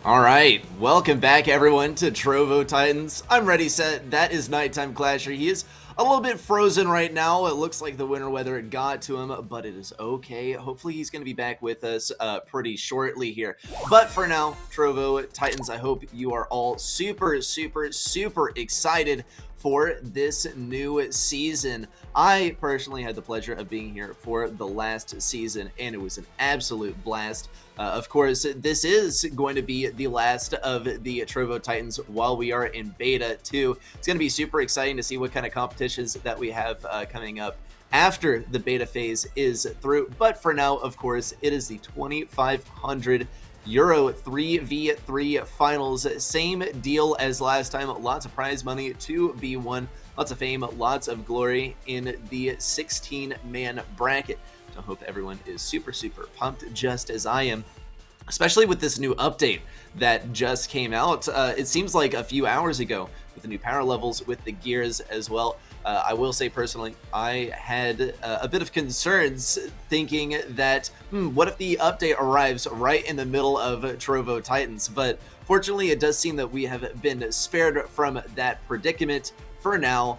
All right, welcome back everyone to Trovo Titans. I'm ready, set. That is Nighttime Clasher. He is a little bit frozen right now. It looks like the winter weather got to him, but it is okay. Hopefully he's going to be back with us pretty shortly here. But for now, Trovo Titans, I hope you are all super excited for this new season. I personally had the pleasure of being here for the last season, and it was an absolute blast. Of course, this is going to be the last of the Trovo Titans while we are in beta too. It's going to be super exciting to see what kind of competitions that we have coming up after the beta phase is through. But for now, of course, it is the 2,500 Euro 3v3 finals. Same deal as last time. Lots of prize money to be won. Lots of fame, lots of glory in the 16-man bracket. I hope everyone is super pumped, just as I am, especially with this new update that just came out. It seems like a few hours ago, with the new power levels, with the gears as well. I will say personally, I had a bit of concerns thinking that, what if the update arrives right in the middle of Trovo Titans? But fortunately, it does seem that we have been spared from that predicament for now.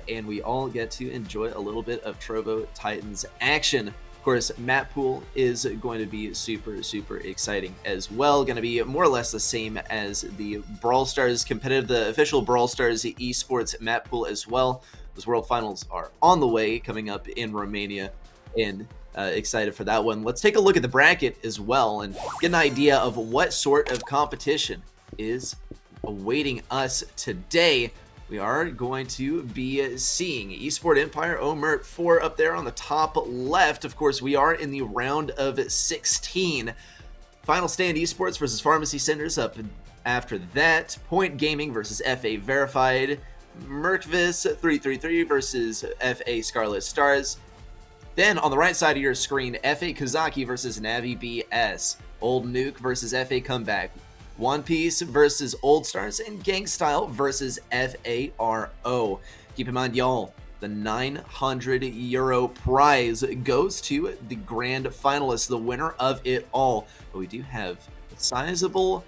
And we all get to enjoy a little bit of Trovo Titans action. Of course, map pool is going to be super exciting as well. Going to be more or less the same as the Brawl Stars competitive, the official Brawl Stars Esports map pool as well. Those World Finals are on the way, coming up in Romania, and excited for that one. Let's take a look at the bracket as well and get an idea of what sort of competition is awaiting us today. We are going to be seeing Esport Empire Omert 4 up there on the top left. Of course, we are in the round of 16. Final Stand Esports versus Pharmacy Centers up after that. Point Gaming versus FA Verified. Merkvis 333 versus FA Scarlet Stars. Then on the right side of your screen, FA Kazaki versus Navi BS. Old Nuke versus FA Comeback. One Piece versus Old Stars, and Gangstyle versus FARO. Keep in mind, y'all, the 900 Euro prize goes to the grand finalists, the winner of it all. But we do have a sizable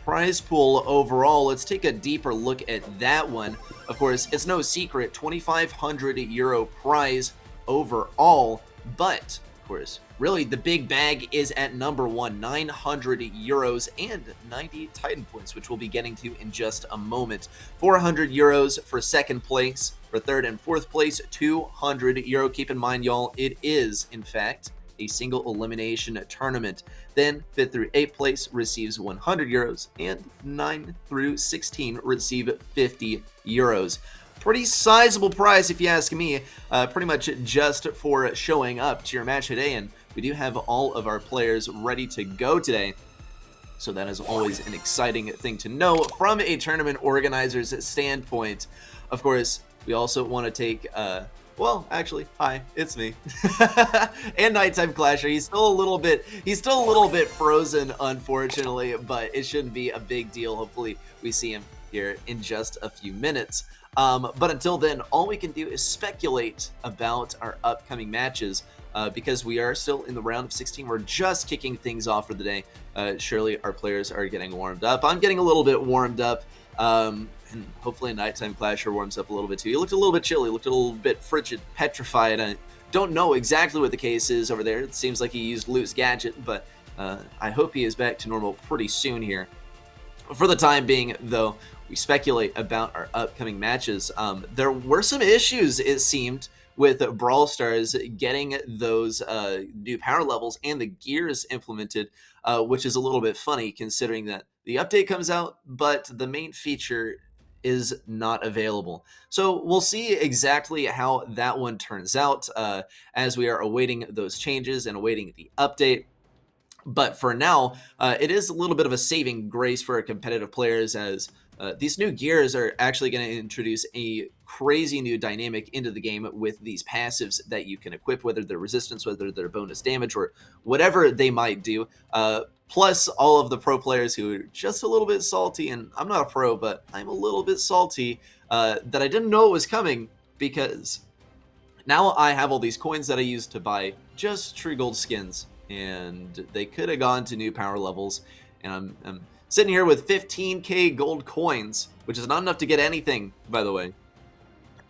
prize pool overall. Let's take a deeper look at that one. Of course, it's no secret, 2,500 Euro prize overall, but of course, really, the big bag is at number one, 900 euros and 90 Titan points, which we'll be getting to in just a moment. 400 euros for second place. For third and fourth place, 200 euro. Keep in mind, y'all, it is, in fact, a single elimination tournament. Then, 5th through 8th place receives 100 euros, and 9 through 16 receive 50 euros. Pretty sizable prize, if you ask me, pretty much just for showing up to your match today, and we do have all of our players ready to go today, so that is always an exciting thing to know from a tournament organizer's standpoint. Of course, we also want to take, well, actually, hi, it's me, and Nighttime Clasher. He's still a little bit frozen, unfortunately, but it shouldn't be a big deal. Hopefully, we see him here in just a few minutes. But until then, all we can do is speculate about our upcoming matches, because we are still in the round of 16. We're just kicking things off for the day. Surely our players are getting warmed up. I'm getting a little bit warmed up, and hopefully a Nighttime Clasher warms up a little bit too. He looked a little bit chilly, looked a little bit frigid, petrified. I don't know exactly what the case is over there. It seems like he used Loose Gadget, but I hope he is back to normal pretty soon here. For the time being, though, we speculate about our upcoming matches. There were some issues, it seemed, with Brawl Stars getting those new power levels and the gears implemented, which is a little bit funny considering that the update comes out, but the main feature is not available. So we'll see exactly how that one turns out as we are awaiting those changes and awaiting the update. But for now, it is a little bit of a saving grace for our competitive players, as these new gears are actually going to introduce a crazy new dynamic into the game with these passives that you can equip, whether they're resistance, whether they're bonus damage, or whatever they might do. Plus all of the pro players who are just a little bit salty, and I'm not a pro, but I'm a little bit salty that I didn't know it was coming, because now I have all these coins that I use to buy just true gold skins, and they could have gone to new power levels, and I'm Sitting here with 15k gold coins, which is not enough to get anything, by the way.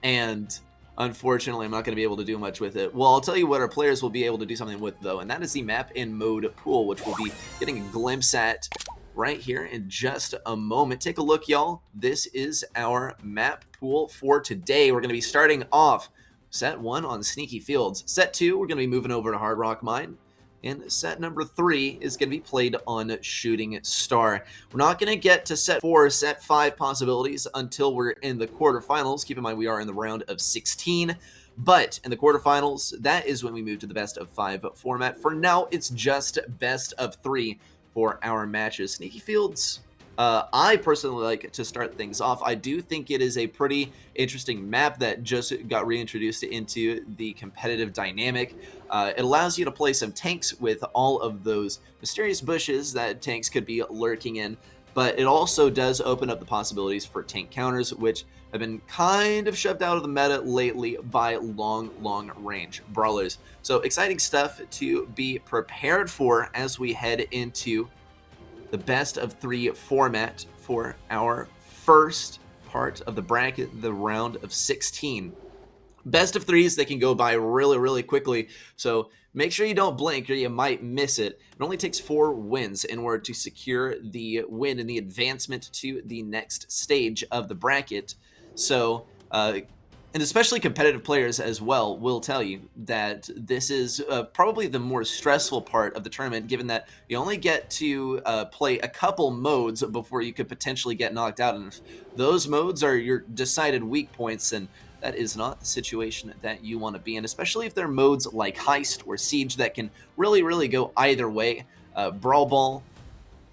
And unfortunately, I'm not going to be able to do much with it. Well, I'll tell you what our players will be able to do something with, though, and that is the map in mode pool, which we'll be getting a glimpse at right here in just a moment. Take a look, y'all. This is our map pool for today. We're going to be starting off set 1 on Sneaky Fields. Set 2, we're going to be moving over to Hard Rock Mine. And set number 3 is going to be played on Shooting Star. We're not going to get to set 4, set 5 possibilities until we're in the quarterfinals. Keep in mind we are in the round of 16. But in the quarterfinals, that is when we move to the best of 5 format. For now, it's just best of 3 for our matches. Sneaky Fields, I personally like to start things off. I do think it is a pretty interesting map that just got reintroduced into the competitive dynamic. It allows you to play some tanks with all of those mysterious bushes that tanks could be lurking in, but it also does open up the possibilities for tank counters, which have been kind of shoved out of the meta lately by long range brawlers. So exciting stuff to be prepared for as we head into the best of 3 format for our first part of the bracket, the round of 16. Best of 3s, they can go by really quickly, so make sure you don't blink or you might miss it. It only takes 4 wins in order to secure the win and the advancement to the next stage of the bracket. So, and especially competitive players as well will tell you that this is probably the more stressful part of the tournament, given that you only get to play a couple modes before you could potentially get knocked out. And if those modes are your decided weak points, then that is not the situation that you want to be in, especially if they're modes like Heist or Siege that can really go either way. Brawl Ball,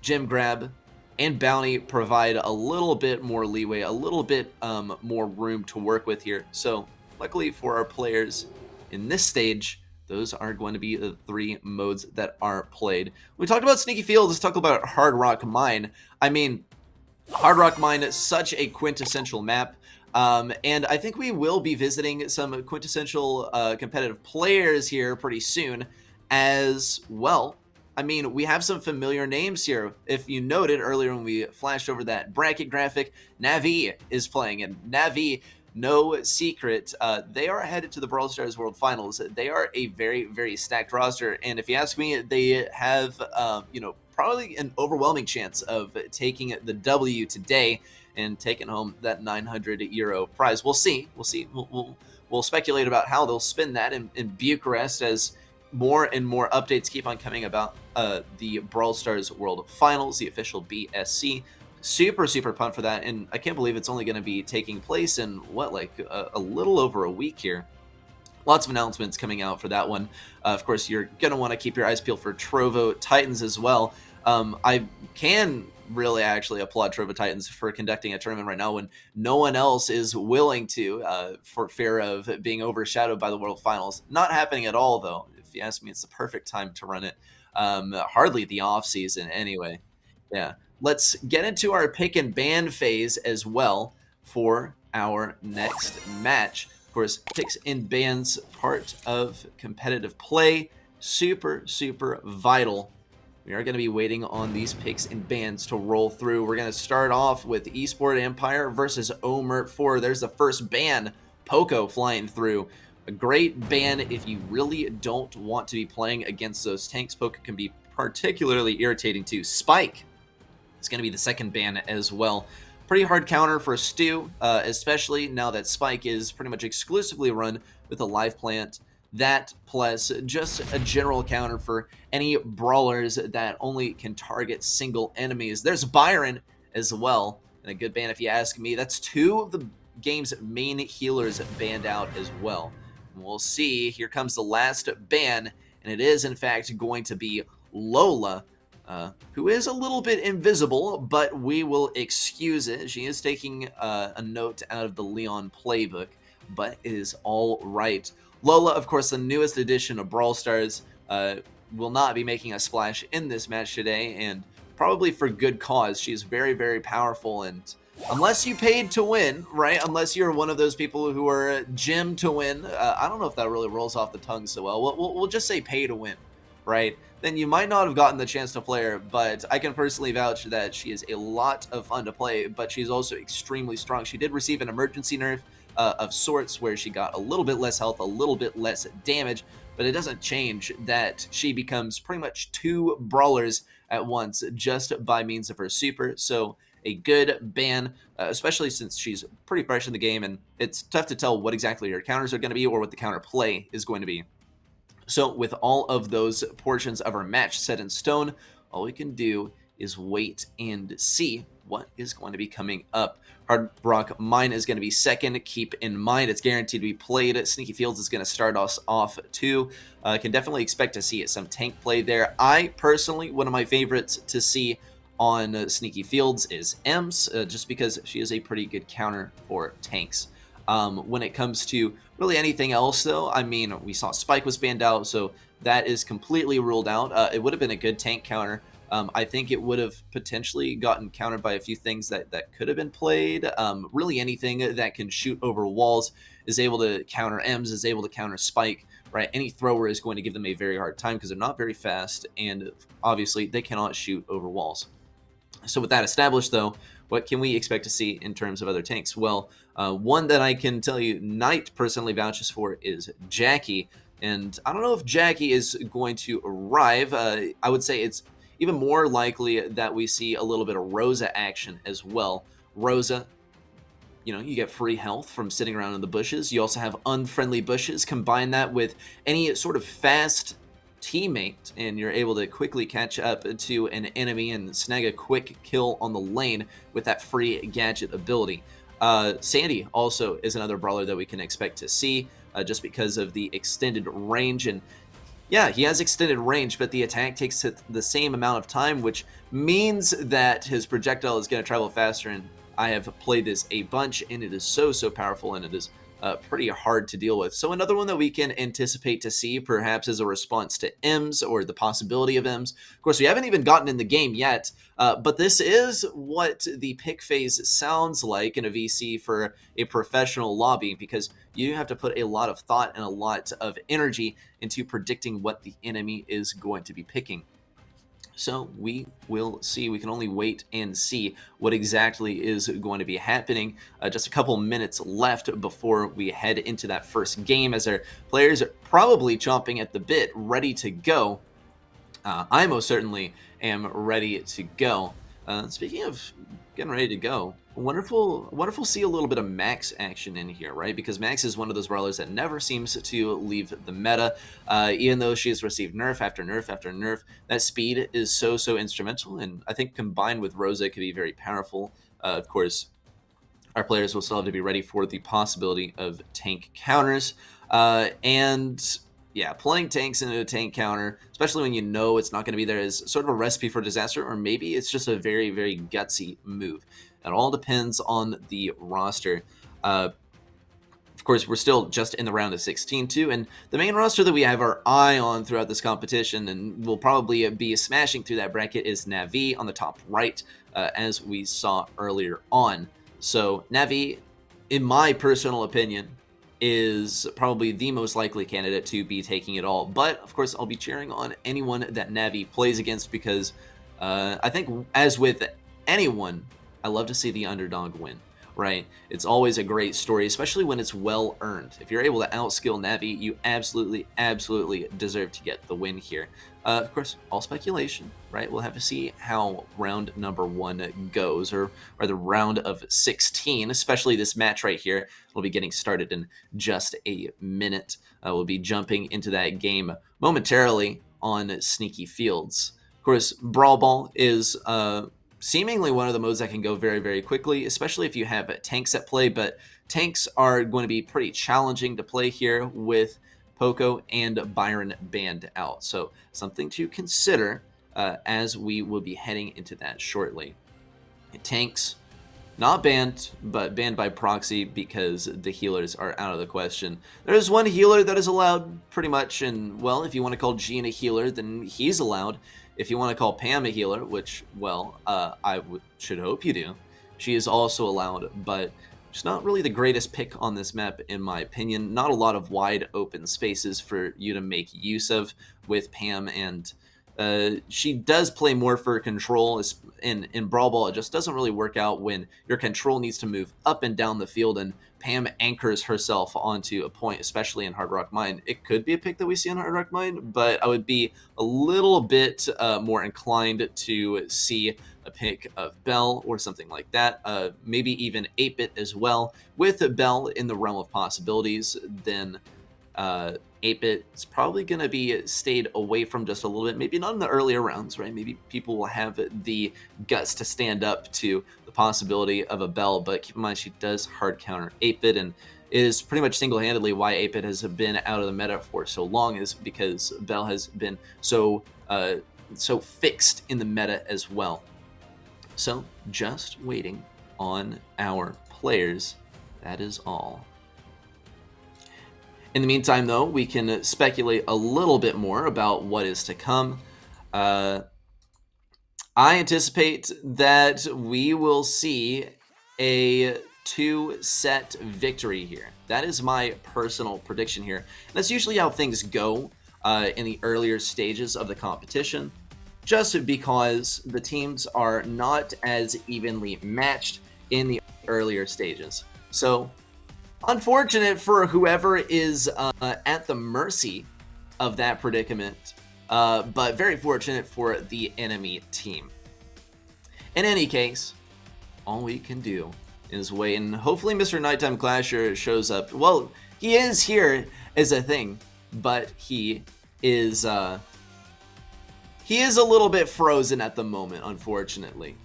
Gem Grab, and Bounty provide a little bit more leeway, a little bit more room to work with here. So luckily for our players in this stage, those are going to be the 3 modes that are played. We talked about Sneaky Fields, let's talk about Hard Rock Mine. I mean, Hard Rock Mine is such a quintessential map. And I think we will be visiting some quintessential competitive players here pretty soon as well. I mean, we have some familiar names here. If you noted earlier when we flashed over that bracket graphic, Navi is playing, and Navi, no secret, they are headed to the Brawl Stars World Finals. They are a very stacked roster, and if you ask me, they have, you know, probably an overwhelming chance of taking the W today and taking home that €900 prize. We'll see. We'll speculate about how they'll spin that in Bucharest as more and more updates keep on coming about the Brawl Stars World Finals, the official BSC. Super pumped for that, and I can't believe it's only going to be taking place in, what, like a little over a week here. Lots of announcements coming out for that one. Of course, you're going to want to keep your eyes peeled for Trovo Titans as well. I can really actually applaud Trovo Titans for conducting a tournament right now when no one else is willing to, for fear of being overshadowed by the World Finals. Not happening at all, though. If you ask me, it's the perfect time to run it. Hardly the off season anyway. Yeah. Let's get into our pick and ban phase as well for our next match. Of course, picks and bans part of competitive play. Super vital. We are going to be waiting on these picks and bans to roll through. We're going to start off with Esports Empire versus Omert 4. There's the first ban, Poco flying through. A great ban if you really don't want to be playing against those tanks. Poco can be particularly irritating too. Spike is going to be the second ban as well. Pretty hard counter for Stu, especially now that Spike is pretty much exclusively run with a live plant. That plus just a general counter for any brawlers that only can target single enemies. There's Byron as well, and a good ban if you ask me. That's 2 of the game's main healers banned out as well. And we'll see. Here comes the last ban, and it is in fact going to be Lola, who is a little bit invisible, but we will excuse it. She is taking a note out of the Leon playbook, but it is all right. Lola, of course, the newest edition of Brawl Stars, will not be making a splash in this match today, and probably for good cause. She's very powerful, and unless you paid to win, right? Unless you're one of those people who are gym to win, I don't know if that really rolls off the tongue so well. We'll just say pay to win. right, then you might not have gotten the chance to play her, but I can personally vouch that she is a lot of fun to play, but she's also extremely strong. She did receive an emergency nerf of sorts where she got a little bit less health, a little bit less damage, but it doesn't change that she becomes pretty much 2 brawlers at once just by means of her super. So a good ban, especially since she's pretty fresh in the game, and it's tough to tell what exactly her counters are going to be or what the counter play is going to be. So with all of those portions of our match set in stone, all we can do is wait and see what is going to be coming up. Hard Rock Mine is going to be second. Keep in mind, it's guaranteed to be played. Sneaky Fields is going to start us off too. Can definitely expect to see some tank play there. I personally, one of my favorites to see on Sneaky Fields is Ems, just because she is a pretty good counter for tanks. When it comes to really anything else, though, I mean, we saw Spike was banned out, so that is completely ruled out. It would have been a good tank counter. I think it would have potentially gotten countered by a few things that could have been played. Really anything that can shoot over walls is able to counter Ems, is able to counter Spike, right? Any thrower is going to give them a very hard time because they're not very fast, and obviously they cannot shoot over walls. So with that established, though, what can we expect to see in terms of other tanks? Well, one that I can tell you Knight personally vouches for is Jackie. And I don't know if Jackie is going to arrive. I would say it's even more likely that we see a little bit of Rosa action as well. Rosa, you know, you get free health from sitting around in the bushes. You also have unfriendly bushes. Combine that with any sort of fast teammate, and you're able to quickly catch up to an enemy and snag a quick kill on the lane with that free gadget ability. Sandy also is another brawler that we can expect to see just because of the extended range. And yeah, he has extended range, but the attack takes the same amount of time, which means that his projectile is going to travel faster. And I have played this a bunch, and it is so powerful, and it is pretty hard to deal with. So another one that we can anticipate to see, perhaps as a response to Ems or the possibility of Ems. Of course, we haven't even gotten in the game yet, but this is what the pick phase sounds like in a VC for a professional lobby, because you have to put a lot of thought and a lot of energy into predicting what the enemy is going to be picking. So we will see. We can only wait and see what exactly is going to be happening. Just a couple minutes left before we head into that first game, as our players are probably chomping at the bit, ready to go. I most certainly am ready to go. Speaking of getting ready to go, wonderful to see a little bit of Max action in here, right? Because Max is one of those brawlers that never seems to leave the meta, even though she has received nerf after nerf after nerf. That speed is so instrumental, and I think combined with Rosa, it could be very powerful. Of course, our players will still have to be ready for the possibility of tank counters, and yeah, playing tanks into a tank counter, especially when you know it's not going to be there, is sort of a recipe for disaster, or maybe it's just a very gutsy move. It all depends on the roster. Of course, we're still just in the round of 16 too, and the main roster that we have our eye on throughout this competition, and will probably be smashing through that bracket, is Navi on the top right, as we saw earlier on. So Navi, in my personal opinion, is probably the most likely candidate to be taking it all. But, of course, I'll be cheering on anyone that Navi plays against, because I think, as with anyone, I love to see the underdog win, right? It's always a great story, especially when it's well-earned. If you're able to outskill Navi, you absolutely deserve to get the win here. Of course, all speculation, right? We'll have to see how round number 1 goes, or the round of 16, especially this match right here. We'll be getting started in just a minute. We'll be jumping into that game momentarily on Sneaky Fields. Of course, Brawl Ball is seemingly one of the modes that can go very quickly, especially if you have tanks at play, but tanks are going to be pretty challenging to play here with Poco and Byron banned out. So something to consider as we will be heading into that shortly. Tanks, not banned, but banned by proxy because the healers are out of the question. There's one healer that is allowed, pretty much, and, well, if you want to call Gene a healer, then he's allowed. If you want to call Pam a healer, which, well, I should hope you do, she is also allowed, but She's not really the greatest pick on this map, in my opinion. Not a lot of wide open spaces for you to make use of with Pam, and she does play more for control. In Brawl Ball, it just doesn't really work out when your control needs to move up and down the field, and Pam anchors herself onto a point, especially in Hard Rock Mine. It could be a pick that we see in Hard Rock Mine, but I would be a little bit more inclined to see a pick of Bell or something like that. Maybe even 8-bit as well. With Bell in the realm of possibilities, then 8-bit is probably going to be stayed away from just a little bit. Maybe not in the earlier rounds, right? Maybe people will have the guts to stand up to the possibility of a Bell, but keep in mind she does hard counter 8-bit, and is pretty much single-handedly why 8-bit has been out of the meta for so long, is because Bell has been so fixed in the meta as well. So, just waiting on our players. That is all. In the meantime, though, we can speculate a little bit more about what is to come. I anticipate that we will see a 2-set victory here. That is my personal prediction here. That's usually how things go in the earlier stages of the competition, just because the teams are not as evenly matched in the earlier stages. So, unfortunate for whoever is at the mercy of that predicament, but very fortunate for the enemy team. In any case, all we can do is wait, and hopefully Mr. Nighttime Clasher shows up. Well, he is here as a thing, but he is a little bit frozen at the moment, unfortunately.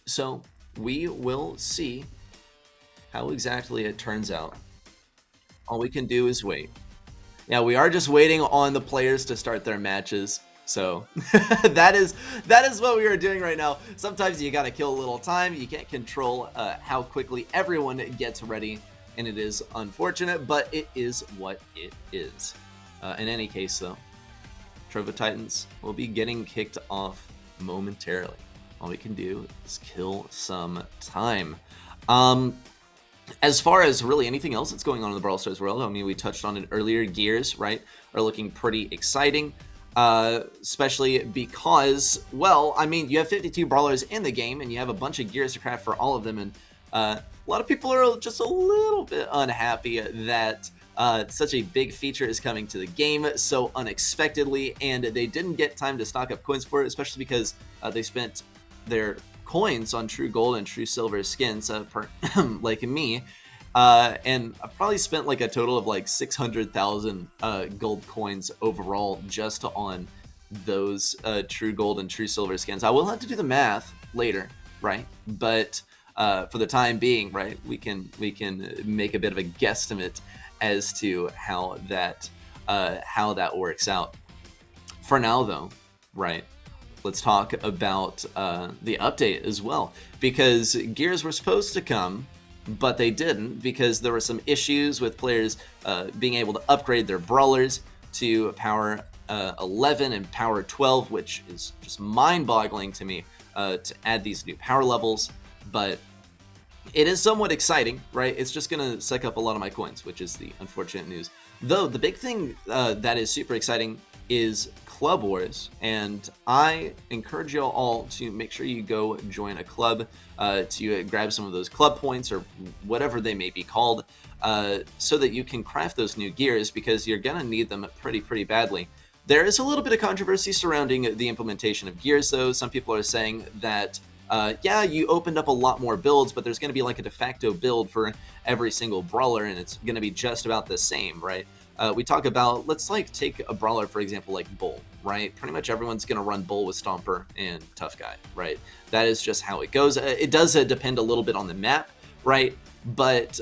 So we will see how exactly it turns out. All we can do is wait. Yeah, we are just waiting on the players to start their matches. So that is what we are doing right now. Sometimes you gotta kill a little time. You can't control how quickly everyone gets ready, and it is unfortunate, but it is what it is. In any case, though, Trovo Titans will be getting kicked off momentarily. All we can do is kill some time. As far as really anything else that's going on in the Brawl Stars world, I mean, we touched on it earlier. Gears, right, are looking pretty exciting, especially because, well, I mean, you have 52 brawlers in the game, and you have a bunch of gears to craft for all of them, and a lot of people are just a little bit unhappy that such a big feature is coming to the game so unexpectedly, and they didn't get time to stock up coins for it, especially because they spent their coins on true gold and true silver skins, like me, and I probably spent like a total of like 600,000 gold coins overall just on those true gold and true silver skins. I will have to do the math later, right? But for the time being, right, we can make a bit of a guesstimate as to how that works out. For now, though, right, let's talk about the update as well, because gears were supposed to come, but they didn't, because there were some issues with players being able to upgrade their brawlers to power 11 and power 12, which is just mind-boggling to me to add these new power levels. But it is somewhat exciting, right? It's just going to suck up a lot of my coins, which is the unfortunate news. Though the big thing that is super exciting is Club Wars, and I encourage you all to make sure you go join a club to grab some of those club points or whatever they may be called, so that you can craft those new gears, because you're going to need them pretty badly. There is a little bit of controversy surrounding the implementation of gears, though. Some people are saying that yeah, you opened up a lot more builds, but there's going to be like a de facto build for every single brawler, and it's going to be just about the same, right? We talk about, let's like take a brawler, for example, like Bull, right? Pretty much everyone's going to run Bull with Stomper and Tough Guy, right? That is just how it goes. It does depend a little bit on the map, right? But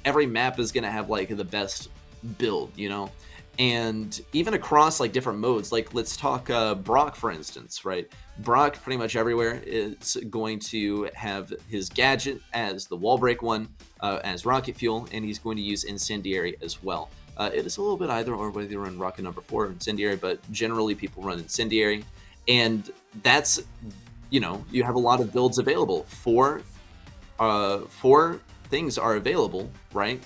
every map is going to have like the best build, you know? And even across like different modes, like let's talk Brock, for instance, right? Brock pretty much everywhere is going to have his gadget as the wall break one, as rocket fuel, and he's going to use incendiary as well. It is a little bit either or whether you run rocket number 4 or incendiary, but generally people run incendiary, and that's, you know, you have a lot of builds available for things are available, right?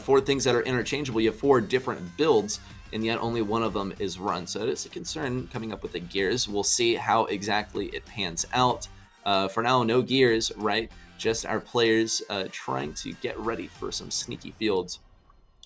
4 things that are interchangeable. You have 4 different builds, and yet only one of them is run. So it is a concern coming up with the gears. We'll see how exactly it pans out. For now, no gears, right? Just our players trying to get ready for some sneaky fields.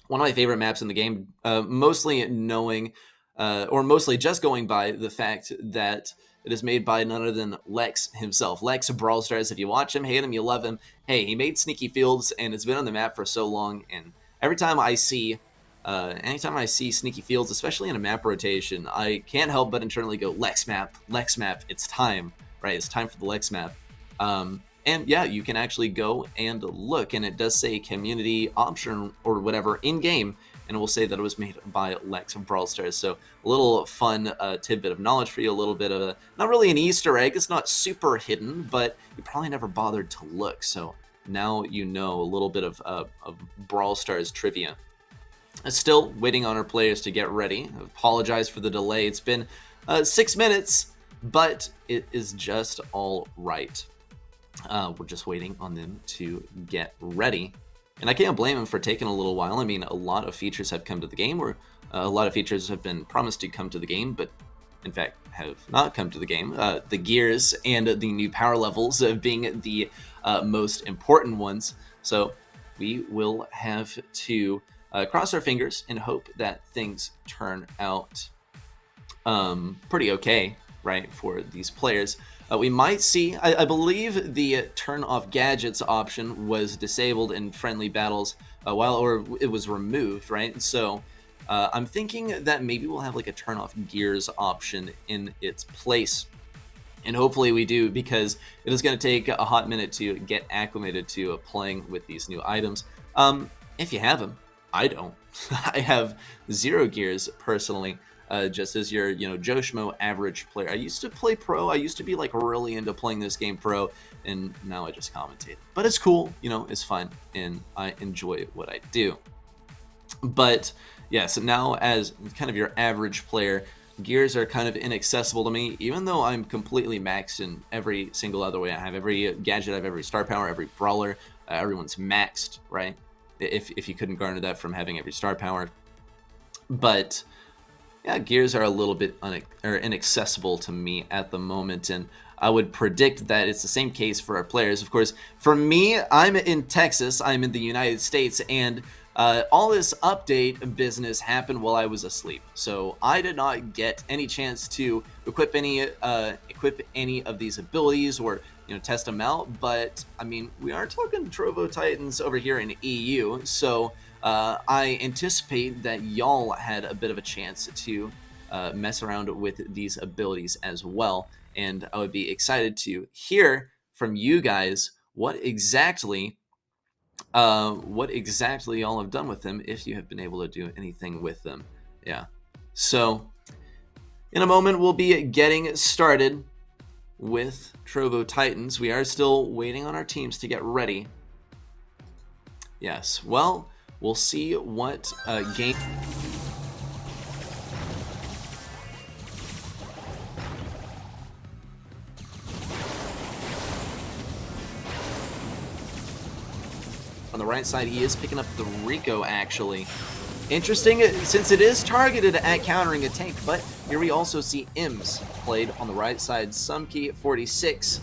One of my favorite maps in the game, mostly knowing, or mostly just going by the fact that it is made by none other than Lex himself. Lex of Brawl Stars, if you watch him, hate him, you love him. Hey, he made Sneaky Fields, and it's been on the map for so long, and every time I see, anytime I see Sneaky Fields, especially in a map rotation, I can't help but internally go, Lex map, it's time, right? It's time for the Lex map. And yeah, you can actually go and look, and it does say community option or whatever in game, and it will say that it was made by Lex from Brawl Stars. So a little fun tidbit of knowledge for you, a little bit of not really an Easter egg. It's not super hidden, but you probably never bothered to look. So now you know a little bit of Brawl Stars trivia. Still waiting on our players to get ready. I apologize for the delay. It's been 6 minutes, but it is just all right. We're just waiting on them to get ready. And I can't blame them for taking a little while. I mean, a lot of features have come to the game, or a lot of features have been promised to come to the game, but in fact have not come to the game. The gears and the new power levels being the most important ones. So we will have to cross our fingers and hope that things turn out pretty okay, right, for these players. We might see, I believe the turn off gadgets option was disabled in friendly battles or it was removed, right? So I'm thinking that maybe we'll have like a turn off gears option in its place. And hopefully we do, because it is going to take a hot minute to get acclimated to playing with these new items. If you have them, I don't. I have 0 gears personally. Just as your, Joe Schmo average player. I used to play pro. I used to be like really into playing this game pro, and now I just commentate. But it's cool, it's fun, and I enjoy what I do. But yeah, so now as kind of your average player, gears are kind of inaccessible to me, even though I'm completely maxed in every single other way. I have every gadget, I have every star power, every brawler, everyone's maxed, right? If you couldn't garner that from having every star power. But yeah, gears are a little bit inaccessible to me at the moment, and I would predict that it's the same case for our players. Of course, for me, I'm in Texas, I'm in the United States, and all this update business happened while I was asleep. So I did not get any chance to equip any of these abilities or test them out. But I mean, we are talking Trovo Titans over here in EU, so I anticipate that y'all had a bit of a chance to mess around with these abilities as well, and I would be excited to hear from you guys what exactly y'all have done with them, if you have been able to do anything with them. Yeah. So in a moment we'll be getting started with Trovo Titans. We are still waiting on our teams to get ready. Yes. Well, we'll see what game. On the right side, he is picking up the Rico, actually. Interesting, since it is targeted at countering a tank, but here we also see Ims played on the right side. Sumkey 46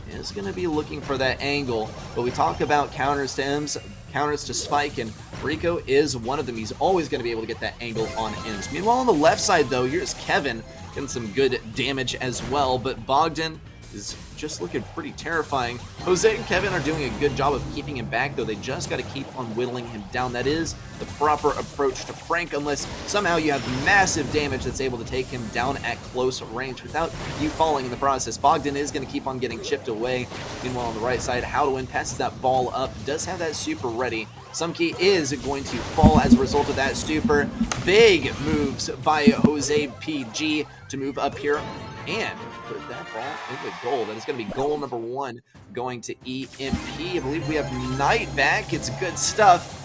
is going to be looking for that angle, but we talk about counters to Ims, counters to Spike, and Rico is one of them. He's always going to be able to get that angle on Ims. Meanwhile, on the left side, though, here's Kevin getting some good damage as well, but Bogdan is just looking pretty terrifying. Jose and Kevin are doing a good job of keeping him back, though. They just got to keep on whittling him down. That is the proper approach to Frank, unless somehow you have massive damage that's able to take him down at close range without you falling in the process. Bogdan is going to keep on getting chipped away. Meanwhile, on the right side, Howdwin passes that ball up, does have that super ready. Sumkey is going to fall as a result of that super. Big moves by Jose PG to move up here and put that ball in the goal. That is going to be goal number 1 going to EMP. I believe we have Knight back. It's good stuff.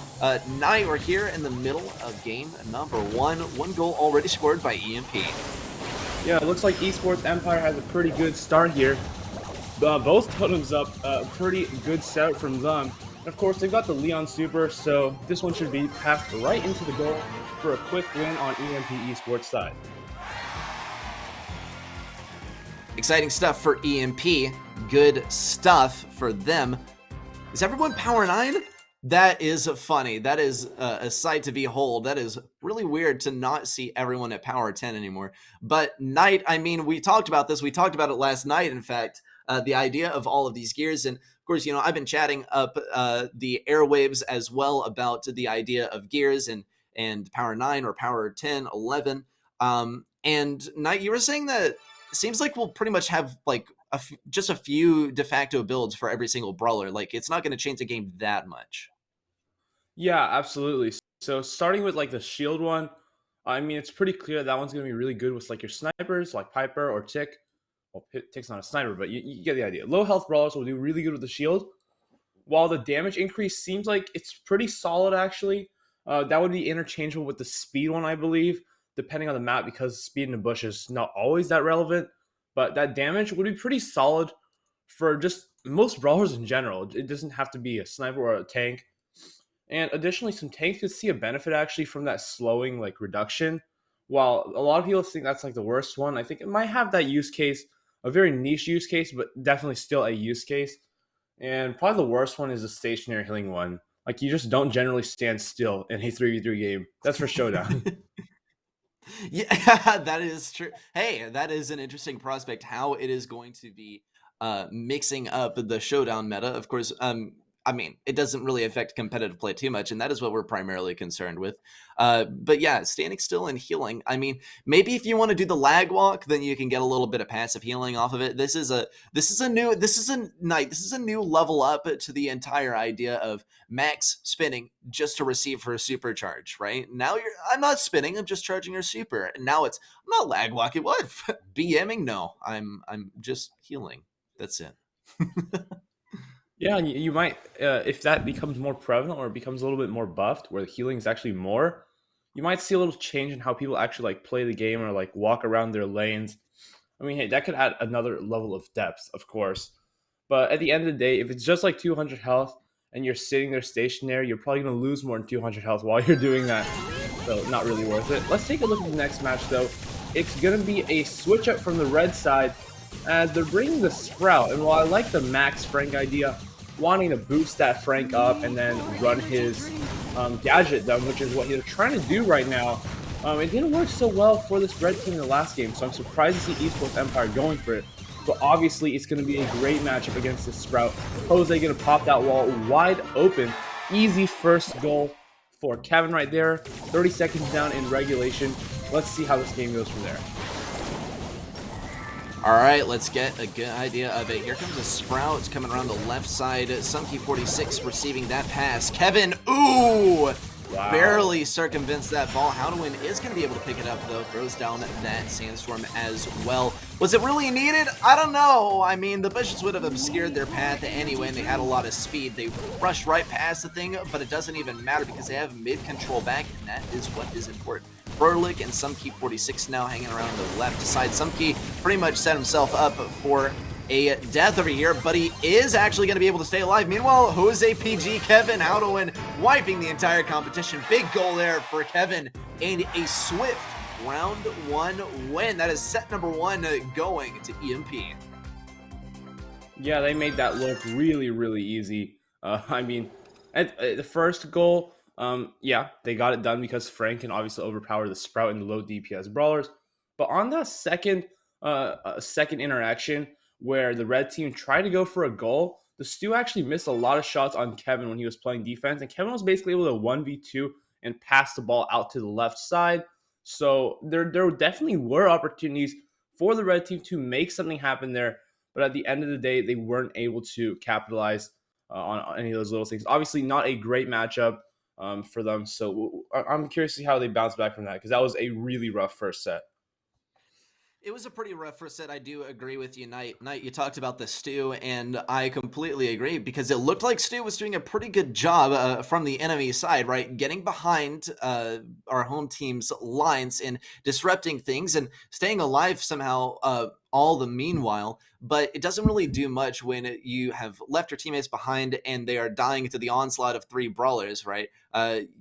Knight, we're here in the middle of game number 1. 1 goal already scored by EMP. Yeah, it looks like Esports Empire has a pretty good start here. Both totems up, a pretty good start from them. Of course, they've got the Leon Super, so this one should be passed right into the goal for a quick win on EMP Esports side. Exciting stuff for EMP. Good stuff for them. Is everyone Power 9? That is funny. That is a sight to behold. That is really weird to not see everyone at Power 10 anymore. But Knight, I mean, we talked about this. We talked about it last night, in fact, the idea of all of these gears. And of course, I've been chatting up the airwaves as well about the idea of gears and Power 9 or Power 10, 11. And Knight, you were saying that it seems like we'll pretty much have like just a few de facto builds for every single brawler. Like, it's not going to change the game that much. Yeah, absolutely. So starting with like the shield one, I mean, it's pretty clear that one's going to be really good with like your snipers like Piper or Tick. Well, Tick's not a sniper, but you get the idea. Low health brawlers will do really good with the shield, while the damage increase seems like it's pretty solid actually. That would be interchangeable with the speed one, I believe, depending on the map, because speed in the bush is not always that relevant. But that damage would be pretty solid for just most brawlers in general. It doesn't have to be a sniper or a tank. And additionally, some tanks could see a benefit actually from that slowing like reduction. While a lot of people think that's like the worst one, I think it might have that use case, a very niche use case, but definitely still a use case. And probably the worst one is the stationary healing one. Like, you just don't generally stand still in a 3v3 game. That's for showdown. Yeah, that is true. Hey, that is an interesting prospect, how it is going to be mixing up the showdown meta. Of course, I mean, it doesn't really affect competitive play too much, and that is what we're primarily concerned with. But yeah, standing still and healing. I mean, maybe if you want to do the lag walk, then you can get a little bit of passive healing off of it. This is a new level up to the entire idea of max spinning just to receive her supercharge. Right now, I'm not spinning. I'm just charging her super. And now I'm not lag walking. What BMing? No, I'm just healing. That's it. Yeah, and you might, if that becomes more prevalent or becomes a little bit more buffed, where the healing is actually more, you might see a little change in how people actually like play the game or like walk around their lanes. I mean, hey, that could add another level of depth, of course. But at the end of the day, if it's just like 200 health and you're sitting there stationary, you're probably going to lose more than 200 health while you're doing that. So not really worth it. Let's take a look at the next match, though. It's going to be a switch up from the red side as they're bringing the Sprout. And while I like the Max Frank idea, wanting to boost that Frank up and then run his gadget down, which is what they're trying to do right now, it didn't work so well for this red team in the last game, so I'm surprised to see Esports Empire going for it. But obviously, it's going to be a great matchup against this Sprout. Jose going to pop that wall wide open. Easy first goal for Kevin right there. 30 seconds down in regulation. Let's see how this game goes from there. All right, let's get a good idea of it. Here comes a Sprout coming around the left side. Sumkey46 receiving that pass. Kevin, ooh! Wow. Barely circumvents that ball. Howdwin is going to be able to pick it up, though. Throws down that Sandstorm as well. Was it really needed? I don't know. I mean, the bushes would have obscured their path anyway, and they had a lot of speed. They rushed right past the thing, but it doesn't even matter because they have mid-control back, and that is what is important. Berlick and Sumkey46 now hanging around the left side. Sumkey pretty much set himself up for a death over here, but he is actually going to be able to stay alive. Meanwhile, Jose PG, Kevin Howdwin wiping the entire competition. Big goal there for Kevin and a swift round one win. That is set number one going to EMP. Yeah, they made that look really, really easy. I mean, at the first goal, yeah, they got it done because Frank can obviously overpower the Sprout and the low DPS brawlers. But on that second interaction where the red team tried to go for a goal, the Stu actually missed a lot of shots on Kevin when he was playing defense, and Kevin was basically able to 1v2 and pass the ball out to the left side. So there definitely were opportunities for the red team to make something happen there, but at the end of the day, they weren't able to capitalize on any of those little things. Obviously, not a great matchup for them. So I'm curious to see how they bounce back from that, because that was a really rough first set. It was a pretty rough first set. I do agree with you, Knight. Knight, you talked about the Stu, and I completely agree because it looked like Stu was doing a pretty good job from the enemy side, right? Getting behind our home team's lines and disrupting things and staying alive somehow all the meanwhile. But it doesn't really do much when you have left your teammates behind and they are dying to the onslaught of 3 brawlers, right?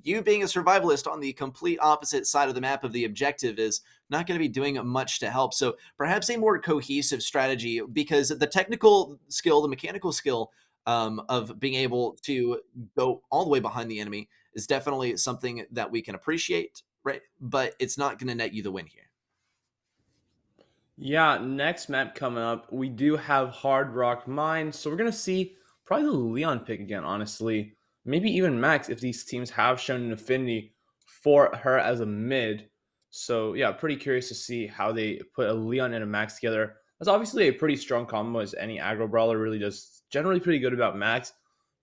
You being a survivalist on the complete opposite side of the map of the objective is not going to be doing much to help. So perhaps a more cohesive strategy, because the technical skill, the mechanical skill of being able to go all the way behind the enemy is definitely something that we can appreciate, right? But it's not going to net you the win here. Yeah, next map coming up, we do have Hard Rock Mine. So we're going to see probably the Leon pick again, honestly. Maybe even Max if these teams have shown an affinity for her as a mid. So yeah, pretty curious to see how they put a Leon and a Max together. That's obviously a pretty strong combo, as any aggro brawler really does. Generally pretty good about Max,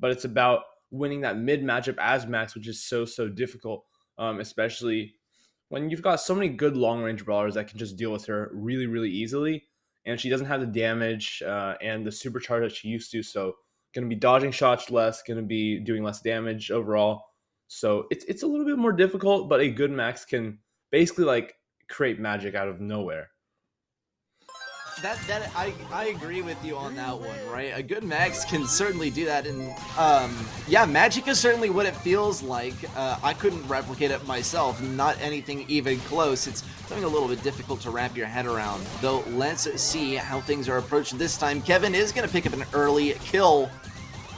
but it's about winning that mid matchup as Max, which is so difficult, especially when you've got so many good long range brawlers that can just deal with her really easily, and she doesn't have the damage and the supercharge that she used to. So going to be dodging shots less, going to be doing less damage overall. So it's a little bit more difficult, but a good Max can basically like create magic out of nowhere. I agree with you on that one, right? A good Max can certainly do that, and yeah, magic is certainly what it feels like. I couldn't replicate it myself, not anything even close. It's something a little bit difficult to wrap your head around. Though, let's see how things are approached this time. Kevin is going to pick up an early kill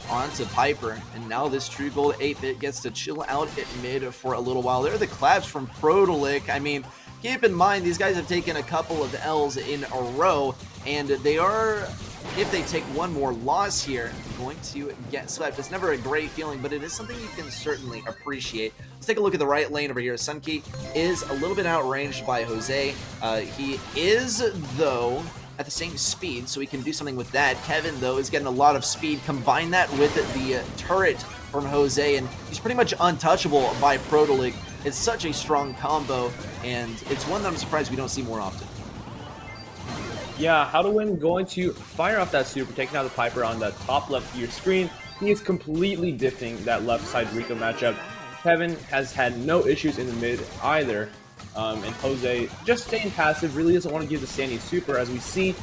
onto Piper, and now this True Gold 8-bit gets to chill out at mid for a little while. There are the claps from Protolic. I mean, keep in mind, these guys have taken a couple of L's in a row, and they are, if they take one more loss here, going to get swept. It's never a great feeling, but it is something you can certainly appreciate. Let's take a look at the right lane over here. Sunkey is a little bit outranged by Jose. He is, though, at the same speed, so we can do something with that. Kevin, though, is getting a lot of speed. Combine that with the turret from Jose, and he's pretty much untouchable by Protolic. It's such a strong combo, and it's one that I'm surprised we don't see more often. Yeah, How to Win going to fire off that super, taking out the Piper on the top left of your screen. He is completely diffing that left side Rico matchup. Kevin has had no issues in the mid either. And Jose just staying passive, really doesn't want to give the Sandy super. As we see,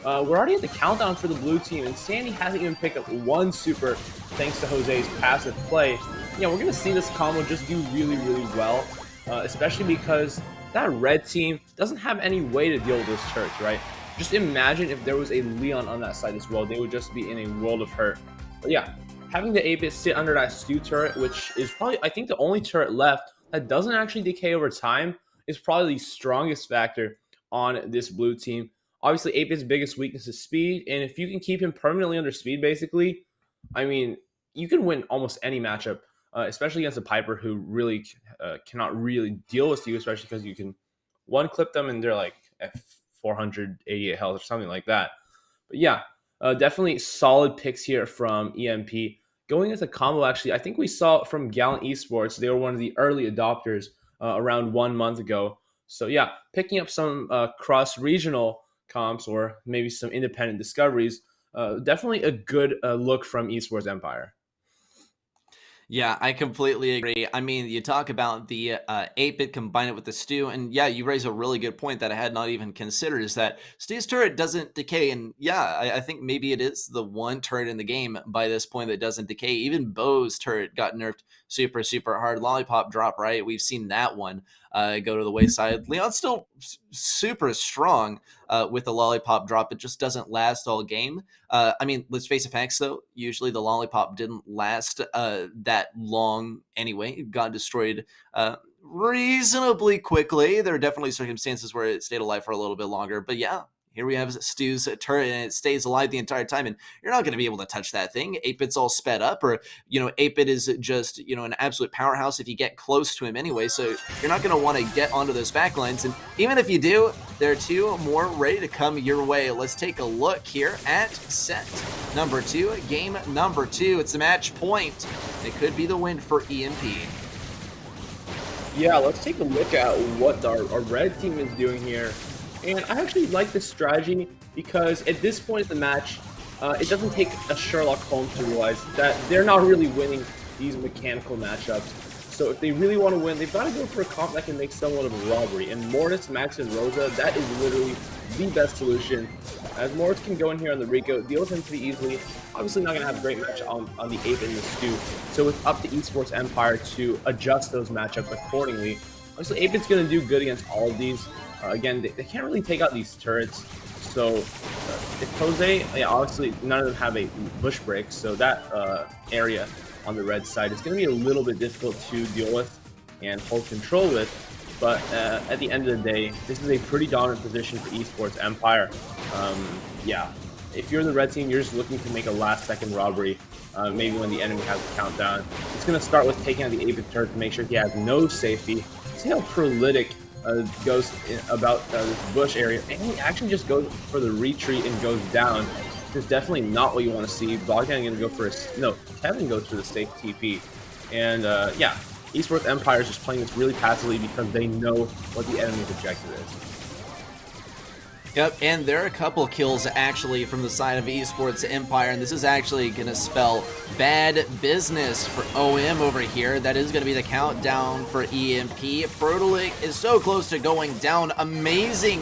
we're already at the countdown for the blue team, and Sandy hasn't even picked up one super thanks to Jose's passive play. Yeah, we're going to see this combo just do really well, especially because that red team doesn't have any way to deal with those turrets, right? Just imagine if there was a Leon on that side as well. They would just be in a world of hurt. But yeah, having the 8-bit sit under that Stu turret, which is probably, I think, the only turret left that doesn't actually decay over time, is probably the strongest factor on this blue team. Obviously, 8-bit's biggest weakness is speed, and if you can keep him permanently under speed, basically, I mean, you can win almost any matchup, especially against a Piper who really cannot really deal with you, especially because you can one-clip them and they're like at 488 health or something like that. But yeah, definitely solid picks here from EMP. Going into combo, actually, I think we saw from Gallant Esports, they were one of the early adopters around 1 month ago. So yeah, picking up some cross-regional comps or maybe some independent discoveries, definitely a good look from Esports Empire. Yeah, I completely agree. I mean, you talk about the 8-bit, combine it with the Stu, and yeah, you raise a really good point that I had not even considered, is that Stu's turret doesn't decay, and yeah, I think maybe it is the one turret in the game by this point that doesn't decay. Even Bo's turret got nerfed super hard. Lollipop drop, right? We've seen that one go to the wayside. Leon's still super strong with the Lollipop drop. It just doesn't last all game. I mean, let's face the facts, though. Usually the Lollipop didn't last that long anyway. It got destroyed reasonably quickly. There are definitely circumstances where it stayed alive for a little bit longer. But yeah, here we have Stu's turret, and it stays alive the entire time, and you're not going to be able to touch that thing. 8-bit's all sped up, or, 8-bit is just, an absolute powerhouse if you get close to him anyway, so you're not going to want to get onto those backlines, and even if you do, there are 2 more ready to come your way. Let's take a look here at set number 2, game number 2. It's the match point. It could be the win for EMP. Yeah, let's take a look at what our red team is doing here. And I actually like this strategy because at this point in the match, it doesn't take a Sherlock Holmes to realize that they're not really winning these mechanical matchups. So if they really want to win, they've got to go for a comp that can make somewhat of a robbery. And Mortis, Max, and Rosa, that is literally the best solution. As Mortis can go in here on the Rico, deal with him pretty easily. Obviously not going to have a great match on the Ape and the Stu. So it's up to Esports Empire to adjust those matchups accordingly. Obviously, Ape is going to do good against all of these. Again, they can't really take out these turrets. So if Jose, yeah, obviously none of them have a bush break, so that area on the red side is going to be a little bit difficult to deal with and hold control with. But at the end of the day, this is a pretty dominant position for Esports Empire. Yeah, if you're the red team, you're just looking to make a last-second robbery. Maybe when the enemy has a countdown, it's going to start with taking out the Ape turret to make sure he has no safety. See how prolific goes about this bush area, and he actually just goes for the retreat and goes down. It's definitely not what you want to see. Bogdan going to go for a no. Kevin goes for the safe TP, and yeah, Esports Empire is just playing this really passively because they know what the enemy's objective is. Yep, and there are a couple kills actually from the side of Esports Empire, and this is actually going to spell bad business for OM over here. That is going to be the countdown for EMP. Frotolic is so close to going down. Amazing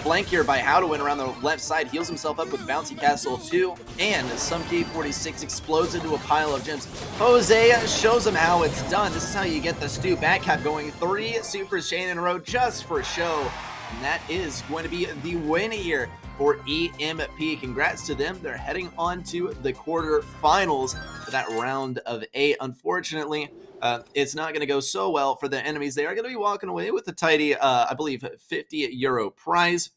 flank here by How to Win around the left side. Heals himself up with Bouncy Castle 2, and some K46 explodes into a pile of gems. Jose shows him how it's done. This is how you get the Stu backcap going. 3 Super Chain in a row just for show. And that is going to be the win here for EMP. Congrats to them. They're heading on to the quarterfinals for that round of 8. Unfortunately, it's not going to go so well for the enemies. They are going to be walking away with a tidy, I believe, €50 prize.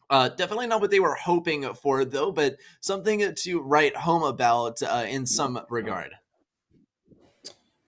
Definitely not what they were hoping for, though, but something to write home about in some regard.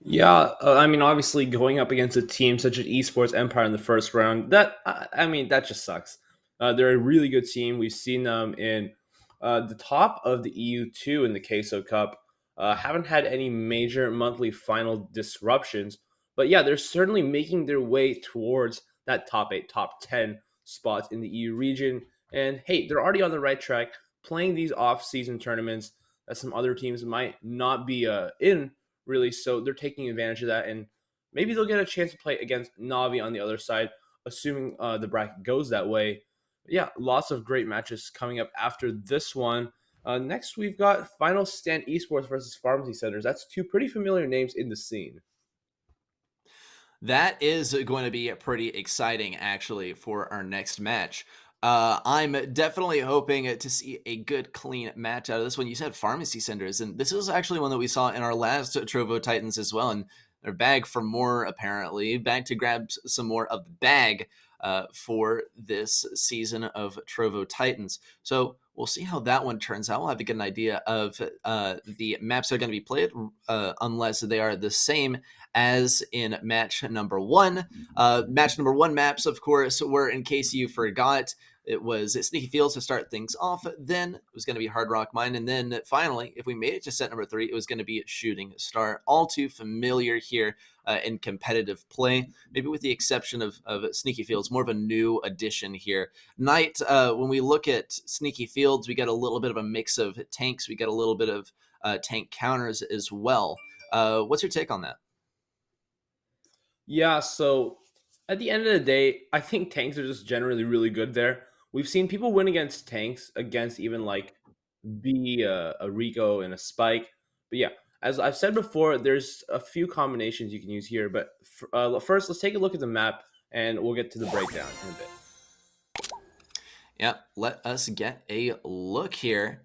Yeah, I mean, obviously, going up against a team such as Esports Empire in the first round, I mean, that just sucks. They're a really good team. We've seen them in the top of the EU2 in the Queso Cup. Haven't had any major monthly final disruptions, but yeah, they're certainly making their way towards that top 8, top 10 spots in the EU region. And hey, they're already on the right track, playing these off-season tournaments that some other teams might not be in really. So they're taking advantage of that, and maybe they'll get a chance to play against Navi on the other side, assuming the bracket goes that way. But yeah, lots of great matches coming up after this one. Next, we've got Final Stand Esports versus Pharmacy Centers. That's 2 pretty familiar names in the scene. That is going to be pretty exciting, actually, for our next match. I'm definitely hoping to see a good, clean match out of this one. You said Pharmacy Centers, and this is actually one that we saw in our last Trovo Titans as well, and they're back for more, apparently. Back to grab some more of the bag for this season of Trovo Titans. So we'll see how that one turns out. We'll have to get an idea of the maps that are going to be played, unless they are the same as in match number 1. Match number 1 maps, of course, were, in case you forgot, it was Sneaky Fields to start things off. Then it was going to be Hard Rock Mine. And then finally, if we made it to set number 3, it was going to be Shooting Star. All too familiar here in competitive play, maybe with the exception of Sneaky Fields, more of a new addition here. Knight, when we look at Sneaky Fields, we get a little bit of a mix of tanks. We get a little bit of tank counters as well. What's your take on that? Yeah, so at the end of the day, I think tanks are just generally really good there. We've seen people win against tanks, against even like a Rico and a Spike. But yeah, as I've said before, there's a few combinations you can use here. But first, let's take a look at the map, and we'll get to the breakdown in a bit. Yep, let us get a look here.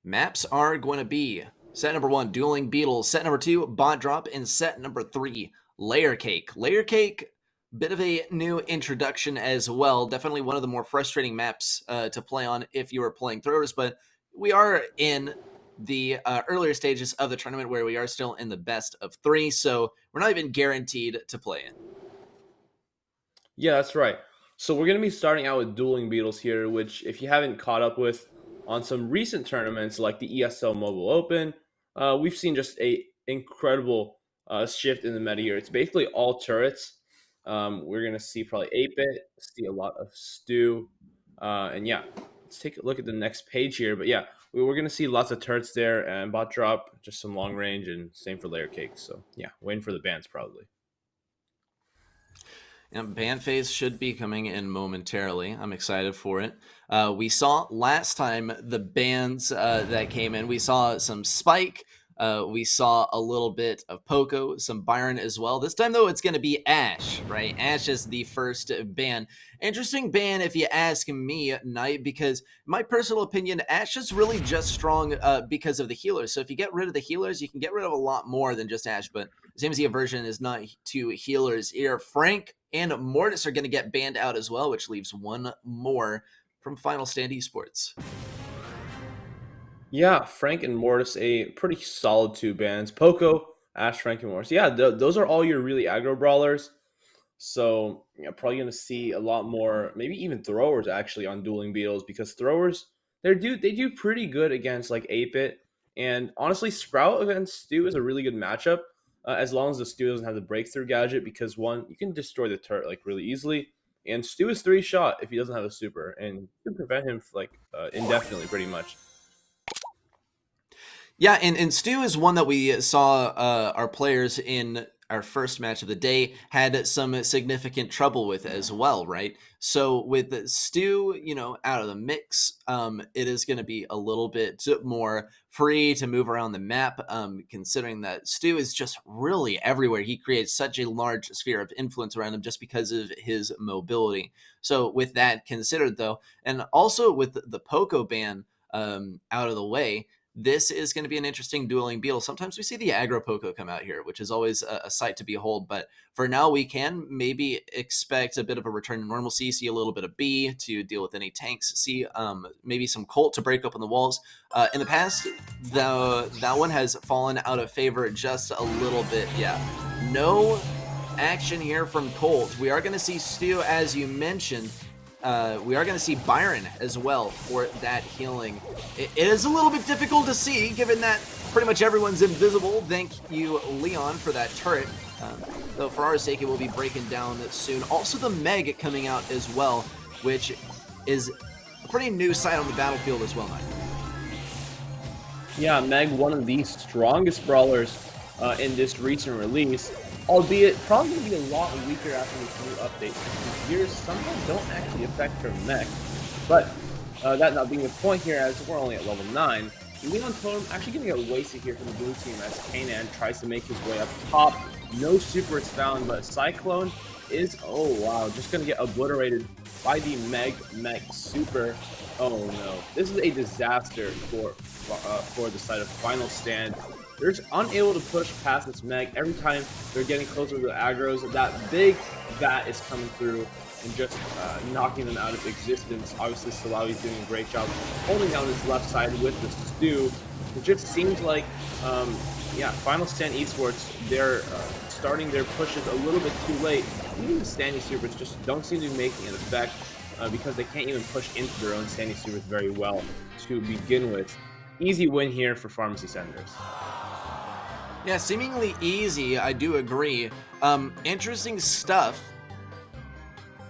Maps are going to be set number 1, Dueling Beetles. Set number 2, Bot Drop. And set number 3, Layer Cake. Layer Cake, bit of a new introduction as well. Definitely one of the more frustrating maps to play on if you are playing throwers, but we are in the earlier stages of the tournament where we are still in the best of 3, so we're not even guaranteed to play it. Yeah, that's right. So we're going to be starting out with Dueling Beetles here, which if you haven't caught up with on some recent tournaments like the ESL Mobile Open, we've seen just a incredible shift in the meta here. It's basically all turrets. We're gonna see probably 8-bit, see a lot of Stu, and yeah, let's take a look at the next page here. But yeah, we're gonna see lots of turrets there and bot drop, just some long range, and same for layer cakes. So yeah, waiting for the bans probably. And band phase should be coming in momentarily. I'm excited for it. We saw last time the bands that came in. We saw some Spike. We saw a little bit of Poco, some Byron as well. This time, though, it's going to be Ash, right? Ash is the first ban. Interesting ban, if you ask me, Knight, because in my personal opinion, Ash is really just strong because of the healers. So if you get rid of the healers, you can get rid of a lot more than just Ash. But same as the aversion is not to healers here. Frank and Mortis are going to get banned out as well, which leaves one more from Final Stand Esports. Yeah, Frank and Mortis, a pretty solid two bans. Poco, Ash, Frank, and Mortis. Yeah, those are all your really aggro brawlers. So you're probably going to see a lot more, maybe even throwers actually on dueling beetles because throwers they do pretty good against like 8-bit. And honestly, Sprout against Stu is a really good matchup as long as the Stu doesn't have the breakthrough gadget because one, you can destroy the turret like really easily. And Stu is 3 shot if he doesn't have a super, and you can prevent him like indefinitely pretty much. Yeah, and Stu is one that we saw our players in our first match of the day had some significant trouble with as well, right? So with Stu, out of the mix, it is going to be a little bit more free to move around the map, considering that Stu is just really everywhere. He creates such a large sphere of influence around him just because of his mobility. So with that considered, though, and also with the Poco ban out of the way, this is going to be an interesting dueling beetle. Sometimes we see the aggro Poco come out here, which is always a sight to behold. But for now, we can maybe expect a bit of a return to normalcy, see a little bit of B to deal with any tanks, see maybe some Colt to break open the walls. In the past, that one has fallen out of favor just a little bit. Yeah, no action here from Colt. We are going to see Stu, as you mentioned. We are going to see Byron as well for that healing. It is a little bit difficult to see given that pretty much everyone's invisible. Thank you, Leon, for that turret. Though for our sake, it will be breaking down soon. Also the Meg coming out as well, which is a pretty new sight on the battlefield as well, Mike. Yeah, Meg, one of the strongest brawlers in this recent release, albeit probably going to be a lot weaker after this new update. Gears sometimes don't actually affect her mech, but that not being the point here, as we're only at level 9, Leon Totem actually going to get wasted here from the blue team as Kanan tries to make his way up top. No super is found, but Cyclone is, oh wow, just going to get obliterated by the Meg super. Oh no, this is a disaster for the side of Final Stand. They're just unable to push past this Meg. Every time they're getting closer to the aggros, that big bat is coming through and just knocking them out of existence. Obviously, Salawi's doing a great job holding down this left side with the Stu. It just seems like, Final Stand Esports, they're starting their pushes a little bit too late. Even the standing supers just don't seem to be making an effect because they can't even push into their own standing supers very well to begin with. Easy win here for Pharmacy Senators. Yeah, seemingly easy, I do agree. Interesting stuff.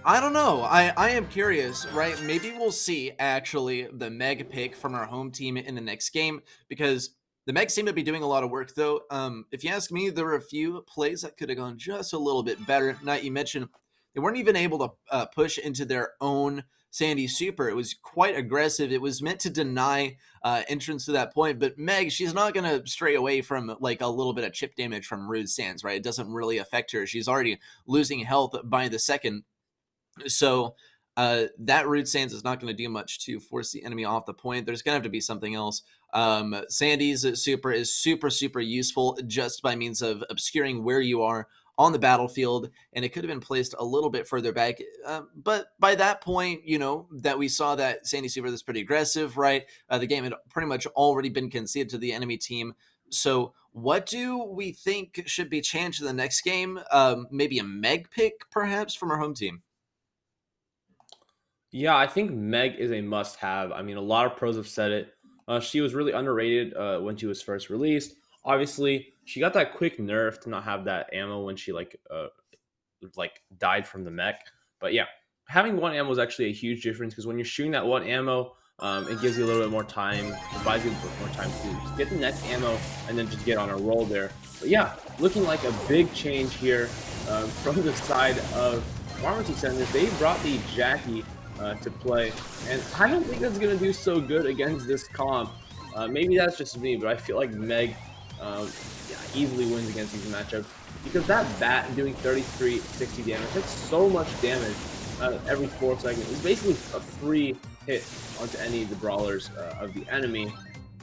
I don't know. I am curious, right? Maybe we'll see actually the Meg pick from our home team in the next game because the Meg seem to be doing a lot of work though. If you ask me, there were a few plays that could have gone just a little bit better. Not you mentioned they weren't even able to push into their own Sandy Super. It was quite aggressive. It was meant to deny entrance to that point, but Meg, she's not going to stray away from like a little bit of chip damage from Rude Sands, right? It doesn't really affect her. She's already losing health by the second. So that Rude Sands is not going to do much to force the enemy off the point. There's going to have to be something else. Sandy's super is super, super useful just by means of obscuring where you are on the battlefield, and it could have been placed a little bit further back. But by that point, that we saw that Sandy super was pretty aggressive, right? The game had pretty much already been conceded to the enemy team. So what do we think should be changed in the next game? Maybe a Meg pick, perhaps, from our home team. Yeah, I think Meg is a must-have. I mean, a lot of pros have said it. She was really underrated when she was first released. Obviously, she got that quick nerf to not have that ammo when she like died from the mech. But yeah, having one ammo is actually a huge difference because when you're shooting that one ammo, it gives you a little bit more time. It buys you a bit more time to just get the next ammo and then just get on a roll there. But yeah, looking like a big change here from the side of Pharmacy Centers. They brought the Jackie to play, and I don't think that's going to do so good against this comp. Maybe that's just me, but I feel like Meg easily wins against these matchups because that bat doing 33, 60 damage hits so much damage every 4 seconds. It's basically a free hit onto any of the brawlers of the enemy.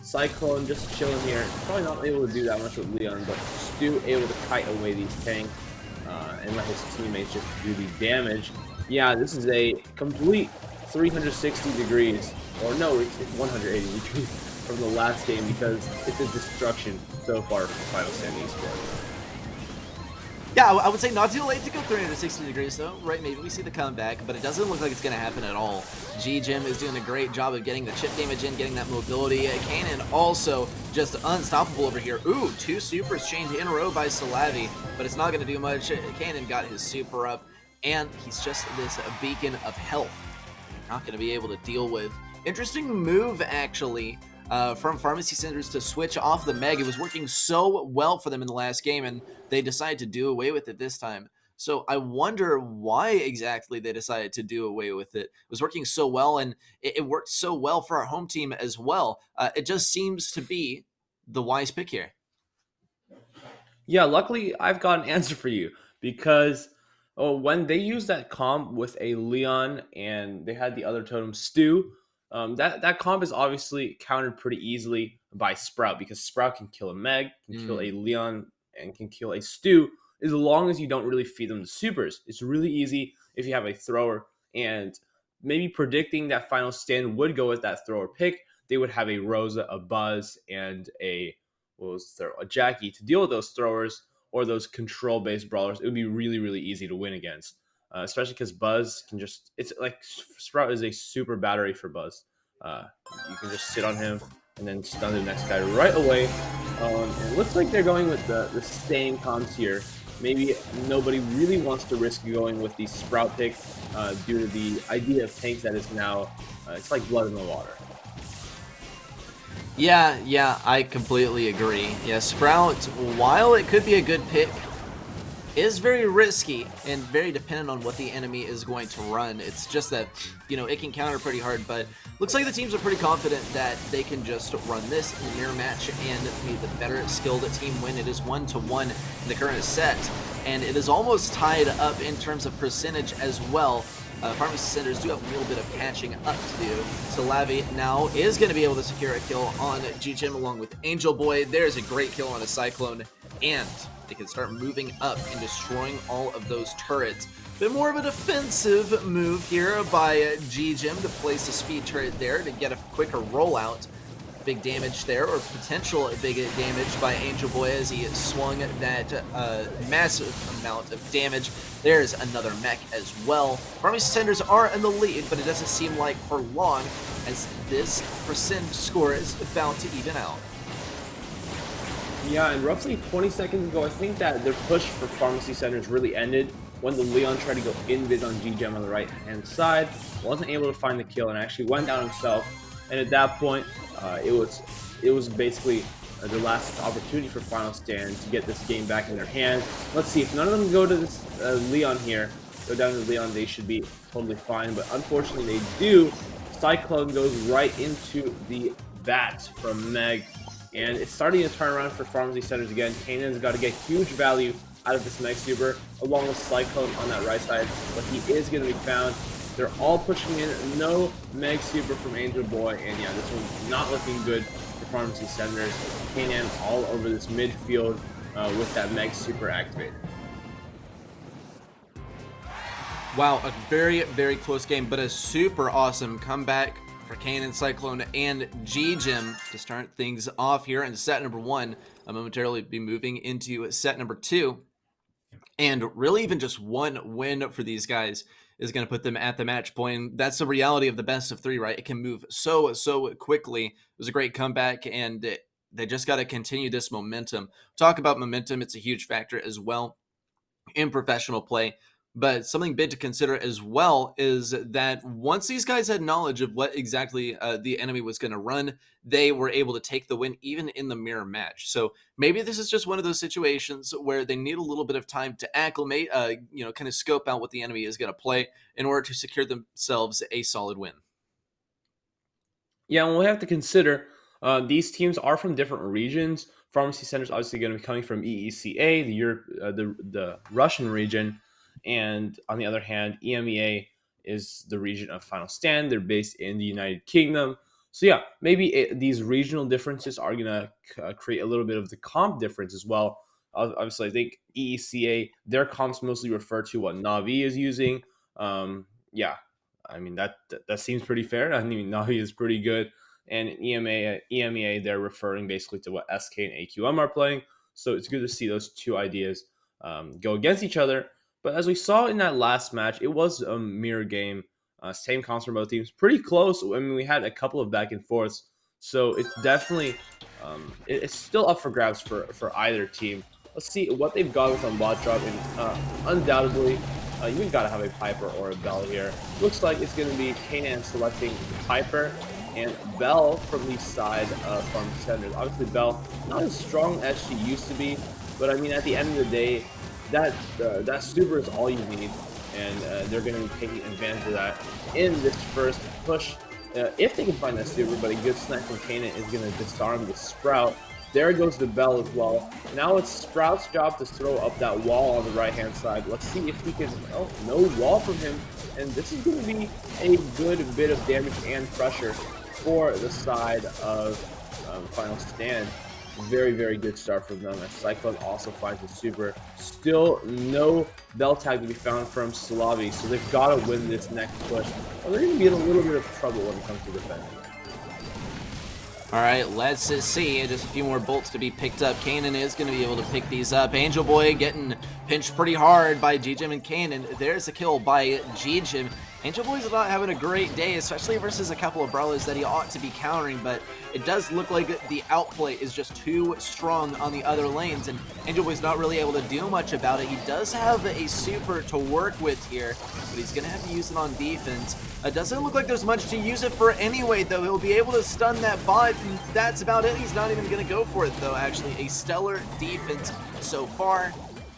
Cyclone just chilling here, probably not able to do that much with Leon, but Stu able to kite away these tanks and let his teammates just do the damage. Yeah, this is a complete 360 degrees, or no, it's 180 degrees from the last game because it's a destruction so far from Final Stand Esports. Yeah, I would say not too late to go 360 degrees though, right? Maybe we see the comeback, but it doesn't look like it's going to happen at all. G-Jim is doing a great job of getting the chip damage in, getting that mobility. Kanan also just unstoppable over here. Ooh, 2 supers chained in a row by Salavi, but it's not going to do much. Kanan got his super up, and he's just this beacon of health. Not going to be able to deal with. Interesting move, actually. From Pharmacy Centers to switch off the Meg. It was working so well for them in the last game, and they decided to do away with it this time. So I wonder why exactly they decided to do away with it. It was working so well, and it worked so well for our home team as well. It just seems to be the wise pick here. Yeah, luckily I've got an answer for you because when they used that comp with a Leon and they had the other totem Stu, that comp is obviously countered pretty easily by Sprout because Sprout can kill a Meg, can kill a Leon, and can kill a Stu as long as you don't really feed them the supers. It's really easy if you have a thrower, and maybe predicting that final stand would go with that thrower pick. They would have a Rosa, a Buzz, and a Jackie to deal with those throwers or those control-based brawlers. It would be really, really easy to win against, especially because Buzz can it's like Sprout is a super battery for Buzz. You can just sit on him and then stun the next guy right away. And it looks like they're going with the same comps here. Maybe nobody really wants to risk going with the Sprout pick due to the idea of tanks that is now, it's like blood in the water. Yeah, I completely agree. Yeah, Sprout, while it could be a good pick, is very risky and very dependent on what the enemy is going to run. It's just that, it can counter pretty hard, but looks like the teams are pretty confident that they can just run this in the mirror match and be the better skilled team win. It is 1-1 in the current set, and it is almost tied up in terms of percentage as well. Pharmacy Centers do have a little bit of catching up to do. So Lavi now is going to be able to secure a kill on G-Jim along with Angel Boy. There's a great kill on a Cyclone, and they can start moving up and destroying all of those turrets. Bit more of a defensive move here by G-Jim to place a speed turret there to get a quicker rollout. Big damage there, or potential big damage by Angel Boy as he swung that massive amount of damage. There's another mech as well. Pharmacy Centers are in the lead, but it doesn't seem like for long as this percent score is about to even out. Yeah, and roughly 20 seconds ago, I think that their push for Pharmacy Centers really ended when the Leon tried to go invis on G-Gem on the right-hand side. Wasn't able to find the kill and actually went down himself. And at that point, it was basically the last opportunity for Final Stand to get this game back in their hands. Let's see, if none of them go to this Leon here, go down to Leon, they should be totally fine. But unfortunately, they do. Cyclone goes right into the bat from Meg. And it's starting to turn around for Pharmacy Centers again. Kanan's got to get huge value out of this Meg Super, along with Cyclone on that right side. But he is going to be found. They're all pushing in. No Meg Super from Angel Boy. And yeah, this one's not looking good for Pharmacy Centers. Kanan all over this midfield with that Meg Super activated. Wow, a very, very close game, but a super awesome comeback for Kanan, Cyclone, and G-Jim to start things off here in set number 1. I'll momentarily be moving into set number 2. And really even just one win for these guys is going to put them at the match point. That's the reality of the best of 3, right? It can move so quickly. It was a great comeback, and they just got to continue this momentum. Talk about momentum. It's a huge factor as well. in professional play. But something big to consider as well is that once these guys had knowledge of what exactly the enemy was going to run, they were able to take the win even in the mirror match. So maybe this is just one of those situations where they need a little bit of time to acclimate, kind of scope out what the enemy is going to play in order to secure themselves a solid win. Yeah, and we have to consider these teams are from different regions. Pharmacy Center is obviously going to be coming from EECA, the Russian region, and on the other hand, EMEA is the region of Final Stand. They're based in the United Kingdom. So yeah, maybe these regional differences are going to create a little bit of the comp difference as well. Obviously, I think EECA, their comps mostly refer to what Navi is using. Yeah, I mean that seems pretty fair. I mean Navi is pretty good, and EMEA they're referring basically to what SK and AQM are playing. So it's good to see those two ideas go against each other. But as we saw in that last match, it was a mirror game, same comps for both teams, pretty close. I mean we had a couple of back and forths, so it's definitely it's still up for grabs for either team. Let's see what they've got with on bot drop, and undoubtedly you got to have a Piper or a Bell here. Looks like it's going to be Kanan selecting Piper and Bell from the side of Farm Defenders. Obviously, Bell not as strong as she used to be, but I mean, at the end of the day, that super is all you need, and they're going to be taking advantage of that in this first push. If they can find that super, but a good snipe from Kanan is going to disarm the Sprout. There goes the Bell as well. Now it's Sprout's job to throw up that wall on the right-hand side. Let's see if he can... Oh, no wall from him. And this is going to be a good bit of damage and pressure for the side of Final Stand. Very, very good start from them. As Cyclone also finds the super. Still no Bell tag to be found from Slavi, so they've got to win this next push. Or they're going to be in a little bit of trouble when it comes to defending. All right, let's see. Just a few more bolts to be picked up. Kanan is going to be able to pick these up. Angel Boy getting pinched pretty hard by G-Jim and Kanan. There's a kill by G-Jim. Angel Boy's not having a great day, especially versus a couple of brawlers that he ought to be countering, but it does look like the outplay is just too strong on the other lanes, and Angel Boy's not really able to do much about it. He does have a super to work with here, but he's going to have to use it on defense. It doesn't look like there's much to use it for anyway, though. He'll be able to stun that bot, and that's about it. He's not even going to go for it, though, actually. A stellar defense so far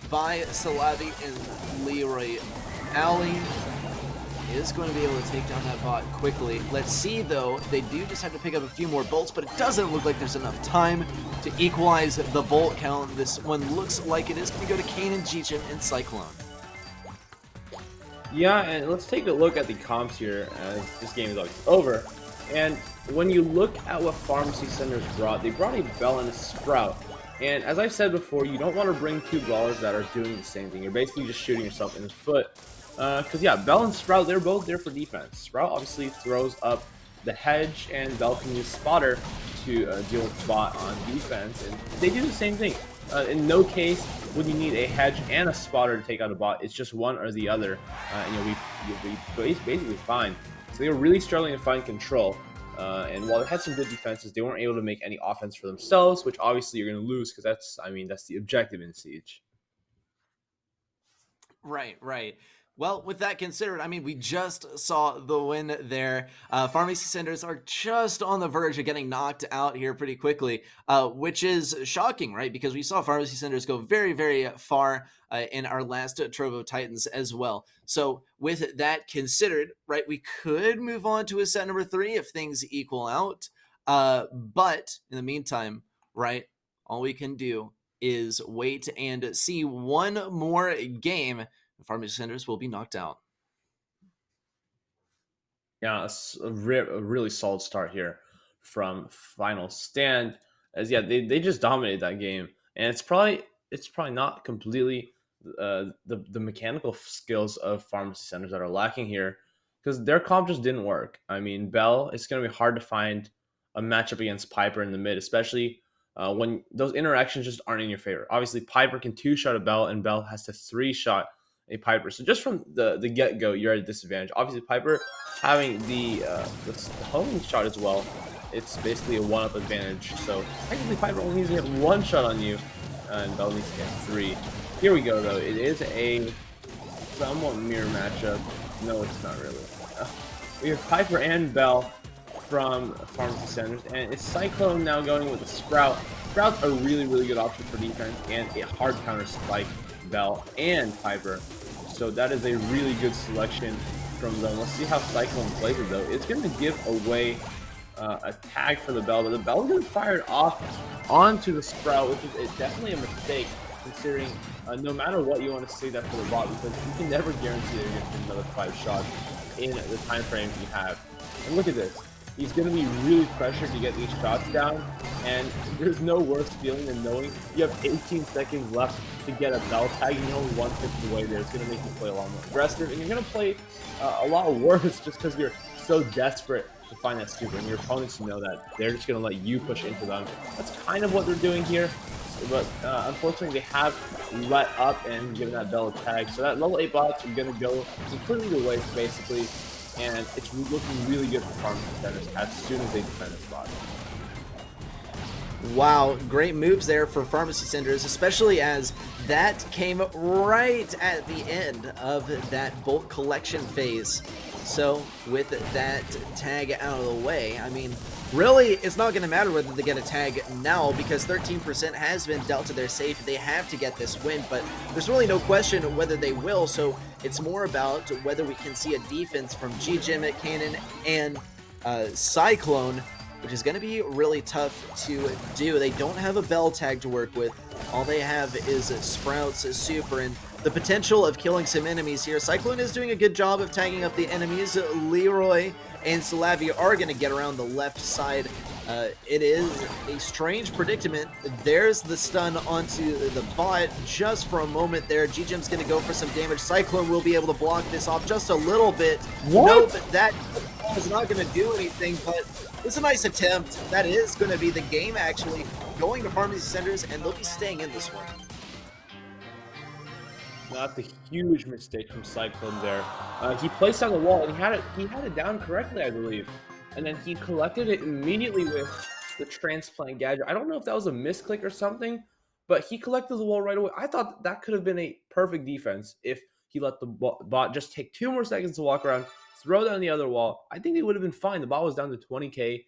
by Salavi and Leroy. Ali is going to be able to take down that bot quickly. Let's see, though. They do just have to pick up a few more bolts, but it doesn't look like there's enough time to equalize the bolt count. This one looks like it is going to go to Kanan, G-Jim, and Cyclone. Yeah, and let's take a look at the comps here, as this game is always over. And when you look at what Pharmacy Centers brought, they brought a Bell and a Sprout. And as I've said before, you don't want to bring two brawlers that are doing the same thing. You're basically just shooting yourself in the foot. Because, yeah, Bell and Sprout, they're both there for defense. Sprout obviously throws up the hedge, and Bell can use Spotter to deal with bot on defense. And they do the same thing. In no case would you need a hedge and a spotter to take out a bot. It's just one or the other, and you'll be basically fine. So they were really struggling to find control. And while they had some good defenses, they weren't able to make any offense for themselves, which obviously you're going to lose because that's the objective in Siege. Right, right. Well, with that considered, I mean, we just saw the win there. Pharmacy Centers are just on the verge of getting knocked out here pretty quickly, which is shocking, right? Because we saw Pharmacy Centers go very, very far in our last Trovo Titans as well. So with that considered, right, we could move on to a set number 3 if things equal out. But in the meantime, right, all we can do is wait and see one more game. Pharmacy Centers will be knocked out. Yeah, it's a really solid start here from Final Stand. As yeah, they just dominated that game, and it's probably not completely the mechanical skills of Pharmacy Centers that are lacking here, because their comp just didn't work. I mean, Bell, it's going to be hard to find a matchup against Piper in the mid, especially when those interactions just aren't in your favor. Obviously, Piper can 2-shot a Bell, and Bell has to 3-shot a Piper. So just from the get-go, you're at a disadvantage. Obviously, Piper having the homing shot as well, it's basically a 1-up advantage. So technically, Piper only needs to get 1 shot on you, and Bell needs to get 3. Here we go, though. It is a somewhat mirror matchup. No, it's not really. We have Piper and Bell from Pharmacy Centers, and it's Cyclone now going with a Sprout. Sprout's a really, really good option for defense, and a hard counter spike Bell and Piper. So that is a really good selection from them. Let's see how Cyclone plays it, though. It's going to give away a tag for the Bell, but the Bell is going to fire it off onto the Sprout, which is definitely a mistake, considering no matter what you want to say that for the bot, because you can never guarantee that you're going to get another 5 shots in the time frame you have. And look at this. He's going to be really pressured to get these shots down, and there's no worse feeling than knowing you have 18 seconds left to get a Bell tag, and you're only 1/5 away there. It's going to make you play a lot more aggressive, and you're going to play a lot worse just because you're so desperate to find that super, and your opponents know that. They're just going to let you push into them. That's kind of what they're doing here, but unfortunately they have let up and given that Bell a tag, so that level 8 bots are going to go completely to waste, basically. And it's looking really good for Pharmacy Centers as soon as they defend this spot. Wow, great moves there for Pharmacy Centers, especially as that came right at the end of that bulk collection phase. So with that tag out of the way, I mean, really, it's not going to matter whether they get a tag now because 13% has been dealt to their safe. They have to get this win, but there's really no question whether they will. So it's more about whether we can see a defense from G-Jim, Cannon, and Cyclone, which is going to be really tough to do. They don't have a Bell tag to work with. All they have is Sprouts, Super, and the potential of killing some enemies here. Cyclone is doing a good job of tagging up the enemies. Leroy and Salavi are going to get around the left side. It is a strange predicament. There's the stun onto the bot just for a moment there. G-Jim's going to go for some damage. Cyclone will be able to block this off just a little bit. What? Nope, that is not going to do anything, but it's a nice attempt. That is going to be the game, actually, going to Pharmacy Centers, and they'll be staying in this one. That's a huge mistake from Cyclone there. He placed on the wall, and he had it down correctly, I believe. And then he collected it immediately with the transplant gadget. I don't know if that was a misclick or something, but he collected the wall right away. I thought that could have been a perfect defense if he let the bot just take 2 more seconds to walk around, throw down the other wall. I think they would have been fine. The bot was down to 20k.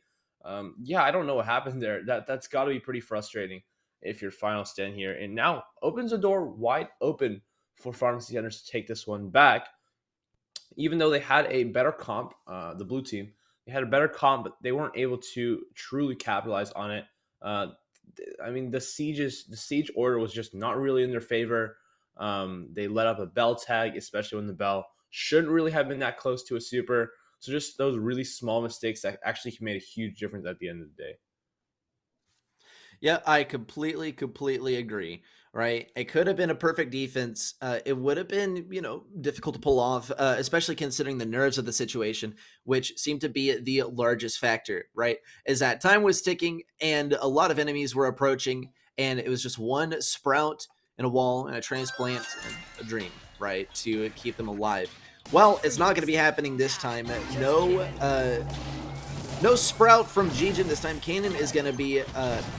Yeah, I don't know what happened there. That's got to be pretty frustrating if your final stand here. And now opens the door wide open for Pharmacy Centers to take this one back. Even though they had a better comp, the blue team, they had a better comp, but they weren't able to truly capitalize on it. I mean, the siege order was just not really in their favor. They let up a Bell tag, especially when the Bell shouldn't really have been that close to a super. So just those really small mistakes that actually made a huge difference at the end of the day. Yeah, I completely agree, right? It could have been a perfect defense. It would have been, difficult to pull off, especially considering the nerves of the situation, which seemed to be the largest factor, right? As that time was ticking and a lot of enemies were approaching, and it was just one Sprout and a wall and a transplant and a dream, right, to keep them alive. Well, it's not going to be happening this time. No Sprout from G-Jim this time. Kanan is going to be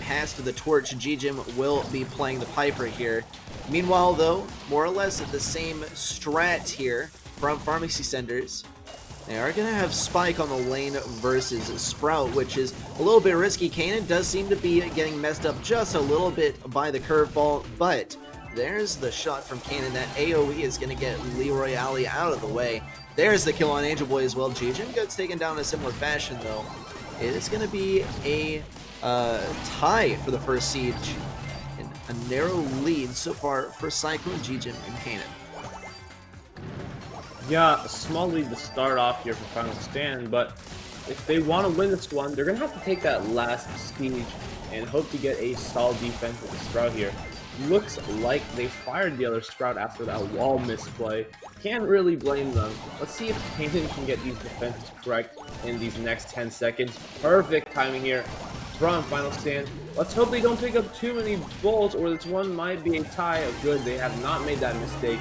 passed to the torch. G-Jim will be playing the Piper here. Meanwhile, though, more or less the same strat here from Pharmacy Centers. They are going to have Spike on the lane versus Sprout, which is a little bit risky. Kanan does seem to be getting messed up just a little bit by the curveball, but there's the shot from Kanan. That AoE is going to get Leroy Ali out of the way. There's the kill on Angel Boy as well. G-Jim gets taken down in a similar fashion, though. It is going to be a tie for the first siege. And a narrow lead so far for Cyclone, G-Jim, and Kanan. Yeah, a small lead to start off here for Final Stand, but if they want to win this one, they're going to have to take that last siege and hope to get a solid defense with the Sprout here. Looks like they fired the other Sprout after that wall misplay. Can't really blame them. Let's see if Kanan can get these defenses correct in these next 10 seconds. Perfect timing here from Final Stand. Let's hope they don't pick up too many bullets, or this one might be a tie. Of good, they have not made that mistake.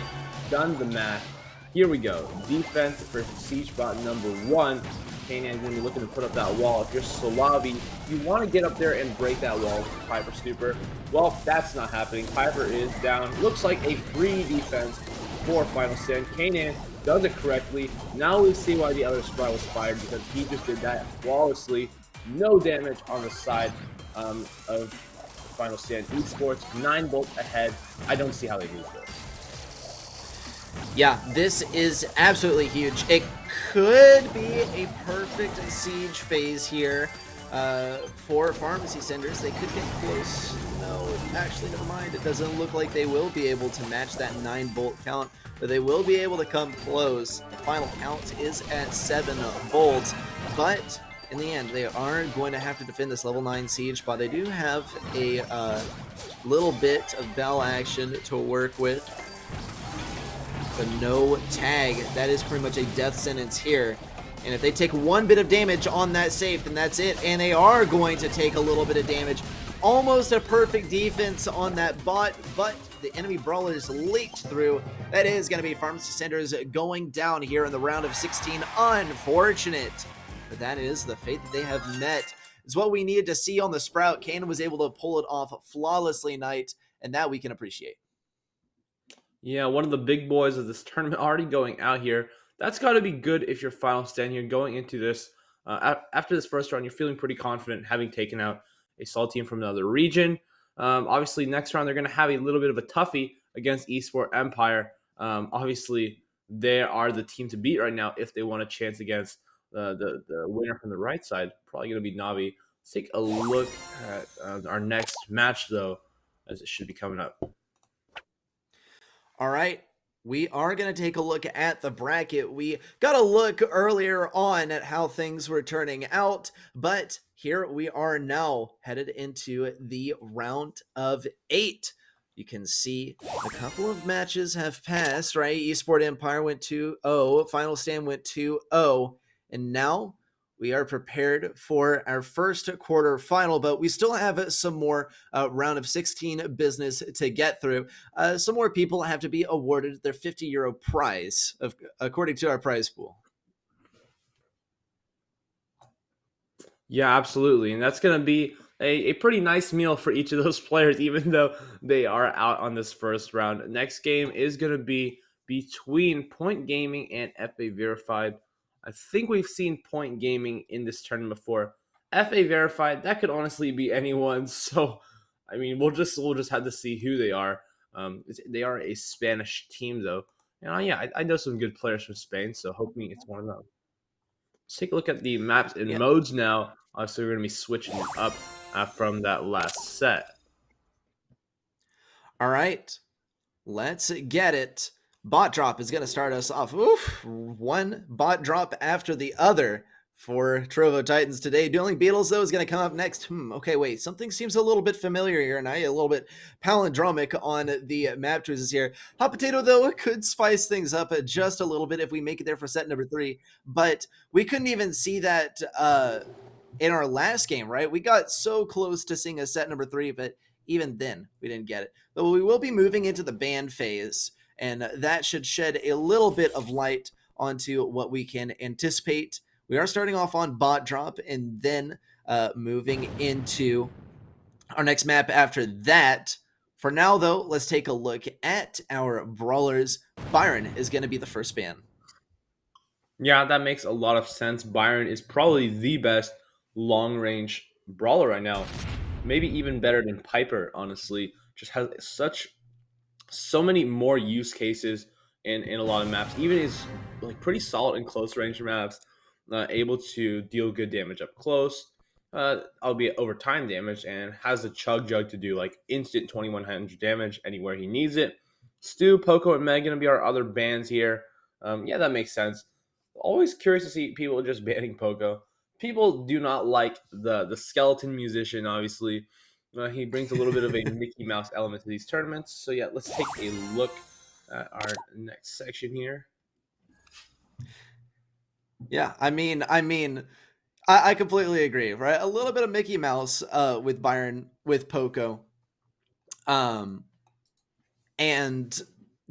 Done the math. Here we go. Defense for Siege bot number 1. Kanan's going to be looking to put up that wall. If you're Solavi, you want to get up there and break that wall with Piper Stupor. Well, that's not happening. Piper is down. Looks like a free defense for Final Stand. Kanan does it correctly. Now we see why the other Spry was fired, because he just did that flawlessly. No damage on the side of Final Stand. Esports, 9 volts ahead. I don't see how they lose this. Yeah, this is absolutely huge. It could be a perfect siege phase here for Pharmacy Centers. They could get close. No, actually, never mind. It doesn't look like they will be able to match that 9 volt count, but they will be able to come close. The final count is at 7 volts, but in the end, they are going to have to defend this level 9 siege, but they do have a little bit of bell action to work with. The no tag, that is pretty much a death sentence here. And if they take one bit of damage on that safe, then that's it. And they are going to take a little bit of damage. Almost a perfect defense on that bot, but the enemy brawlers leaked through. That is going to be Pharmacy Centers going down here in the round of 16. Unfortunate. But that is the fate that they have met. It's what we needed to see on the Sprout. Kanan was able to pull it off flawlessly, Knight, and that we can appreciate. Yeah, one of the big boys of this tournament already going out here. That's got to be good if you're Final Stand here going into this. After this first round, you're feeling pretty confident having taken out a solid team from another region. Obviously, next round, they're going to have a little bit of a toughie against Esport Empire. Obviously, they are the team to beat right now if they want a chance against the winner from the right side. Probably going to be Navi. Let's take a look at our next match, though, as it should be coming up. All right, we are going to take a look at the bracket. We got a look earlier on at how things were turning out, but here we are now headed into the round of 8. You can see a couple of matches have passed, right? Esport Empire went 2-0, Final Stand went 2-0, and now we are prepared for our first quarter final, but we still have some more round of 16 business to get through. Some more people have to be awarded their €50 prize, according to our prize pool. Yeah, absolutely. And that's going to be a pretty nice meal for each of those players, even though they are out on this first round. Next game is going to be between Point Gaming and FA Verified. I think we've seen Point Gaming in this tournament before. FA Verified, that could honestly be anyone. So, I mean, we'll just have to see who they are. They are a Spanish team, though. And yeah, I know some good players from Spain, so hoping it's one of them. Let's take a look at the maps and modes now. So we're going to be switching up from that last set. All right, let's get it. Bot drop is going to start us off. Oof, one bot drop after the other for Trovo Titans today. Dueling Beetles, though, is going to come up next. Okay, wait. Something seems a little bit familiar here, and a little bit palindromic on the map choices here. Hot Potato, though, could spice things up just a little bit if we make it there for set number 3, but we couldn't even see that in our last game, right? We got so close to seeing a set number 3, but even then, we didn't get it. But we will be moving into the ban phase, and that should shed a little bit of light onto what we can anticipate. We are starting off on bot drop and then moving into our next map after that. For now, though, let's take a look at our brawlers. Byron is going to be the first ban. Yeah, that makes a lot of sense. Byron is probably the best long-range brawler right now. Maybe even better than Piper, honestly. Just has so many more use cases in a lot of maps. Even is like pretty solid in close range maps, able to deal good damage up close, albeit over time damage, and has the Chug Jug to do like instant 2100 damage anywhere he needs it. Stu, Poco, and Meg gonna be our other bans here. Yeah, that makes sense. Always curious to see people just banning Poco. People do not like the skeleton musician, obviously. He brings a little bit of a Mickey Mouse element to these tournaments. So yeah, let's take a look at our next section here. Yeah, I completely agree, right? A little bit of Mickey Mouse with Byron, with Poco. And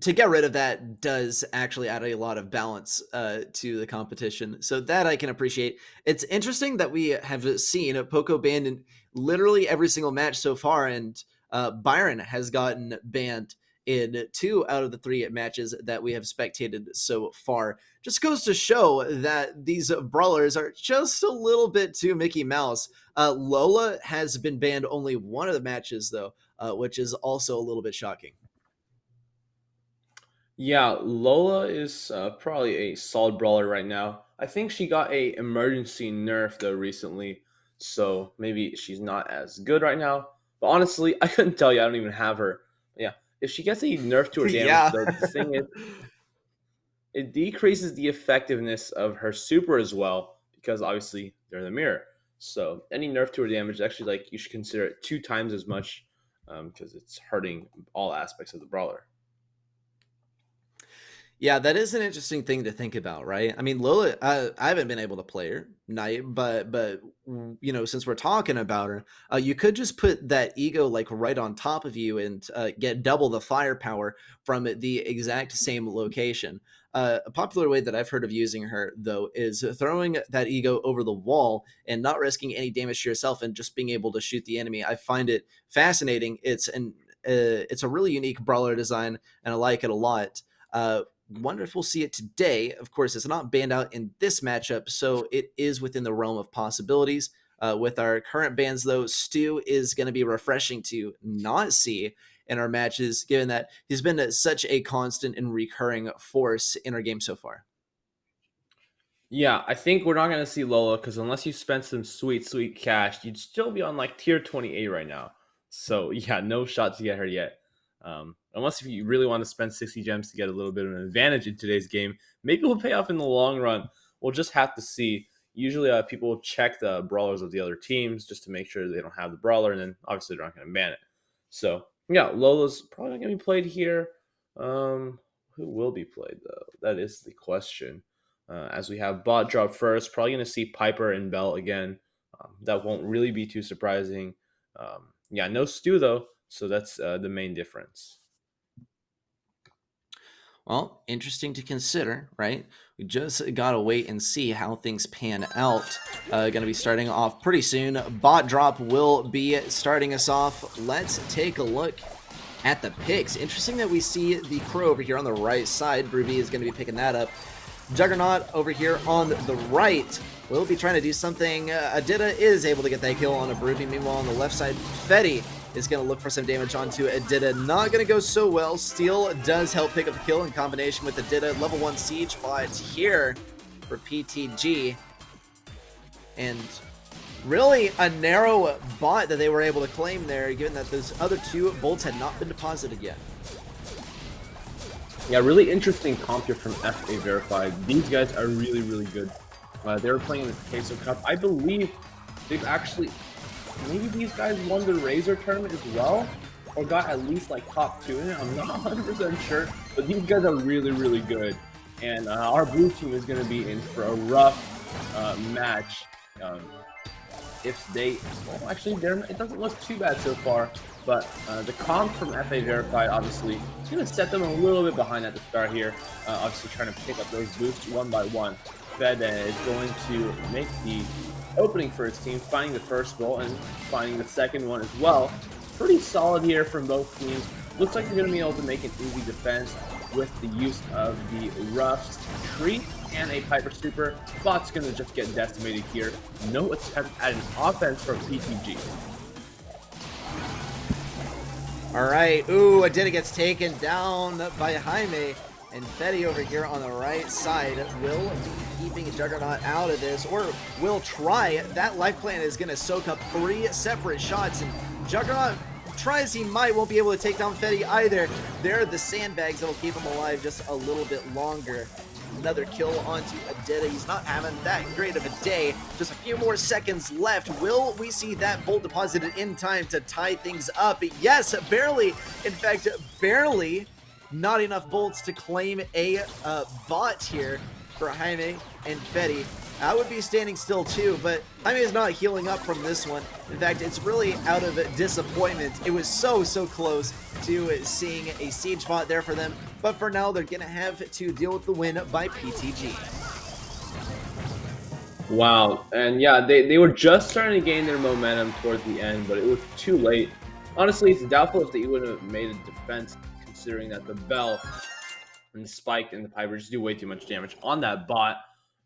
to get rid of that does actually add a lot of balance to the competition. So that I can appreciate. It's interesting that we have seen Poco banned in literally every single match so far, and Byron has gotten banned in 2 out of the 3 matches that we have spectated so far. Just goes to show that these brawlers are just a little bit too Mickey Mouse. Lola has been banned only 1 of the matches, though, which is also a little bit shocking. Yeah, Lola is probably a solid brawler right now. I think she got a emergency nerf though recently, so maybe she's not as good right now. But honestly, I couldn't tell you. I don't even have her. Yeah, if she gets a nerf to her damage, Yeah. though, the thing is, it decreases the effectiveness of her super as well because obviously they're in the mirror. So any nerf to her damage, actually, like you should consider it 2 times as much because it's hurting all aspects of the brawler. Yeah, that is an interesting thing to think about, right? I mean, Lola, I haven't been able to play her, Knight, but you know, since we're talking about her, you could just put that ego like right on top of you and get double the firepower from the exact same location. A popular way that I've heard of using her, though, is throwing that ego over the wall and not risking any damage to yourself and just being able to shoot the enemy. I find it fascinating. It's a really unique brawler design, and I like it a lot. Wonder if we'll see it today. Of course, it's not banned out in this matchup, so it is within the realm of possibilities. With our current bans, though, Stu is going to be refreshing to not see in our matches, given that he's been such a constant and recurring force in our game so far. Yeah, I think we're not going to see Lola because unless you spend some sweet, sweet cash, you'd still be on like tier 28 right now. So, yeah, no shot to get her yet. Unless if you really want to spend 60 gems to get a little bit of an advantage in today's game, maybe it will pay off in the long run. We'll just have to see. Usually, people will check the brawlers of the other teams just to make sure they don't have the brawler, and then obviously they're not going to ban it. So, yeah, Lola's probably not going to be played here. Who will be played, though? That is the question. As we have bot drop first, probably going to see Piper and Bell again. That won't really be too surprising. Yeah, no Stu, though. So that's the main difference. Well, interesting to consider, right? We just got to wait and see how things pan out. Going to be starting off pretty soon. Bot drop will be starting us off. Let's take a look at the picks. Interesting that we see the Crow over here on the right side. Broovy is going to be picking that up. Juggernaut over here on the right will be trying to do something. Adida is able to get that kill on a Broovy. Meanwhile, on the left side, Fetty is going to look for some damage onto Adida. Not going to go so well. Steel does help pick up the kill in combination with Adida. Level 1 siege bot here for PTG. And really a narrow bot that they were able to claim there, given that those other 2 bolts had not been deposited yet. Yeah, really interesting comp here from FA Verified. These guys are really, really good. They were playing in the Queso Cup. I believe they've actually... Maybe these guys won the Razor tournament as well, or got at least like top 2 in it. I'm not 100% sure, but these guys are really, really good. And our blue team is going to be in for a rough match. If they, well, actually, it doesn't look too bad so far. But the comp from FA Verified, obviously, is going to set them a little bit behind at the start here. Obviously, trying to pick up those boosts one by one. Fed is going to make the opening for his team, finding the first goal and finding the second one as well. Pretty solid here from both teams. Looks like they're going to be able to make an easy defense with the use of the Ruff's Treat and a Piper Super. Bot's going to just get decimated here. No attempt at an offense from PTG. All right. Ooh, Adida gets taken down by Jaime. And Fetty over here on the right side will be keeping Juggernaut out of this, or will try. That life plant is going to soak up 3 separate shots, and Juggernaut, try as he might, won't be able to take down Fetty either. They're the sandbags that'll keep him alive just a little bit longer. Another kill onto Adida. He's not having that great of a day. Just a few more seconds left. Will we see that bolt deposited in time to tie things up? Yes, barely. In fact, barely. Not enough bolts to claim a bot here for Jaime and Fetty. I would be standing still too, but Jaime is not healing up from this one. In fact, it's really out of disappointment. It was so close to seeing a siege bot there for them, but for now they're gonna have to deal with the win by PTG. Wow, and yeah, they were just starting to gain their momentum towards the end, but it was too late. Honestly, it's doubtful if they would have made a defense, considering that the Bell and the Spike and the Piper just do way too much damage on that bot.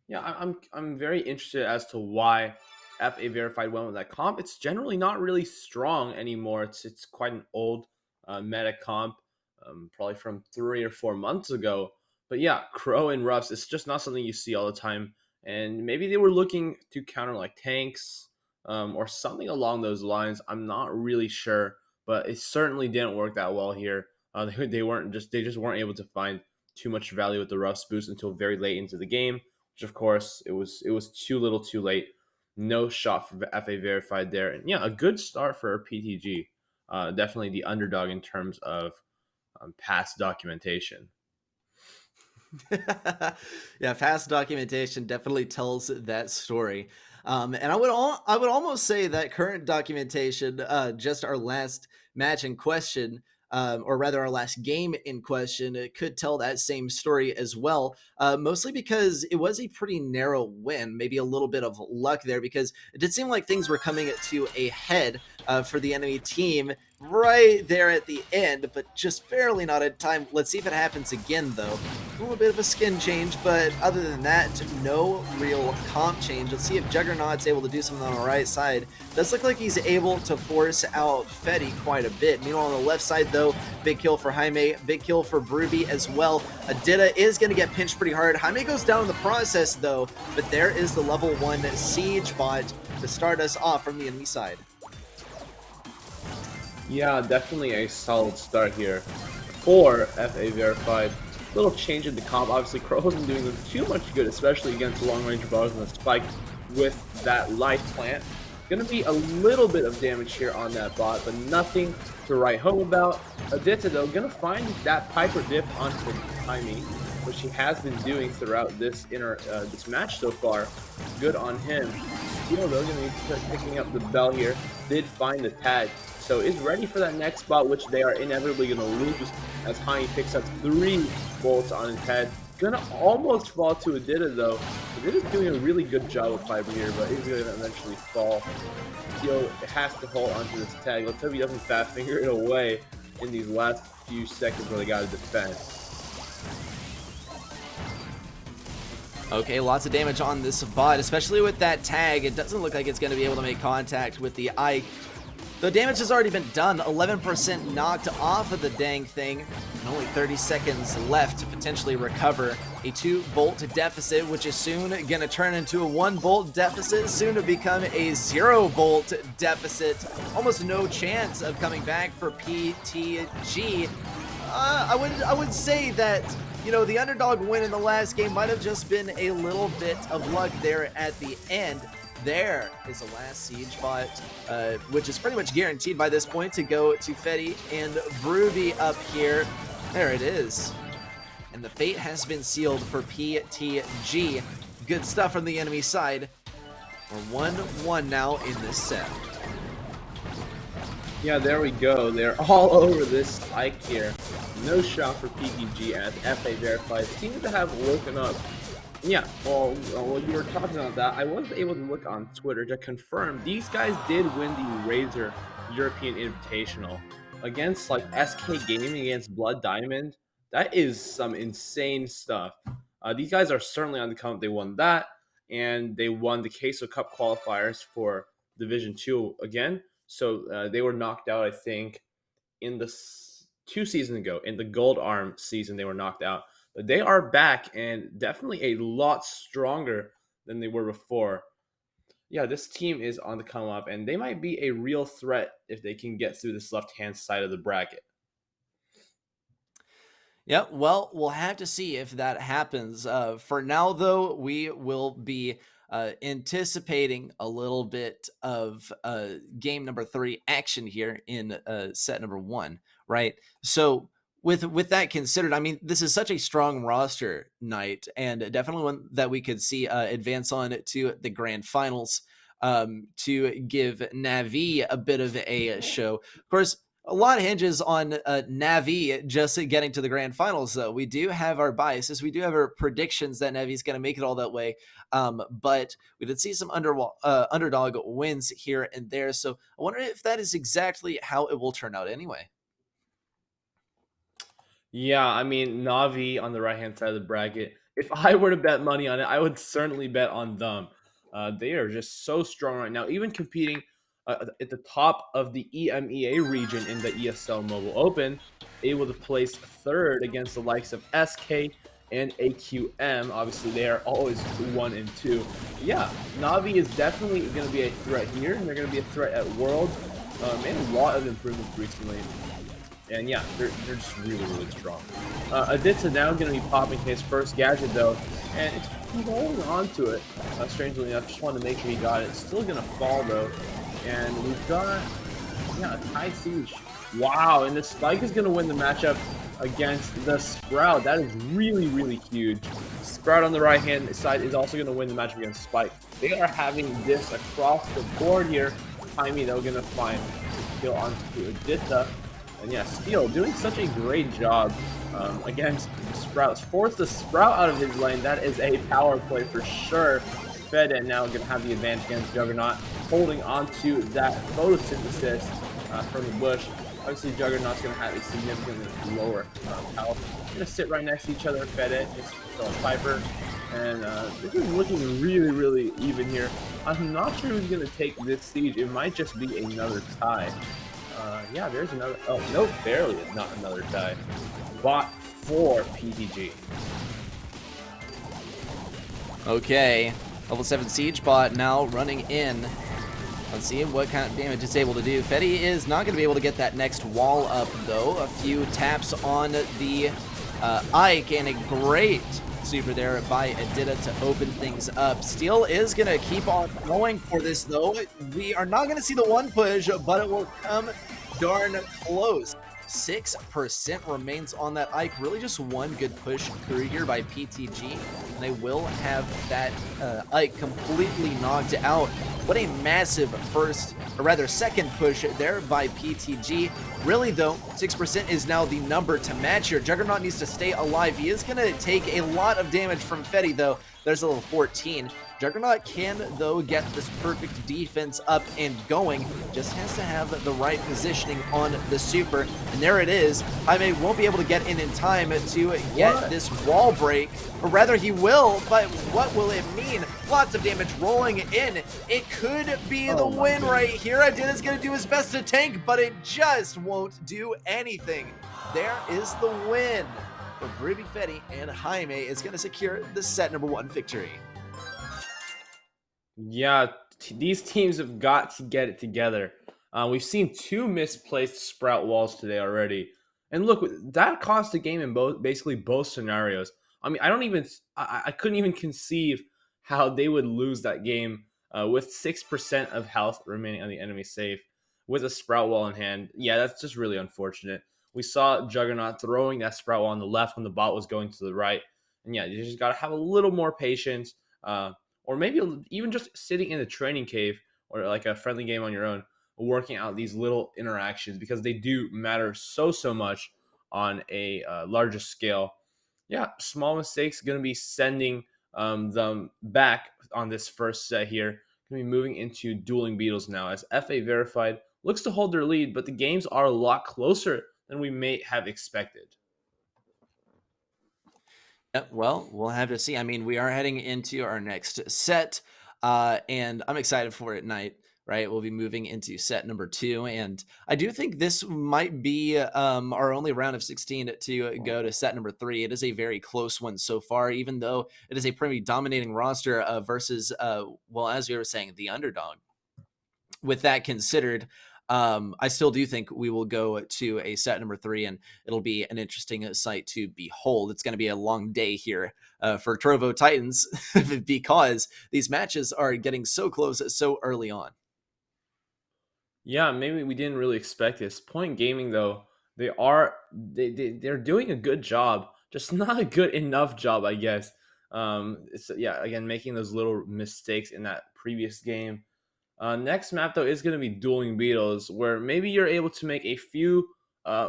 Yeah, I'm very interested as to why FA Verified went with that comp. It's generally not really strong anymore. It's quite an old meta comp, probably from 3 or 4 months ago. But yeah, Crow and Ruffs, it's just not something you see all the time. And maybe they were looking to counter like tanks or something along those lines. I'm not really sure, but it certainly didn't work that well here. They just weren't able to find too much value with the Ruffs boost until very late into the game, which of course it was too little, too late. No shot for FA Verified there, and yeah, a good start for PTG. Definitely the underdog in terms of past documentation. Yeah, past documentation definitely tells that story. And I would almost say that current documentation, just our last match in question, or rather our last game in question, it could tell that same story as well. Mostly because it was a pretty narrow win, maybe a little bit of luck there, because it did seem like things were coming to a head for the enemy team right there at the end, but just barely not in time. Let's see if it happens again, though. A little bit of a skin change, but other than that, no real comp change. Let's see if Juggernaut's able to do something on the right side. Does look like he's able to force out Fetty quite a bit. Meanwhile, on the left side, though, big kill for Jaime, big kill for Brooby as well. Adida is going to get pinched pretty hard. Jaime goes down in the process, though, but there is the level 1 siege bot to start us off from the enemy side. Yeah, definitely a solid start here for FA Verified. Little change in the comp. Obviously, Crow wasn't doing them too much good, especially against long-range bars and the Spike with that life plant. Gonna be a little bit of damage here on that bot, but nothing to write home about. Adita, though, gonna find that Piper dip onto Jaime, which he has been doing throughout this match so far. Good on him. Steel, though, gonna be picking up the Bell here. Did find the tag, so is ready for that next spot, which they are inevitably going to lose as Jaime picks up 3 bolts on his head. Gonna almost fall to Adida, though. Adida's doing a really good job with Piper here, but he's going to eventually fall. Steel has to hold onto this tag. Let's hope he doesn't fast finger it away in these last few seconds where they got to defend. Okay, lots of damage on this bot, especially with that tag. It doesn't look like it's going to be able to make contact with the Ike. The damage has already been done, 11% knocked off of the dang thing, and only 30 seconds left to potentially recover. A 2-bolt deficit, which is soon going to turn into a 1-bolt deficit, soon to become a 0-bolt deficit. Almost no chance of coming back for PTG. I would say that, you know, the underdog win in the last game might have just been a little bit of luck there at the end. There is the last siege bot, which is pretty much guaranteed by this point to go to Fetty and Brooby up here. There it is. And the fate has been sealed for PTG. Good stuff from the enemy side. We're 1-1 now in this set. Yeah, there we go. They're all over this spike here. No shot for PTG as FA Verified seems to have woken up. Yeah, well, while you were talking about that, I was able to look on Twitter to confirm these guys did win the Razor European Invitational against like SK Gaming against Blood Diamond. That is some insane stuff. These guys are certainly on the come. They won that, and they won the Queso Cup qualifiers for Division 2 again. So they were knocked out, I think, in the 2 seasons ago. In the Gold Arm season, they were knocked out. But they are back and definitely a lot stronger than they were before. Yeah, this team is on the come up, and they might be a real threat if they can get through this left-hand side of the bracket. Yeah, well, we'll have to see if that happens. For now, though, we will be anticipating a little bit of game number 3 action here in set number 1, right? So With that considered, I mean, this is such a strong roster night, and definitely one that we could see advance on to the grand finals, to give Navi a bit of a show. Of course, a lot hinges on Navi just getting to the grand finals, though. We do have our biases. We do have our predictions that Navi's going to make it all that way. But we did see some underdog wins here and there. So I wonder if that is exactly how it will turn out anyway. Yeah, I mean, Navi on the right hand side of the bracket. If I were to bet money on it, I would certainly bet on them. They are just so strong right now, even competing at the top of the EMEA region in the ESL Mobile Open, able to place third against the likes of SK and AQM. Obviously, they are always 1 and 2. Yeah, Navi is definitely going to be a threat here, and they're going to be a threat at Worlds. Made a lot of improvements recently. And yeah, they're just really, really strong. Aditya now going to be popping his first gadget though, and he's holding on to it. Strangely enough, just wanted to make sure he got it. Still going to fall though, and we've got a high siege. Wow, and the Spike is going to win the matchup against the Sprout. That is really, really huge. Sprout on the right hand side is also going to win the matchup against Spike. They are having this across the board here. Jaime though going to find kill onto Aditya. And yeah, Steel doing such a great job against Sprout. Force the Sprout out of his lane. That is a power play for sure. Fed now going to have the advantage against Juggernaut, holding on to that photosynthesis from the bush. Obviously, Juggernaut's going to have a significantly lower power. Going to sit right next to each other. Fed it. It's Piper. And this is looking really, really even here. I'm not sure who's going to take this siege. It might just be another tie. Yeah, there's another. Oh, no, barely not another tie. Bot for PTG. Okay, level 7 Siege bot now running in. Let's see what kind of damage it's able to do. Fetty is not going to be able to get that next wall up, though. A few taps on the Ike, and a great super there by Aditya to open things up. Steel is going to keep on going for this, though. We are not going to see the one push, but it will come darn close. 6% remains on that Ike. Really just one good push through here by PTG, and they will have that Ike completely knocked out. What a massive first, or rather second push there by PTG. Really though, 6% is now the number to match here. Juggernaut needs to stay alive. He is going to take a lot of damage from Fetty though. There's a little 14. Juggernaut can, though, get this perfect defense up and going. Just has to have the right positioning on the super. And there it is. Jaime won't be able to get in time to get this wall break. Or rather, he will, but what will it mean? Lots of damage rolling in. It could be the win right here. Aditya's going to do his best to tank, but it just won't do anything. There is the win for Ruby Fetty, and Jaime is going to secure the set number 1 victory. Yeah, these teams have got to get it together. We've seen 2 misplaced Sprout walls today already. And look, that cost the game in basically both scenarios. I mean, I couldn't even conceive how they would lose that game with 6% of health remaining on the enemy safe with a Sprout wall in hand. Yeah, that's just really unfortunate. We saw Juggernaut throwing that Sprout wall on the left when the bot was going to the right. And yeah, you just got to have a little more patience. Or maybe even just sitting in the training cave or like a friendly game on your own, working out these little interactions because they do matter so much on a larger scale. Yeah, small mistakes going to be sending them back on this first set here. Going to be moving into Dueling Beetles now as FA Verified looks to hold their lead, but the games are a lot closer than we may have expected. Well, we'll have to see. I mean, we are heading into our next set, and I'm excited for it tonight, right? We'll be moving into set number 2, and I do think this might be our only round of 16 to go to set number 3. It is a very close one so far, even though it is a pretty dominating roster versus, well, as we were saying, the underdog. With that considered, I still do think we will go to a set number 3, and it'll be an interesting sight to behold. It's going to be a long day here for Trovo Titans because these matches are getting so close so early on. Yeah, maybe we didn't really expect this. Point Gaming, though, they're doing a good job, just not a good enough job, I guess. Yeah, again, making those little mistakes in that previous game. Next map though is going to be Dueling Beetles, where maybe you're able to make a few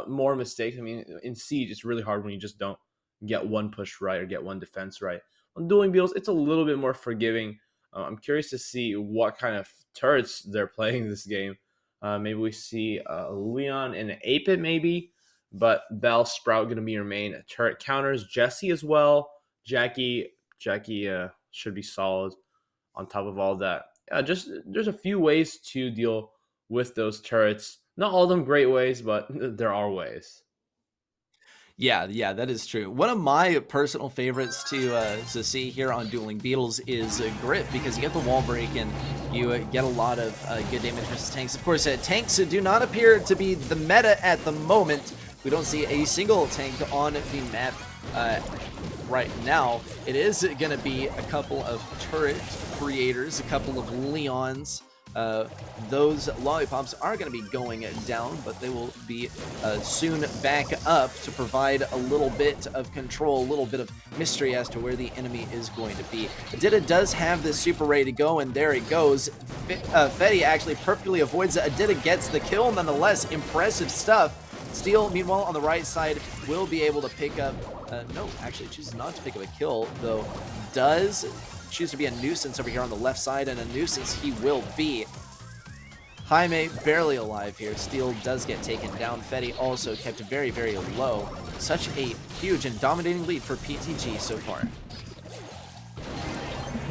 more mistakes. I mean, in Siege, it's really hard when you just don't get one push right or get one defense right. On Dueling Beetles, it's a little bit more forgiving. I'm curious to see what kind of turrets they're playing this game. Maybe we see Leon and an 8-bit maybe, but Bell, Sprout going to be your main turret counters. Jesse as well. Jackie should be solid on top of all that. Just there's a few ways to deal with those turrets. Not all of them great ways, but there are ways. Yeah, that is true. One of my personal favorites to see here on Dueling Beetles is Grip, because you get the wall break and you get a lot of good damage versus tanks. Of course, tanks do not appear to be the meta at the moment. We don't see a single tank on the map right now. It is going to be a couple of turret creators, a couple of Leons. Those lollipops are going to be going down, but they will be soon back up to provide a little bit of control, a little bit of mystery as to where the enemy is going to be. Adida does have this super ready to go, and there it goes. Fetty actually perfectly avoids it. Adida gets the kill nonetheless. Impressive stuff. Steel, meanwhile, on the right side, will be able to pick up... no, actually chooses not to pick up a kill, though does choose to be a nuisance over here on the left side, and a nuisance he will be. Jaime barely alive here. Steel does get taken down. Fetty also kept very, very low. Such a huge and dominating lead for PTG so far.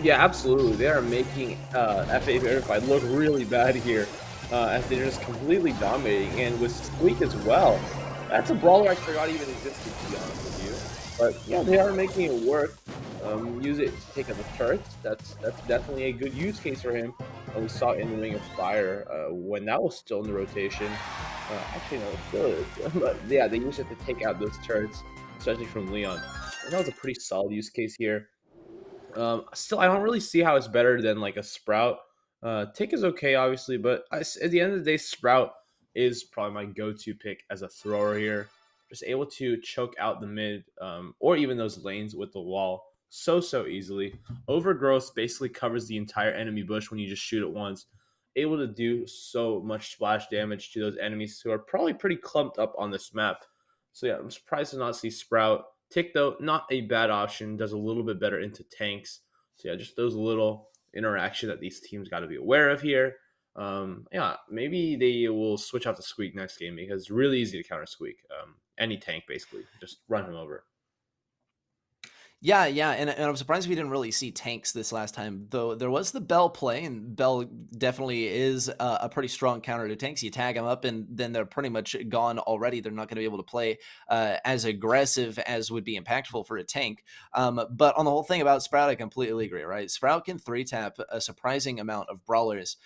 Yeah, absolutely. They are making FA Verified look really bad here, as they're just completely dominating, and with Squeak as well. That's a brawler I forgot even existed, to be honest with you. But yeah, they are making it work. Use it to take out the turrets. That's definitely a good use case for him. We saw it in the Ring of Fire when that was still in the rotation. Actually, no, it still is. But yeah, they use it to take out those turrets, especially from Leon. And that was a pretty solid use case here. Still, I don't really see how it's better than like a Sprout. Tick is okay, obviously, but at the end of the day, Sprout is probably my go-to pick as a thrower here. Just able to choke out the mid or even those lanes with the wall so easily. Overgrowth basically covers the entire enemy bush when you just shoot it once. Able to do so much splash damage to those enemies who are probably pretty clumped up on this map. So yeah, I'm surprised to not see Sprout. Tick, though, not a bad option. Does a little bit better into tanks. So yeah, just those little interaction that these teams got to be aware of here. Yeah, maybe they will switch out to Squeak next game, because it's really easy to counter Squeak. Any tank, basically. Just run him over. Yeah, and I'm surprised we didn't really see tanks this last time, though there was the Bell play, and Bell definitely is a pretty strong counter to tanks. You tag them up, and then they're pretty much gone already. They're not going to be able to play as aggressive as would be impactful for a tank. But on the whole thing about Sprout, I completely agree, right? Sprout can 3-tap a surprising amount of brawlers.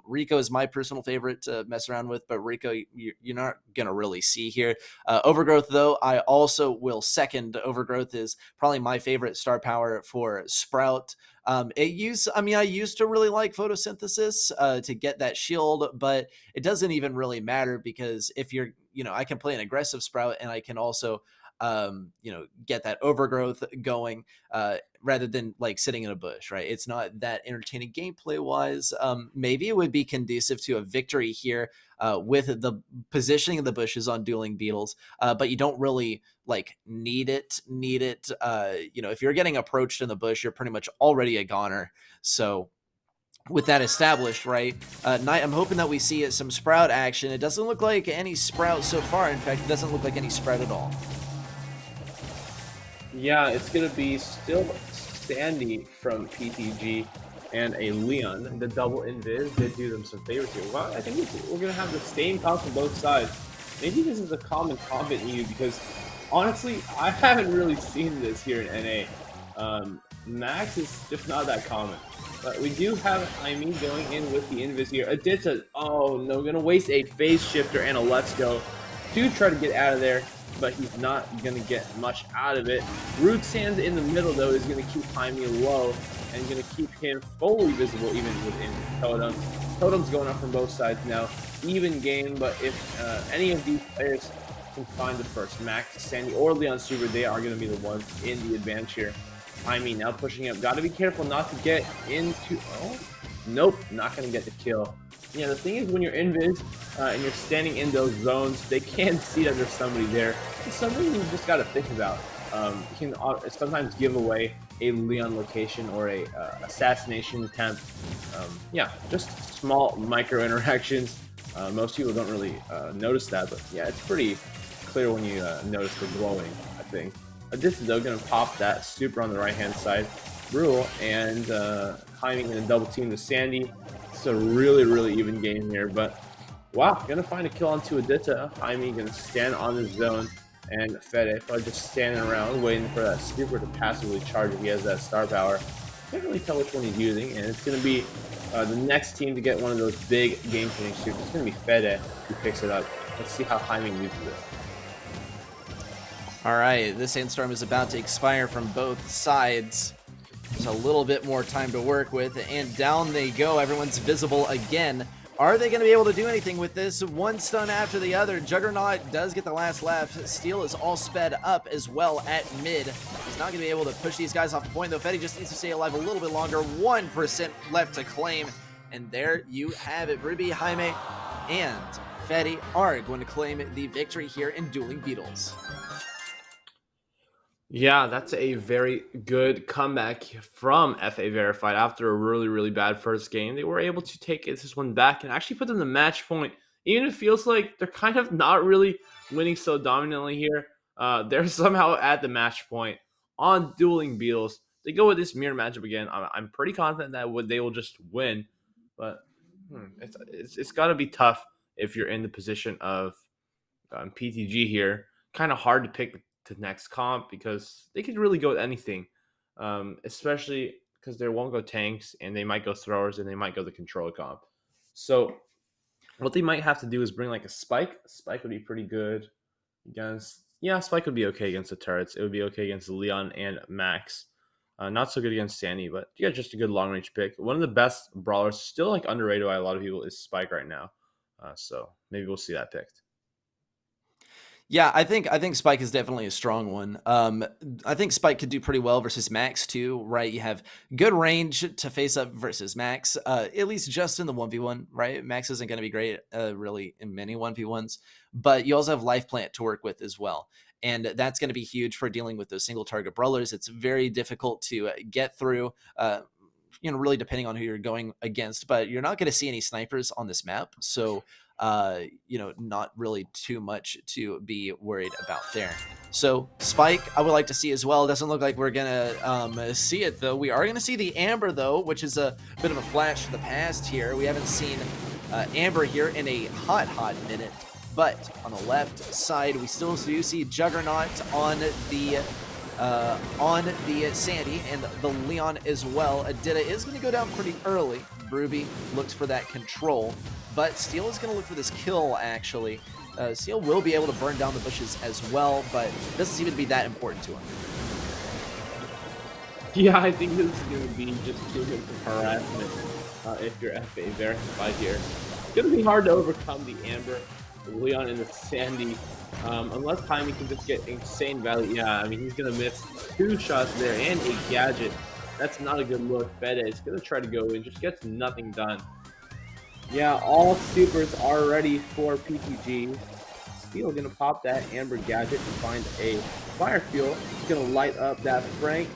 Rico is my personal favorite to mess around with, but Rico, you're not going to really see here. Overgrowth, though, I also will second. Overgrowth is probably my favorite star power for Sprout. I used to really like photosynthesis to get that shield, but it doesn't even really matter, because if you're, I can play an aggressive Sprout, and I can also get that overgrowth going rather than like sitting in a bush, right? It's not that entertaining gameplay wise. Maybe it would be conducive to a victory here with the positioning of the bushes on Dueling Beetles, but you don't really like need it. If you're getting approached in the bush, you're pretty much already a goner. So with that established, right, Knight, I'm hoping that we see some Sprout action. It doesn't look like any Sprout so far. In fact, it doesn't look like any Sprout at all. Yeah, it's going to be still Sandy from PTG and a Leon. The double invis did do them some favors here. Well, I think we're going to have the same comp from both sides. Maybe this is a common comp in EU, because honestly, I haven't really seen this here in NA. Max is just not that common. But we do have Jaime going in with the invis here. Aditya, oh no, going to waste a phase shifter and a let's go to try to get out of there, but he's not going to get much out of it. Root Sands in the middle, though, is going to keep Jaime low and going to keep him fully visible even within Totem. Totem's going up from both sides now. Even game, but if any of these players can find the first. Max, Sandy, or Leon Super, they are going to be the ones in the advantage here. Jaime now pushing up. Got to be careful not to get into... Oh, nope, not going to get the kill. Yeah, the thing is when you're invis and you're standing in those zones, they can't see that there's somebody there. It's something you just got to think about. You can sometimes give away a Leon location or a assassination attempt. Yeah, just small micro interactions. Most people don't really notice that, but yeah, it's pretty clear when you notice the glowing, I think. This is though going to pop that super on the right-hand side. Brule and Jaime going to double team the Sandy. It's a really even game here, but wow, going to find a kill onto Adita. Jaime going to stand on the zone, and Fede probably just standing around waiting for that super to passively charge if he has that star power. Can't really tell which one he's using, and it's going to be the next team to get one of those big game-changing supers. It's going to be Fede who picks it up. Let's see how Jaime uses it. All right, this sandstorm is about to expire from both sides. There's a little bit more time to work with, and down they go. Everyone's visible again. Are they going to be able to do anything with this? One stun after the other. Juggernaut does get the last left. Steel is all sped up as well at mid. He's not going to be able to push these guys off the point, though. Fede just needs to stay alive a little bit longer. 1% left to claim. And there you have it. Ruby, Jaime, and Fede are going to claim the victory here in Dueling Beetles. Yeah, that's a very good comeback from FA Verified after a really bad first game. They were able to take this one back and actually put them to match point. Even if it feels like they're kind of not really winning so dominantly here, they're somehow at the match point on Dueling Beetles. They go with this mirror matchup again. I'm pretty confident that they will just win, but it's got to be tough if you're in the position of PTG here. Kind of hard to pick the next comp because they could really go with anything, especially because they won't go tanks and they might go throwers and they might go the controller comp. So what they might have to do is bring like a Spike. Spike would be pretty good against... Yeah, Spike would be okay against the turrets. It would be okay against Leon and Max. Not so good against Sandy, but yeah, just a good long-range pick. One of the best brawlers, still like underrated by a lot of people, is Spike right now. So maybe we'll see that picked. Yeah, I think Spike is definitely a strong one. I think Spike could do pretty well versus Max too, right? You have good range to face up versus Max, at least just in the 1v1, right? Max isn't going to be great really in many 1v1s, but you also have Life Plant to work with as well. And that's going to be huge for dealing with those single target brawlers. It's very difficult to get through, really depending on who you're going against, but you're not going to see any snipers on this map. So not really too much to be worried about there. So Spike, I would like to see as well. Doesn't look like we're gonna see it though. We are gonna see the Amber though, which is a bit of a flash to the past here. We haven't seen Amber here in a hot minute. But on the left side, we still do see Juggernaut on the Sandy and the Leon as well. Adita is going to go down pretty early. Ruby looks for that control, but Steel is going to look for this kill, actually. Steel will be able to burn down the bushes as well, but it doesn't seem to be that important to him. Yeah, I think this is going to be just too good for harassment if you're FA Verified here. It's going to be hard to overcome the Amber, the Leon, and the Sandy. Unless Jaime can just get insane value. Yeah, I mean, he's going to miss 2 shots there and a gadget. That's not a good look. Fede is going to try to go in, just gets nothing done. Yeah, all supers are ready for PTG. Steel going to pop that Amber gadget and find a fire fuel. He's going to light up that Frank.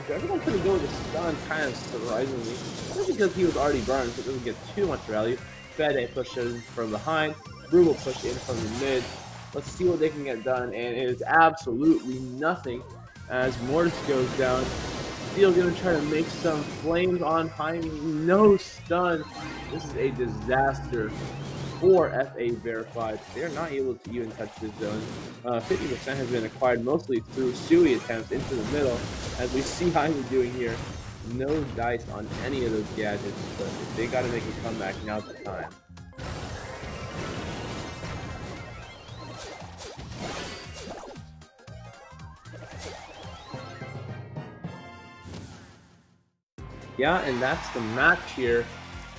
Everyone's going to go with the stun, kind of surprisingly. Just because he was already burned, so it doesn't get too much value. Fede pushes from behind. Brew will push in from the mid. Let's see what they can get done, and it is absolutely nothing as Mortis goes down. Steel gonna try to make some flames on Jaime. No stun. This is a disaster for FA Verified. They're not able to even touch this zone. 50% has been acquired mostly through Sui attempts into the middle, as we see Jaime doing here. No dice on any of those gadgets, but if they gotta make a comeback, now's the time. Yeah, and that's the match here.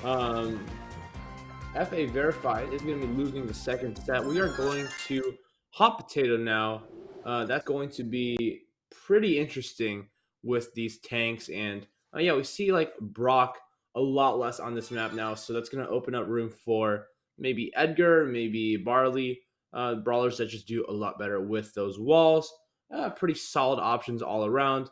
FA Verified is going to be losing the second set. We are going to Hot potato now, that's going to be pretty interesting with these tanks. And yeah, we see like Brock a lot less on this map now, so that's going to open up room for maybe Edgar, maybe Barley, brawlers that just do a lot better with those walls. Pretty solid options all around.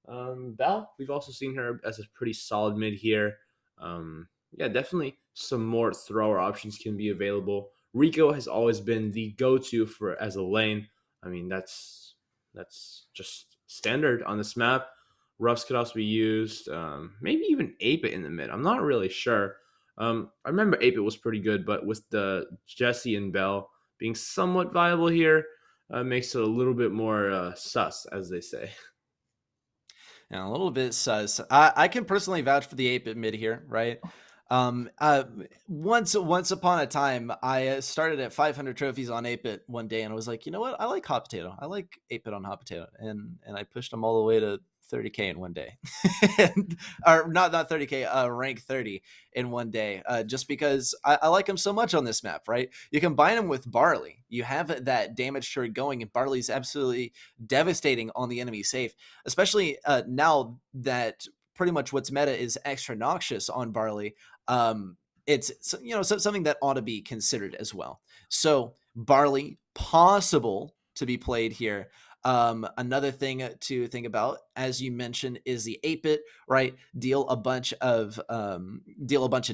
Belle, we've also seen her as a pretty solid mid here. Yeah, definitely some more thrower options can be available. Rico has always been the go-to for as a lane. I mean, that's just standard on this map. Ruffs could also be used. Maybe even 8-Bit in the mid. I'm not really sure. I remember 8-Bit was pretty good, but with the Jesse and Bell being somewhat viable here, makes it a little bit more sus, as they say. And a little bit sus. I can personally vouch for the 8-bit mid here, right? Um, uh, once upon a time, I started at 500 trophies on 8-bit one day, and I was like, you know what? I like hot potato. I like 8-bit on hot potato, and I pushed them all the way to 30k in one day, or not 30k, rank 30 in one day, just because I like him so much on this map, right? You combine him with Barley, you have that damage turret going, and Barley's absolutely devastating on the enemy safe, especially now that pretty much what's meta is extra noxious on Barley. It's something that ought to be considered as well. So Barley possible to be played here. Another thing to think about, as you mentioned, is the 8-bit, right? Deal a bunch of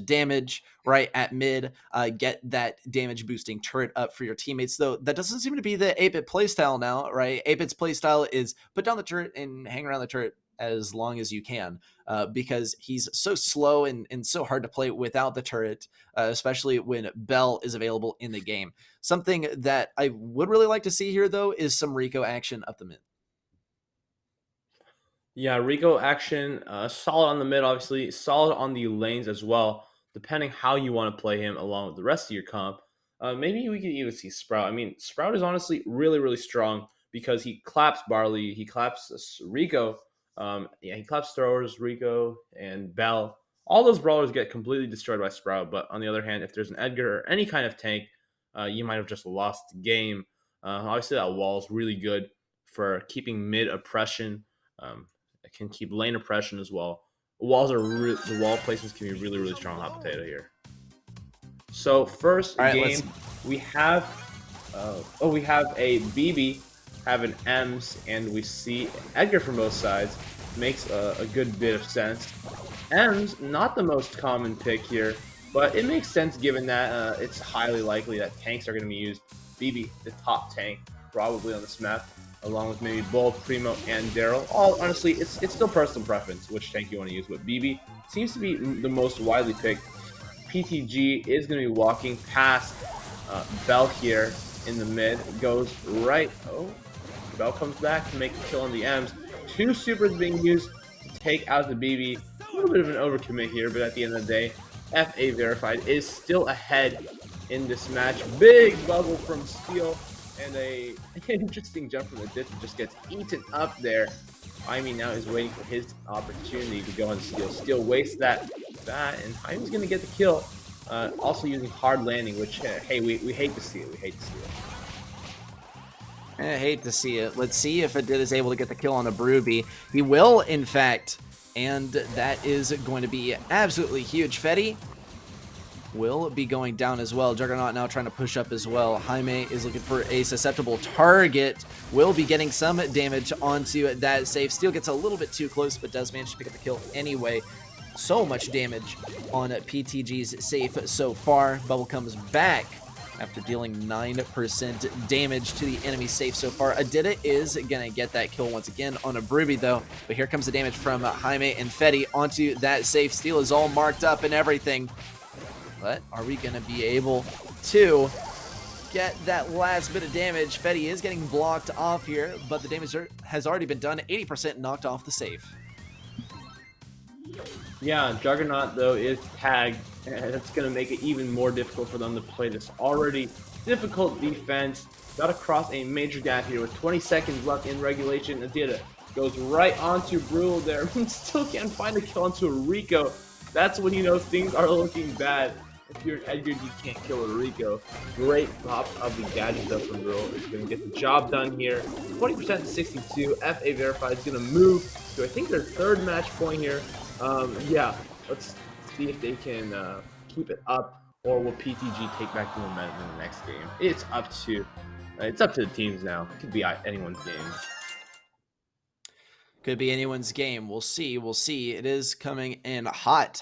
damage, right, at mid. Get that damage boosting turret up for your teammates. Though that doesn't seem to be the 8-bit playstyle now, right? 8-bit's playstyle is put down the turret and hang around the turret as long as you can, because he's so slow and so hard to play without the turret, especially when Bell is available in the game. Something that I would really like to see here, though, is some Rico action up the mid. Yeah, Rico action, solid on the mid, obviously, solid on the lanes as well, depending how you want to play him along with the rest of your comp. Maybe we could even see Sprout. I mean, Sprout is honestly really, really strong because he claps Barley, he claps Rico, yeah, he claps throwers, Rico, and Bell. All those brawlers get completely destroyed by Sprout, but on the other hand, if there's an Edgar or any kind of tank, you might have just lost the game. Obviously, that wall is really good for keeping mid oppression. It can keep lane oppression as well. The wall placements can be really, really strong hot potato here. So first All right, game, we have we have a BB, have an Ems, and we see Edgar from both sides. Makes a good bit of sense. Ems, not the most common pick here, but it makes sense given that it's highly likely that tanks are going to be used. BB, the top tank, probably on this map, along with maybe Bull, Primo, and Daryl. All honestly, it's still personal preference which tank you want to use, but BB seems to be the most widely picked. PTG is going to be walking past Bell here in the mid, goes right. Oh, Bell comes back to make the kill on the M's. 2 supers being used to take out the BB. A little bit of an overcommit here, but at the end of the day, FA Verified is still ahead in this match. Big bubble from Steel, and an interesting jump from the ditch just gets eaten up there. Jaime now is waiting for his opportunity to go on Steel. Steel wastes that, and Jaime's going to get the kill. Also using hard landing, which, hey, we hate to see it. We hate to see it. I hate to see it. Let's see if it is able to get the kill on a Bruby. He will, in fact, and that is going to be absolutely huge. Fetty will be going down as well. Juggernaut now trying to push up as well. Jaime is looking for a susceptible target. Will be getting some damage onto that safe. Steel gets a little bit too close, but does manage to pick up the kill anyway. So much damage on PTG's safe so far. Bubble comes back after dealing 9% damage to the enemy safe so far. Adida is going to get that kill once again on a Bruby, though. But here comes the damage from Jaime and Fetty onto that safe. Steel is all marked up and everything. But are we going to be able to get that last bit of damage? Fetty is getting blocked off here, but the damage has already been done. 80% knocked off the safe. Yeah, Juggernaut, though, is tagged, and that's going to make it even more difficult for them to play this already difficult defense. Got to cross a major gap here with 20 seconds left in regulation. Adida goes right onto Brule there, still can't find a kill onto Rico. That's when you know things are looking bad. if you're Edgar, you can't kill a Rico. Great pop of the gadget though from Brawl. It's going to get the job done here. 20% to 62. FA Verified is going to move to, I think, their third match point here. Yeah, let's see if they can keep it up, or will PTG take back the momentum in the next game? It's up to the teams now. It could be anyone's game. Could be anyone's game. We'll see. We'll see. It is coming in hot.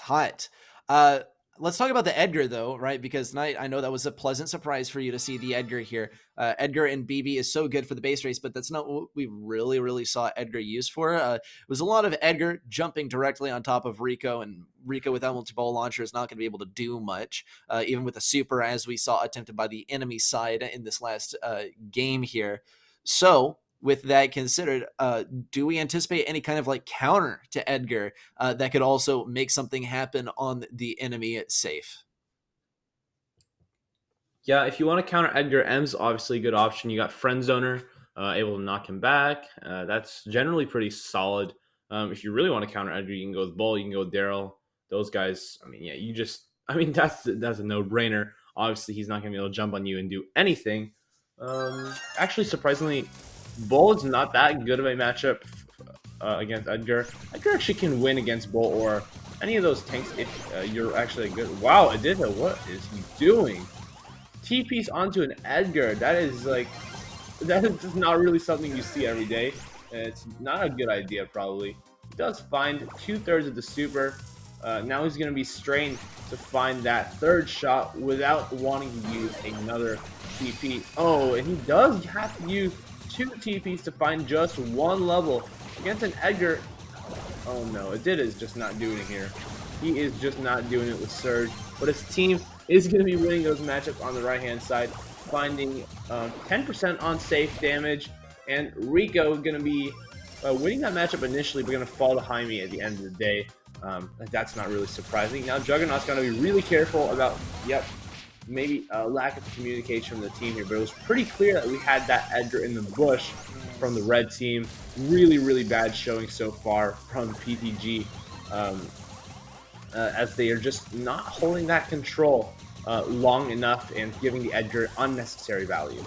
Let's talk about the Edgar though, right? Because Knight, I know that was a pleasant surprise for you to see the Edgar here. Edgar and BB is so good for the base race, but that's not what we really saw Edgar used for. It was a lot of Edgar jumping directly on top of Rico, and Rico without multi-ball launcher is not going to be able to do much, even with a super, as we saw attempted by the enemy side in this last game here. So with that considered, do we anticipate any kind of like counter to Edgar that could also make something happen on the enemy safe? Yeah, if you want to counter Edgar, M's obviously a good option. You got Friend Zoner, able to knock him back. That's generally pretty solid. If you really want to counter Edgar, you can go with Bull, you can go with Daryl. Those guys, I mean, yeah, that's a no-brainer. Obviously, he's not going to be able to jump on you and do anything. Actually, surprisingly, Bull is not that good of a matchup against Edgar. Edgar actually can win against Bull or any of those tanks if you're actually good. Wow, Aditya, what is he doing? TP's onto an Edgar. That is just not really something you see every day. It's not a good idea, probably. He does find 2/3 of the super. Now he's going to be strained to find that third shot without wanting to use another TP. Oh, and he does have to use 2 TPs to find just 1 level against an Edgar. Oh no, Aditya is just not doing it here. He is just not doing it with Surge. But his team is going to be winning those matchups on the right-hand side, finding 10% on safe damage. And Rico is going to be winning that matchup initially, but going to fall to Jaime at the end of the day. That's not really surprising. Now Juggernaut's going to be really careful about, maybe a lack of communication from the team here, but it was pretty clear that we had that Edgar in the bush from the red team. Really bad showing so far from PTG, as they are just not holding that control long enough and giving the Edgar unnecessary value.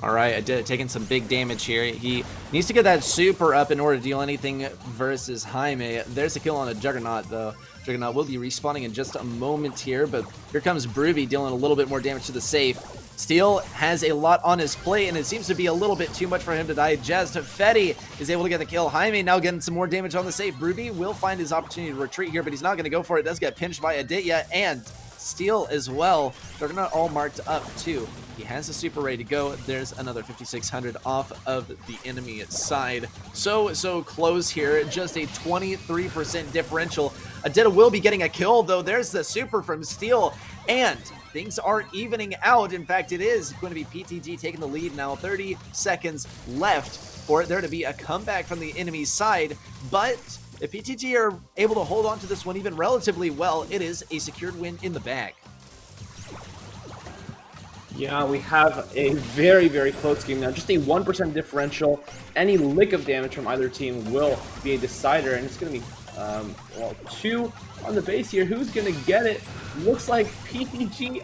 All right, I did taking some big damage here. He needs to get that super up in order to deal anything versus Jaime. There's a kill on a Juggernaut, though. Juggernaut will be respawning in just a moment here, but here comes Broovy dealing a little bit more damage to the safe. Steel has a lot on his plate, and it seems to be a little bit too much for him to digest. Fetty is able to get the kill. Jaime now getting some more damage on the safe. Broovy will find his opportunity to retreat here, but he's not going to go for it. Does get pinched by Aditya and Steel as well. They're not all marked up too. He has the super ready to go. There's another 5,600 off of the enemy side. So close here. Just a 23% differential. Aditya will be getting a kill, though. There's the super from Steel, and things are evening out. In fact, it is going to be PTG taking the lead now. 30 seconds left for there to be a comeback from the enemy side, but if PTG are able to hold on to this one even relatively well, it is a secured win in the bag. Yeah, we have a very close game now. Just a 1% differential. Any lick of damage from either team will be a decider, and it's going to be, 2 on the base here. Who's going to get it? Looks like PTG.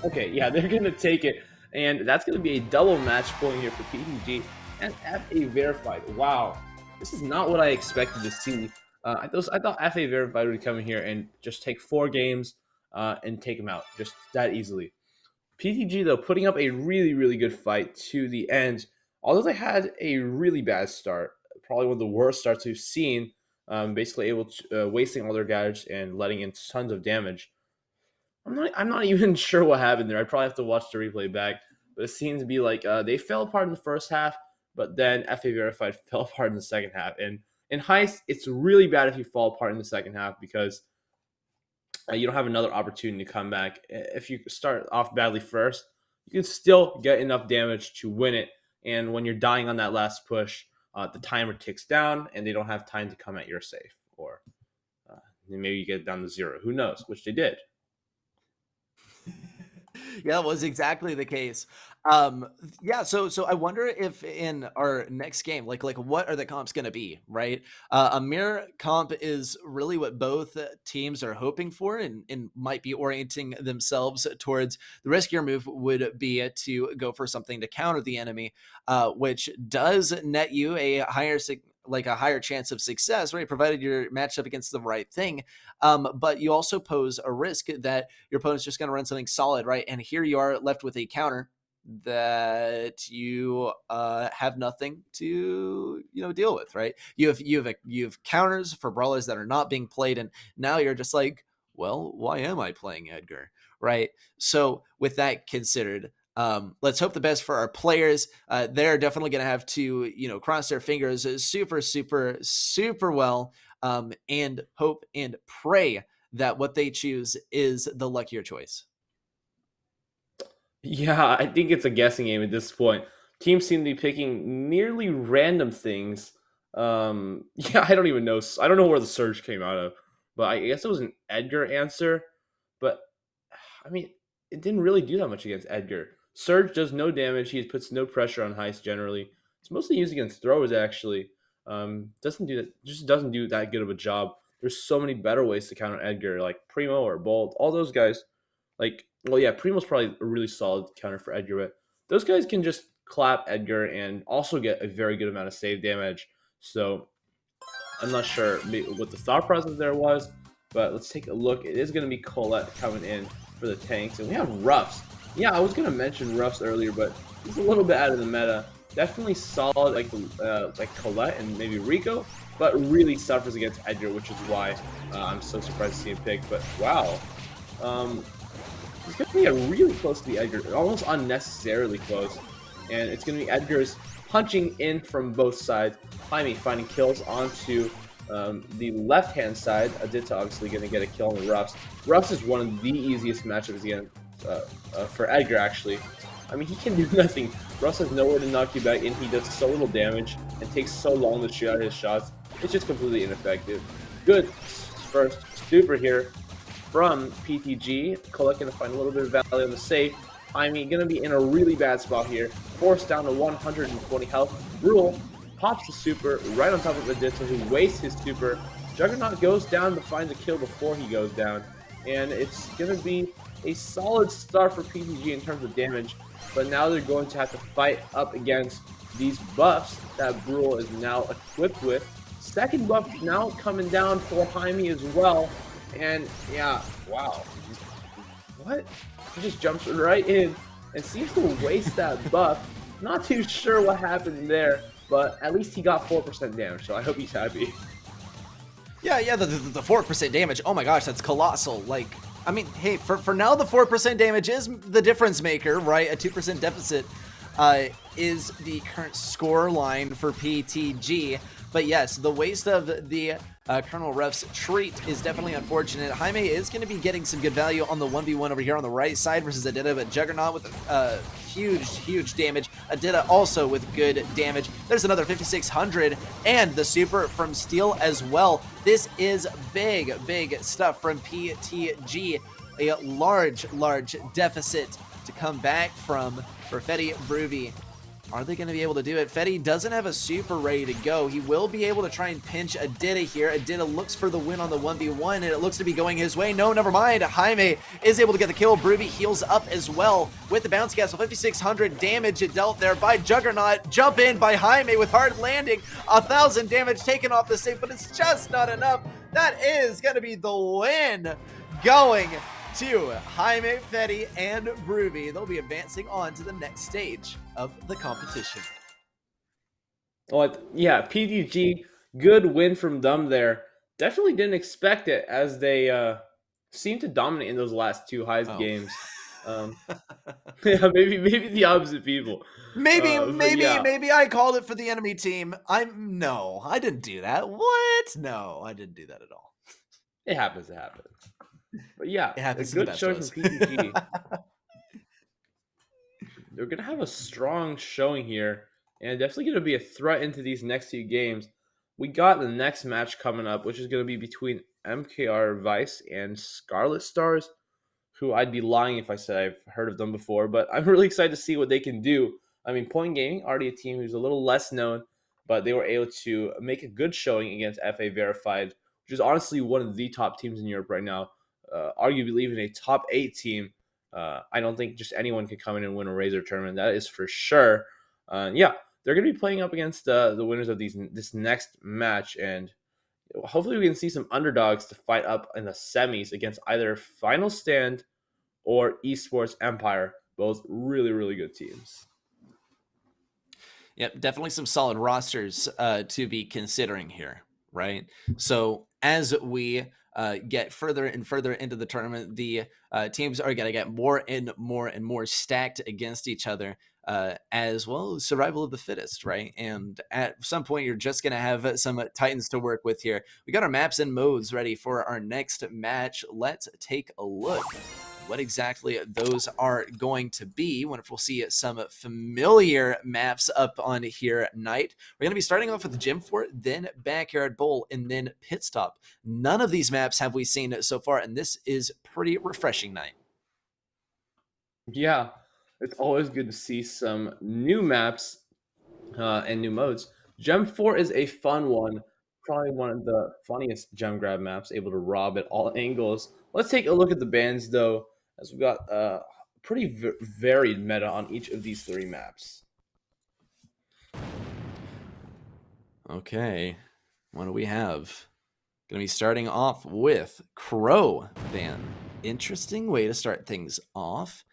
Okay, yeah, they're going to take it, and that's going to be a double match point here for PTG and FA Verified. Wow, this is not what I expected to see. I thought FA Verified would come in here and just take 4 games and take them out just that easily. PTG, though, putting up a really good fight to the end. Although they had a really bad start, probably one of the worst starts we've seen, basically able to wasting all their gadgets and letting in tons of damage. I'm not even sure what happened there. I'd probably have to watch the replay back, but it seems to be like they fell apart in the first half, but then FA Verified fell apart in the second half. And in Heist, it's really bad if you fall apart in the second half because you don't have another opportunity to come back. If you start off badly first, you can still get enough damage to win it. And when you're dying on that last push, the timer ticks down, and they don't have time to come at your safe. Or maybe you get down to 0. Who knows? Which they did. Yeah, that was exactly the case. Yeah, so I wonder if in our next game, like what are the comps going to be, right? A mirror comp is really what both teams are hoping for, and might be orienting themselves towards. The riskier move would be to go for something to counter the enemy, which does net you a like a higher chance of success, right? Provided you're matched up against the right thing. But you also pose a risk that your opponent's just going to run something solid, right? And here you are left with a counter that you have nothing to deal with, right? You have counters for brawlers that are not being played, and now you're just like, well, why am I playing Edgar, right? So with that considered, let's hope the best for our players. They're definitely going to have to cross their fingers super super super well, and hope and pray that what they choose is the luckier choice. Yeah, I think it's a guessing game at this point. Teams seem to be picking nearly random things. Yeah, I don't even know. I don't know where the surge came out of, but I guess it was an Edgar answer. But I mean, it didn't really do that much against Edgar. Surge does no damage. He puts no pressure on Heist generally. It's mostly used against throwers actually. Doesn't do that. Just doesn't do that good of a job. There's so many better ways to counter Edgar, like Primo or Bolt. All those guys, like, well, yeah, Primo's probably a really solid counter for Edgar, but those guys can just clap Edgar and also get a very good amount of save damage. So I'm not sure what the thought process there was, but let's take a look. It is going to be Colette coming in for the tanks, and we have Ruffs. Yeah, I was going to mention Ruffs earlier, but he's a little bit out of the meta. Definitely solid like Colette and maybe Rico, but really suffers against Edgar, which is why I'm so surprised to see him picked. But wow, um, he's going to be really close to the Edgar, almost unnecessarily close, and it's going to be Edgar's punching in from both sides. Jaime finding kills onto the left-hand side. Adita obviously going to get a kill on the Ruffs. Ruffs is one of the easiest matchups again for Edgar, actually. I mean, he can do nothing. Ruffs has nowhere to knock you back, and he does so little damage and takes so long to shoot out his shots. It's just completely ineffective. Good first super here from PTG. Colette going to find a little bit of value on the safe. Jaime going to be in a really bad spot here. Forced down to 120 health. Rule pops the super right on top of Adita, who wastes his super. Juggernaut goes down to find the kill before he goes down. And it's going to be a solid start for PTG in terms of damage. But now they're going to have to fight up against these buffs that Brule is now equipped with. Second buff now coming down for Jaime as well. And yeah, wow. What? He just jumps right in and seems to waste that buff. Not too sure what happened there, but at least he got 4% damage, so I hope he's happy. Yeah, the 4% damage. Oh my gosh, that's colossal. Like, I mean, hey, for now, the 4% damage is the difference maker, right? A 2% deficit is the current score line for PTG. But yes, the waste of the Colonel Ruff's treat is definitely unfortunate. Jaime is going to be getting some good value on the 1v1 over here on the right side versus Adita, but Juggernaut with huge damage. Adita also with good damage. There's another 5,600 and the super from Steel as well. This is big stuff from PTG. A large deficit to come back from for Fetty Broovy. Are they going to be able to do it? Fetty doesn't have a super ready to go. He will be able to try and pinch Adita here. Adita looks for the win on the 1v1, and it looks to be going his way. No, never mind. Jaime is able to get the kill. Broovy heals up as well with the bounce castle. 5,600 damage dealt there by Juggernaut. Jump in by Jaime with hard landing. 1,000 damage taken off the safe, but it's just not enough. That is going to be the win going to Jaime, Fetty, and Broovy. They'll be advancing on to the next stage of the competition. Well, yeah, PTG, good win from them there. Definitely didn't expect it as they seemed to dominate in those last two Heist games. Yeah, maybe the opposite people. Maybe I called it for the enemy team. No, I didn't do that. What? No, I didn't do that at all. It happens. But yeah, It happens a good showing from PTG. PTG. They're going to have a strong showing here, and definitely going to be a threat into these next few games. We got the next match coming up, which is going to be between MKR Vice and Scarlet Stars, who I'd be lying if I said I've heard of them before, but I'm really excited to see what they can do. I mean, Point Gaming, already a team who's a little less known, but they were able to make a good showing against FA Verified, which is honestly one of the top teams in Europe right now, arguably even a top 8 team. I don't think just anyone can come in and win a Razor tournament. That is for sure. Yeah, they're going to be playing up against the winners of this next match, and hopefully we can see some underdogs to fight up in the semis against either Final Stand or Esports Empire. Both really, really good teams. Yep, definitely some solid rosters to be considering here, right? So as we get further and further into the tournament, the teams are going to get more and more and more stacked against each other, as well as survival of the fittest, right? And at some point, you're just going to have some Titans to work with here. We got our maps and modes ready for our next match. Let's take a look what exactly those are going to be. Wonder if we'll see some familiar maps up on here at night. We're going to be starting off with the Gym Fort, then Backyard Bowl, and then Pit Stop. None of these maps have we seen so far, and this is pretty refreshing night. Yeah, it's always good to see some new maps and new modes. Gem 4 is a fun one, probably one of the funniest gem grab maps, able to rob at all angles. Let's take a look at the bans, though, as we've got pretty varied meta on each of these 3 maps. Okay, what do we have? Going to be starting off with Crow ban. Interesting way to start things off.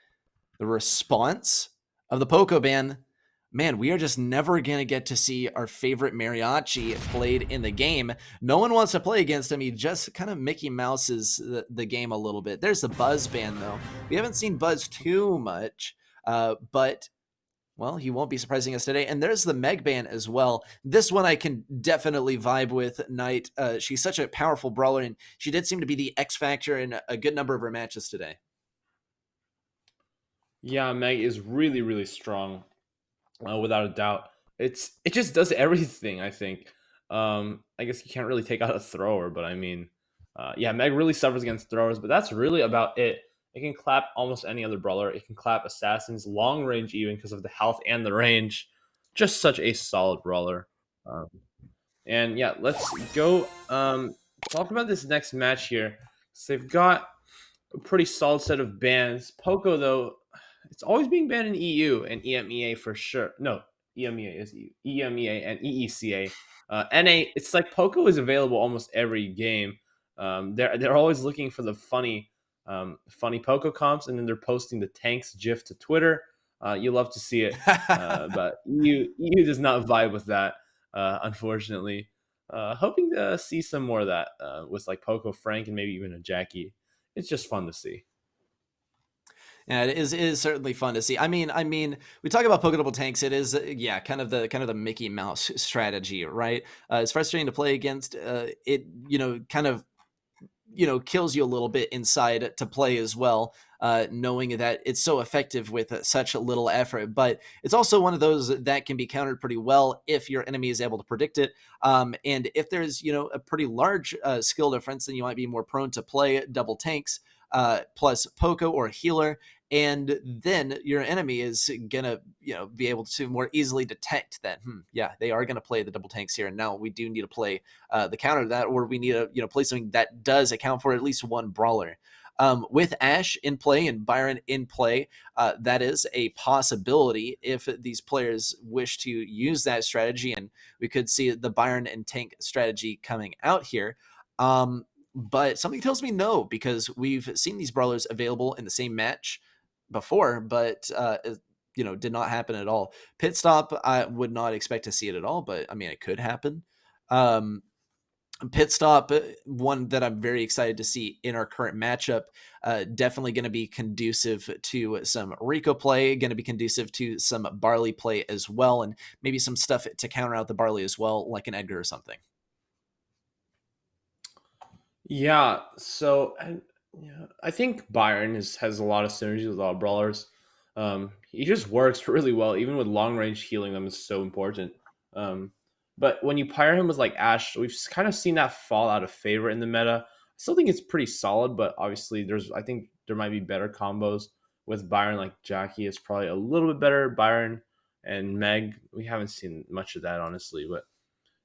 The response of the Poco ban. Man, we are just never going to get to see our favorite mariachi played in the game. No one wants to play against him. He just kind of Mickey Mouses the game a little bit. There's the Buzz ban, though. We haven't seen Buzz too much, but well, he won't be surprising us today. And there's the Meg ban as well. This one I can definitely vibe with, Knight. She's such a powerful brawler, and she did seem to be the X factor in a good number of her matches today. Yeah, Meg is really, really strong, without a doubt. It just does everything, I think. I guess you can't really take out a thrower, but I mean, yeah, Meg really suffers against throwers, but that's really about it. It can clap almost any other brawler. It can clap assassins, long range even because of the health and the range. Just such a solid brawler. Um, and yeah, let's go talk about this next match here. So they've got a pretty solid set of bans. Poco, though, it's always being banned in EU and EMEA for sure. No, EMEA is EU. EMEA and EECA. NA, it's like Poco is available almost every game. They're always looking for the funny Poco comps, and then they're posting the tanks GIF to Twitter. You love to see it, but EU does not vibe with that, unfortunately. Hoping to see some more of that with like Poco Frank and maybe even a Jackie. It's just fun to see. Yeah, it is certainly fun to see. I mean, we talk about Poké Double tanks. It is, yeah, kind of the Mickey Mouse strategy, right? It's frustrating to play against. It kind of kills you a little bit inside to play as well, knowing that it's so effective with such a little effort. But it's also one of those that can be countered pretty well if your enemy is able to predict it. And if there's a pretty large skill difference, then you might be more prone to play double tanks plus Poco or healer. And then your enemy is gonna, be able to more easily detect that, yeah, they are gonna play the double tanks here. And now we do need to play the counter to that, or we need to play something that does account for at least one brawler. With Ash in play and Byron in play, that is a possibility if these players wish to use that strategy, and we could see the Byron and tank strategy coming out here. But something tells me no, because we've seen these brawlers available in the same match before, but did not happen at all. Pit stop, I would not expect to see it at all, but I mean, it could happen. Pit stop, one that I'm very excited to see in our current matchup. Definitely going to be conducive to some Rico play, going to be conducive to some Barley play as well, and maybe some stuff to counter out the Barley as well, like an Edgar or something. Yeah, so I think Byron has a lot of synergy with a lot of brawlers. He just works really well, even with long range healing them is so important. Um, but when you pair him with like Ash, we've kind of seen that fall out of favor in the meta. I still think it's pretty solid, but obviously I think there might be better combos with Byron. Like Jackie is probably a little bit better. Byron and Meg, we haven't seen much of that honestly, but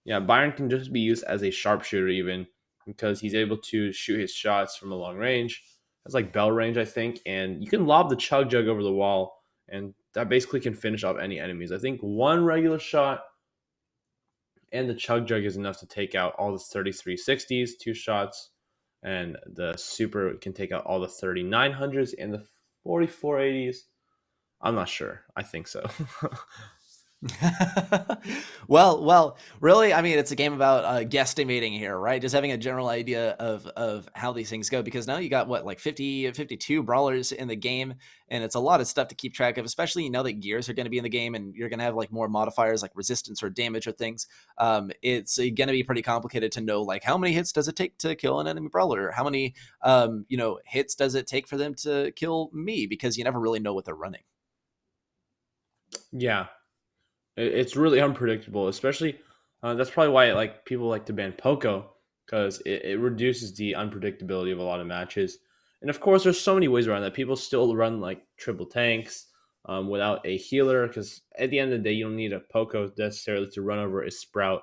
yeah, Byron can just be used as a sharpshooter even because he's able to shoot his shots from a long range. That's like bell range, I think, and you can lob the chug jug over the wall, and that basically can finish off any enemies. I think one regular shot and the chug jug is enough to take out all the 3360s, two shots, and the super can take out all the 3900s and the 4480s. I'm not sure. I think so. Well, really, I mean, it's a game about guesstimating here, right? Just having a general idea of how these things go, because now you got what, like 50, 52 brawlers in the game, and it's a lot of stuff to keep track of, especially you know that gears are going to be in the game, and you're going to have like more modifiers like resistance or damage or things. It's going to be pretty complicated to know like how many hits does it take to kill an enemy brawler, how many hits does it take for them to kill me, because you never really know what they're running. Yeah, it's really unpredictable, especially that's probably why like people like to ban Poco because it reduces the unpredictability of a lot of matches. And of course, there's so many ways around that. People still run like triple tanks without a healer because at the end of the day, you don't need a Poco necessarily to run over a Sprout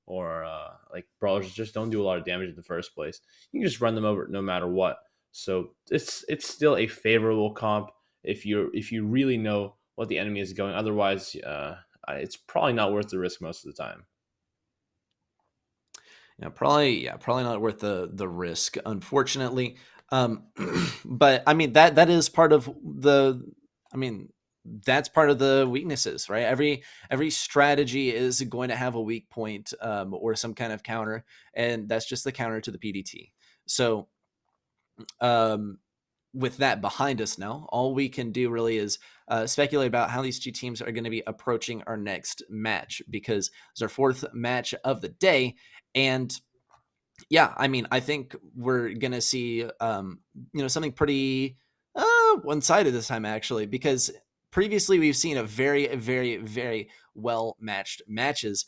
or like brawlers just don't do a lot of damage in the first place. You can just run them over no matter what. So it's still a favorable comp if you really know what the enemy is going. Otherwise, it's probably not worth the risk most of the time. Probably not worth the risk, unfortunately. Um, but I mean that is part of the. I mean that's part of the weaknesses, right? Every strategy is going to have a weak point or some kind of counter, and that's just the counter to the PDT. So um, with that behind us now, all we can do really is speculate about how these two teams are going to be approaching our next match, because it's our fourth match of the day. And yeah, I mean, I think we're going to see, something pretty one-sided this time, actually, because previously we've seen a very, very, very well matched matches,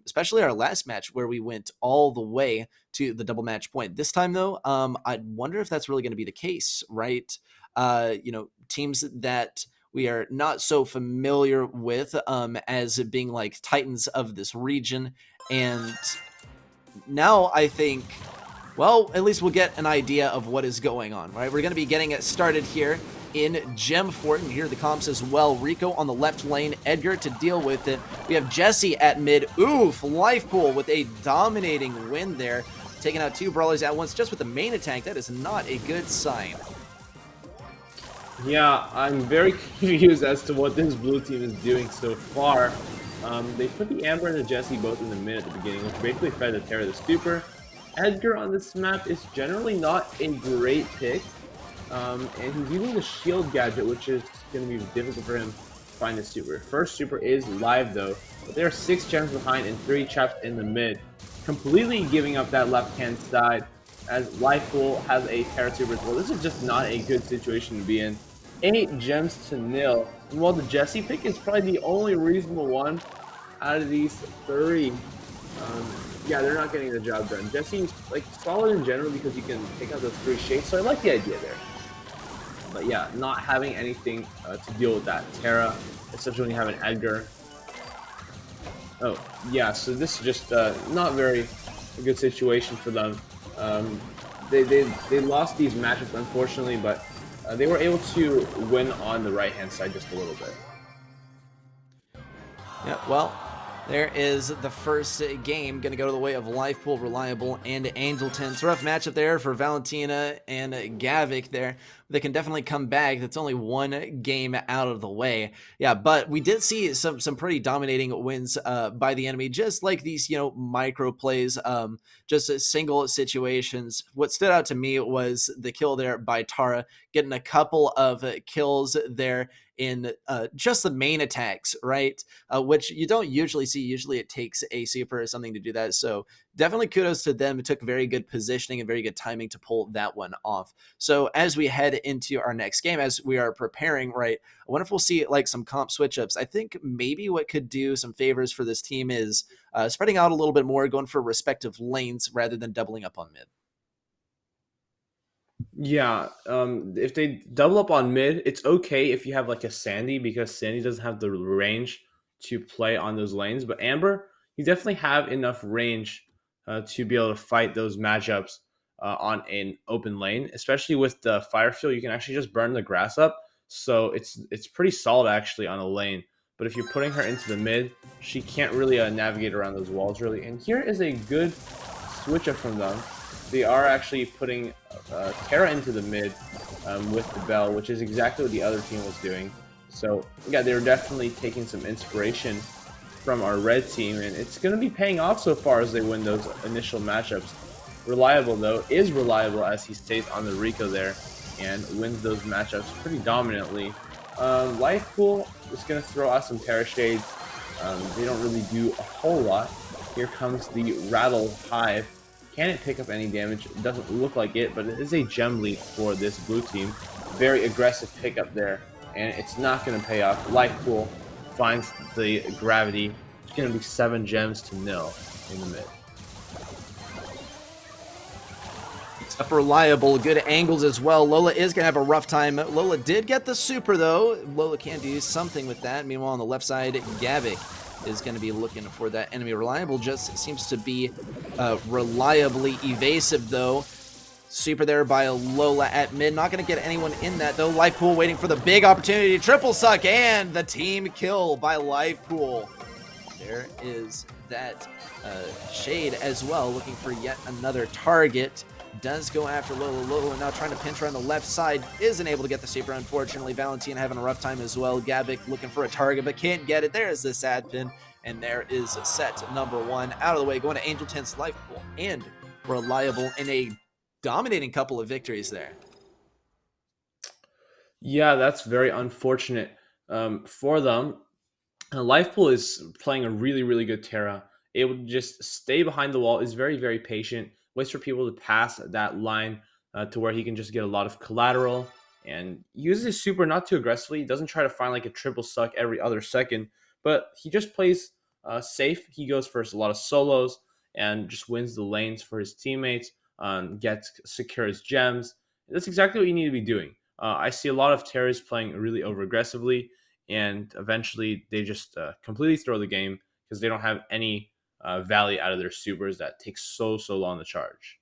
especially our last match where we went all the way to the double match point. This time, though, I wonder if that's really going to be the case, right? Teams that we are not so familiar with as being like titans of this region. And now I think, well, at least we'll get an idea of what is going on, right? We're going to be getting it started here in Gem Fort, and here are the comps as well. Rico on the left lane, Edgar to deal with it. We have Jesse at mid. Oof, Lifepool with a dominating win there, taking out two brawlers at once just with the main attack. That is not a good sign. Yeah, I'm very confused as to what this blue team is doing so far. They put the Amber and the Jesse both in the mid at the beginning, which basically fed the Terra the Super. Edgar on this map is generally not a great pick, and he's using the shield gadget, which is going to be difficult for him to find the super. First super is live though, but there are 6 gems behind and 3 trapped in the mid, completely giving up that left-hand side as Lifepool has a Terra super as well. This is just not a good situation to be in. 8 gems to nil. And while the Jesse pick is probably the only reasonable one out of these 3, yeah, they're not getting the job done. Jesse's like solid in general because you can take out those 3 shades, so I like the idea there. But yeah, not having anything to deal with that Terra, especially when you have an Edgar. Oh yeah, so this is just not very a good situation for them. They lost these matches unfortunately, but they were able to win on the right-hand side just a little bit. Yeah, well, there is the first game going to go to the way of Lifepool, Reliable, and Angelton. It's a rough matchup there for Valentina and Gavik there. They can definitely come back. That's only one game out of the way. Yeah, but we did see some pretty dominating wins by the enemy, just like these, micro plays, just single situations. What stood out to me was the kill there by Tara, getting a couple of kills there in just the main attacks, right? Which you don't usually see. Usually it takes a super or something to do that. So definitely kudos to them. It took very good positioning and very good timing to pull that one off. So as we head into our next game, as we are preparing, right, I wonder if we'll see like some comp switch ups. I think maybe what could do some favors for this team is spreading out a little bit more, going for respective lanes rather than doubling up on mid. Yeah, if they double up on mid, it's okay if you have like a Sandy because Sandy doesn't have the range to play on those lanes. But Amber, you definitely have enough range to be able to fight those matchups on an open lane, especially with the fire fuel. You can actually just burn the grass up, so it's pretty solid actually on a lane. But if you're putting her into the mid, she can't really navigate around those walls really. And here is a good switch up from them. They are actually putting Terra into the mid with the Bell, which is exactly what the other team was doing. So yeah, they're definitely taking some inspiration from our red team, and it's going to be paying off so far as they win those initial matchups. Reliable though is reliable as he stays on the Rico there and wins those matchups pretty dominantly. Life Pool is going to throw out some Terra Shades. They don't really do a whole lot. Here comes the Rattle Hive. Can it pick up any damage? It doesn't look like it, but it is a gem lead for this blue team. Very aggressive pickup there, and it's not going to pay off. Life Pool finds the gravity. It's going to be 7 gems to nil in the mid. Up reliable, good angles as well. Lola is going to have a rough time. Lola did get the super, though. Lola can do something with that. Meanwhile, on the left side, Gavik is going to be looking for that enemy. Reliable just seems to be reliably evasive, though. Super there by Lola at mid. Not going to get anyone in that, though. Life Pool waiting for the big opportunity. Triple suck, and the team kill by Life Pool. There is that Shade as well, looking for yet another target. Does go after Lola. Lola now trying to pinch her on the left side. Isn't able to get the super, unfortunately. Valentina having a rough time as well. Gavik looking for a target, but can't get it. There is the sad pin, and there is set number 1 out of the way. Going to Angel 10's Life Pool, and Reliable in a dominating couple of victories there. Yeah, that's very unfortunate for them. Life Pool is playing a really, really good Terra. It would just stay behind the wall, is very, very patient, waits for people to pass that line to where he can just get a lot of collateral and uses his super not too aggressively. He doesn't try to find like a triple suck every other second, but he just plays safe. He goes for a lot of solos and just wins the lanes for his teammates, secures gems. That's exactly what you need to be doing. I see a lot of Terras playing really over aggressively, and eventually they just completely throw the game because they don't have any value out of their supers that takes so long to charge.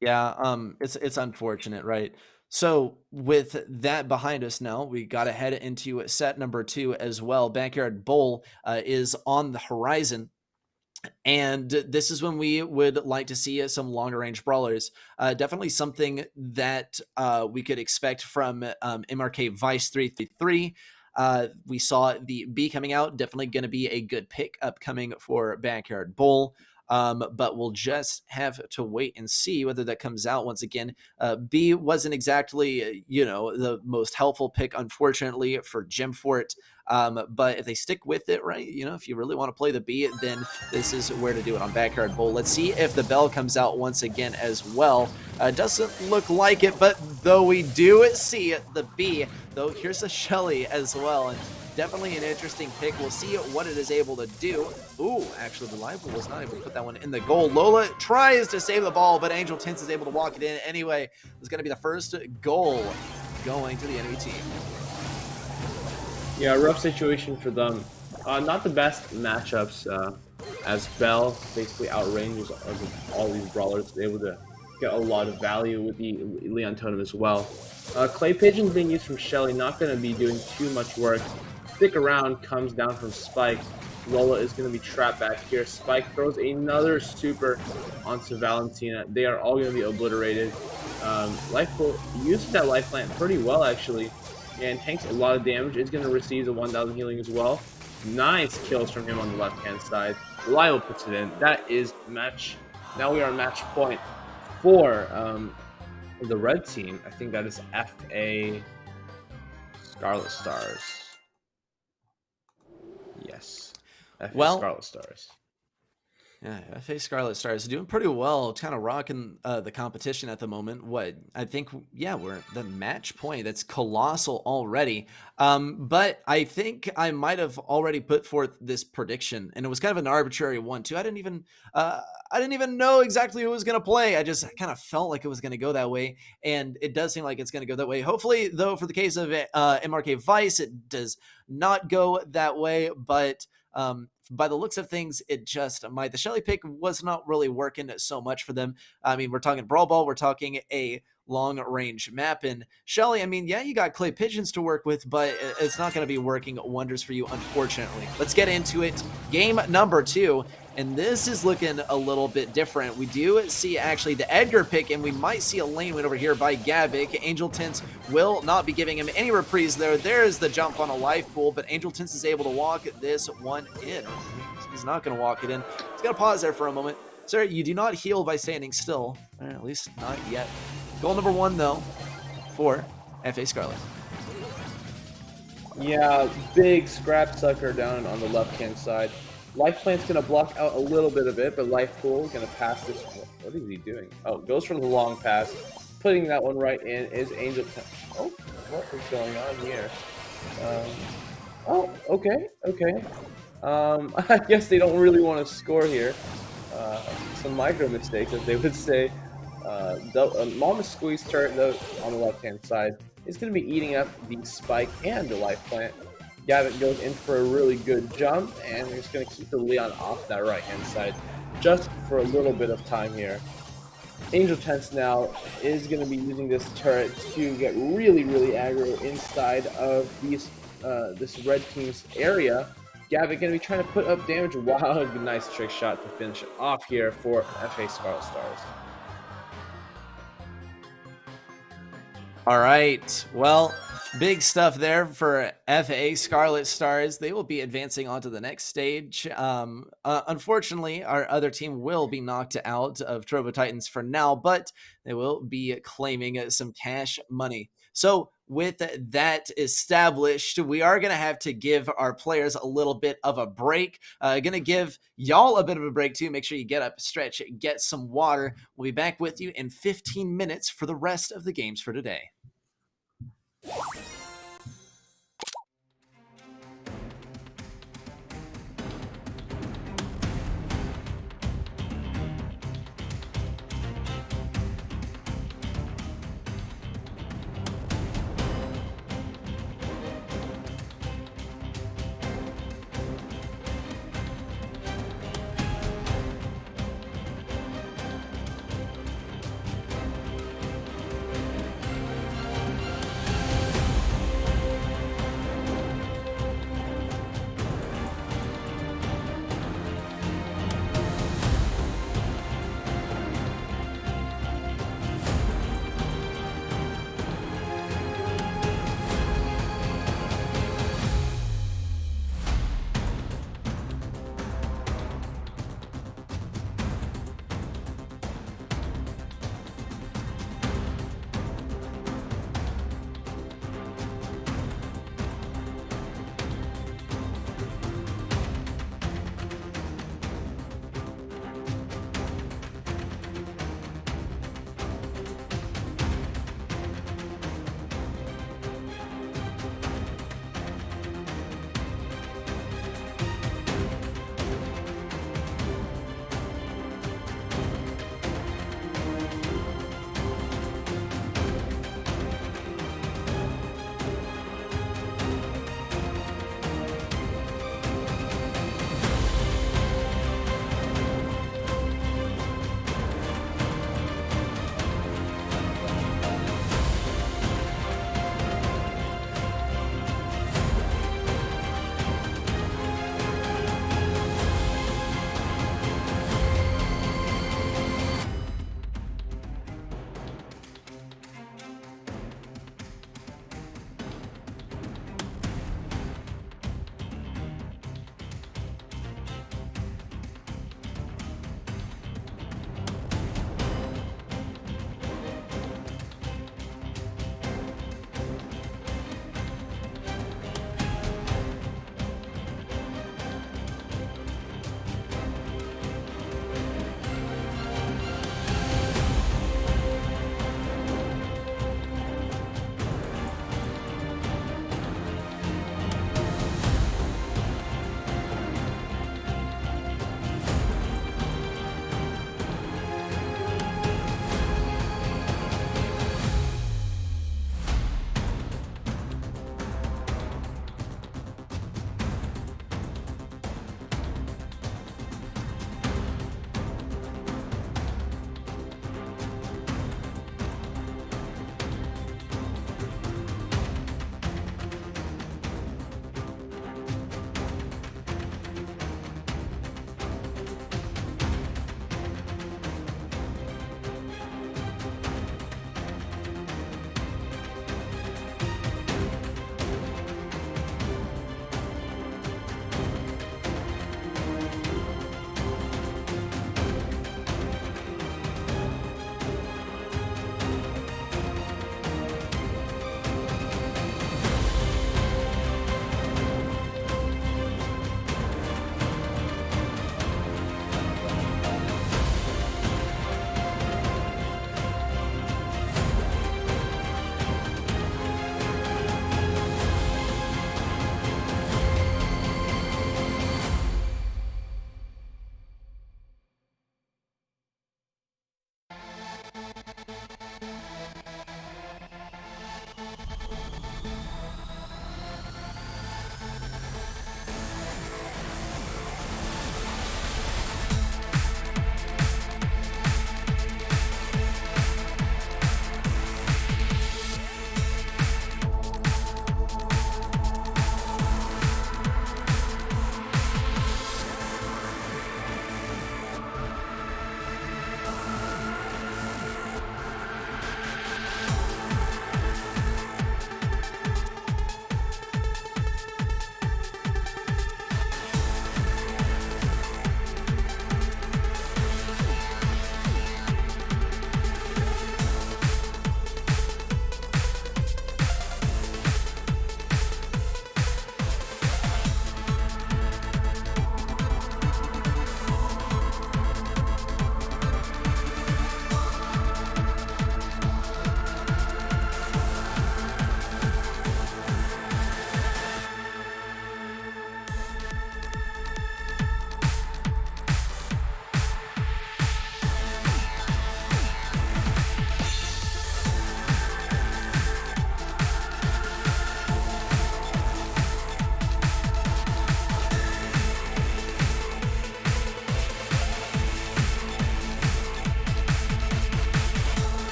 Yeah, it's unfortunate, right? So with that behind us now, we got to head into set number 2 as well. Backyard Bowl is on the horizon. And this is when we would like to see some longer range brawlers. Definitely something that we could expect from MRK Vice 333. We saw the B coming out. Definitely going to be a good pick upcoming for Backyard Bowl. But we'll just have to wait and see whether that comes out once again. B wasn't exactly, the most helpful pick, unfortunately, for Gem Fort. But if they stick with it, right, if you really want to play the B, then this is where to do it on Backyard Bowl. Let's see if the bell comes out once again as well. Doesn't look like it, but though we do see the B, though here's a Shelly as well. And definitely an interesting pick. We'll see what it is able to do. Ooh, actually, Reliable was not able to put that one in the goal. Lola tries to save the ball, but Angel Tints is able to walk it in anyway. It's going to be the first goal going to the enemy team. Yeah, rough situation for them. Not the best matchups, as Bell basically outranges all these brawlers, able to get a lot of value with the Leon Totem as well. Clay Pigeon's being used from Shelly, not going to be doing too much work. Stick around, comes down from Spike. Lola is going to be trapped back here. Spike throws another super onto Valentina. They are all going to be obliterated. Lifepool uses that life plant pretty well, actually, and tanks a lot of damage. Is going to receive the 1,000 healing as well. Nice kills from him on the left-hand side. Reliable puts it in. That is match. Now we are match point for the red team. I think that is FA Scarlet Stars. Yes. FA Well, Scarlet Stars. Yeah, FA Scarlet Stars doing pretty well, kind of rocking the competition at the moment. What I think, yeah, we're at the match point. That's colossal already. But I think I might have already put forth this prediction, and it was kind of an arbitrary one too. I didn't even know exactly who was going to play. I just kind of felt like it was going to go that way, and it does seem like it's going to go that way. Hopefully, though, for the case of MRK Vice, it does not go that way, but. By the looks of things, the Shelly pick was not really working so much for them. I mean, we're talking Brawl Ball, we're talking a long range map, and Shelly, I mean, yeah, you got clay pigeons to work with, but it's not going to be working wonders for you, unfortunately. Let's get into it. Game number 2. And this is looking a little bit different. We do see actually the Edgar pick, and we might see a lane win over here by Gavik. Angel Tints will not be giving him any reprise there. There's the jump on a life pool, but Angel Tints is able to walk this one in. He's not going to walk it in. He's going to pause there for a moment. Sir, you do not heal by standing still. At least not yet. Goal number 1, though, for FA Scarlet. Yeah, big scrap sucker down on the left-hand side. Life Plant's going to block out a little bit of it, but Life Pool is going to pass this. What is he doing? Oh, goes for the long pass. Putting that one right in is Angel. Oh, what is going on here? Oh, okay. I guess they don't really want to score here. Some micro mistakes, as they would say. Mama Squeeze turret, though, on the left-hand side is going to be eating up the Spike and the Life Plant. Gavin goes in for a really good jump, and he's going to keep the Leon off that right-hand side just for a little bit of time here. Angel Tense now is going to be using this turret to get really, really aggro inside of this red team's area. Gavin going to be trying to put up damage. Wow, nice trick shot to finish it off here for FA Scarlet Stars. All right, well, big stuff there for FA Scarlet Stars. They will be advancing on to the next stage. Unfortunately, our other team will be knocked out of Trovo Titans for now, but they will be claiming some cash money. So with that established, we are going to have to give our players a little bit of a break. Going to give y'all a bit of a break too. Make sure you get up, stretch, get some water. We'll be back with you in 15 minutes for the rest of the games for today.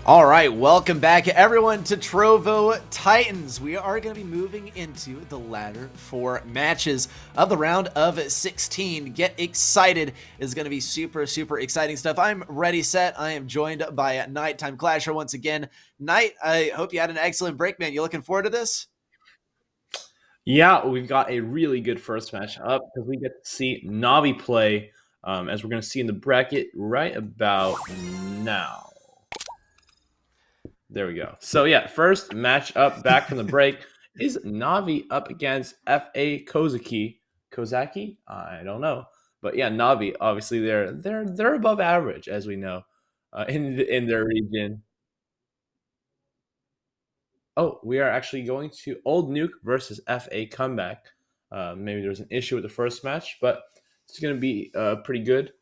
All right, welcome back everyone to Trovo Titans. We are going to be moving into the latter 4 matches of the round of 16. Get excited. It's going to be super exciting stuff. I'm ready, set. I am joined by Nighttime Clasher once again. Night, I hope you had an excellent break, man. You looking forward to this? Yeah, we've got a really good first match up because we get to see Navi play, as we're going to see in the bracket right about now. There we go. So yeah, first match up back from the break is Navi up against FA Kozaki. Kozaki? I don't know. But yeah, Navi, obviously they're above average, as we know, in their region. Oh, we are actually going to Old Nuke versus FA Comeback. Maybe there was an issue with the first match, but it's going to be pretty good.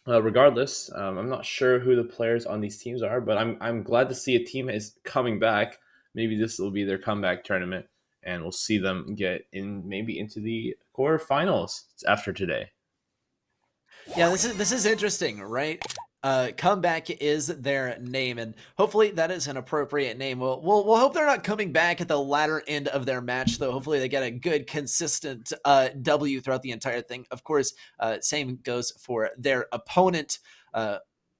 Regardless, I'm not sure who the players on these teams are, but I'm glad to see a team is coming back. Maybe this will be their comeback tournament, and we'll see them get in maybe into the quarterfinals after today. Yeah, this is interesting, right? Comeback is their name, and hopefully that is an appropriate name. We'll hope they're not coming back at the latter end of their match, though. Hopefully they get a good, consistent W throughout the entire thing. Of course, same goes for their opponent.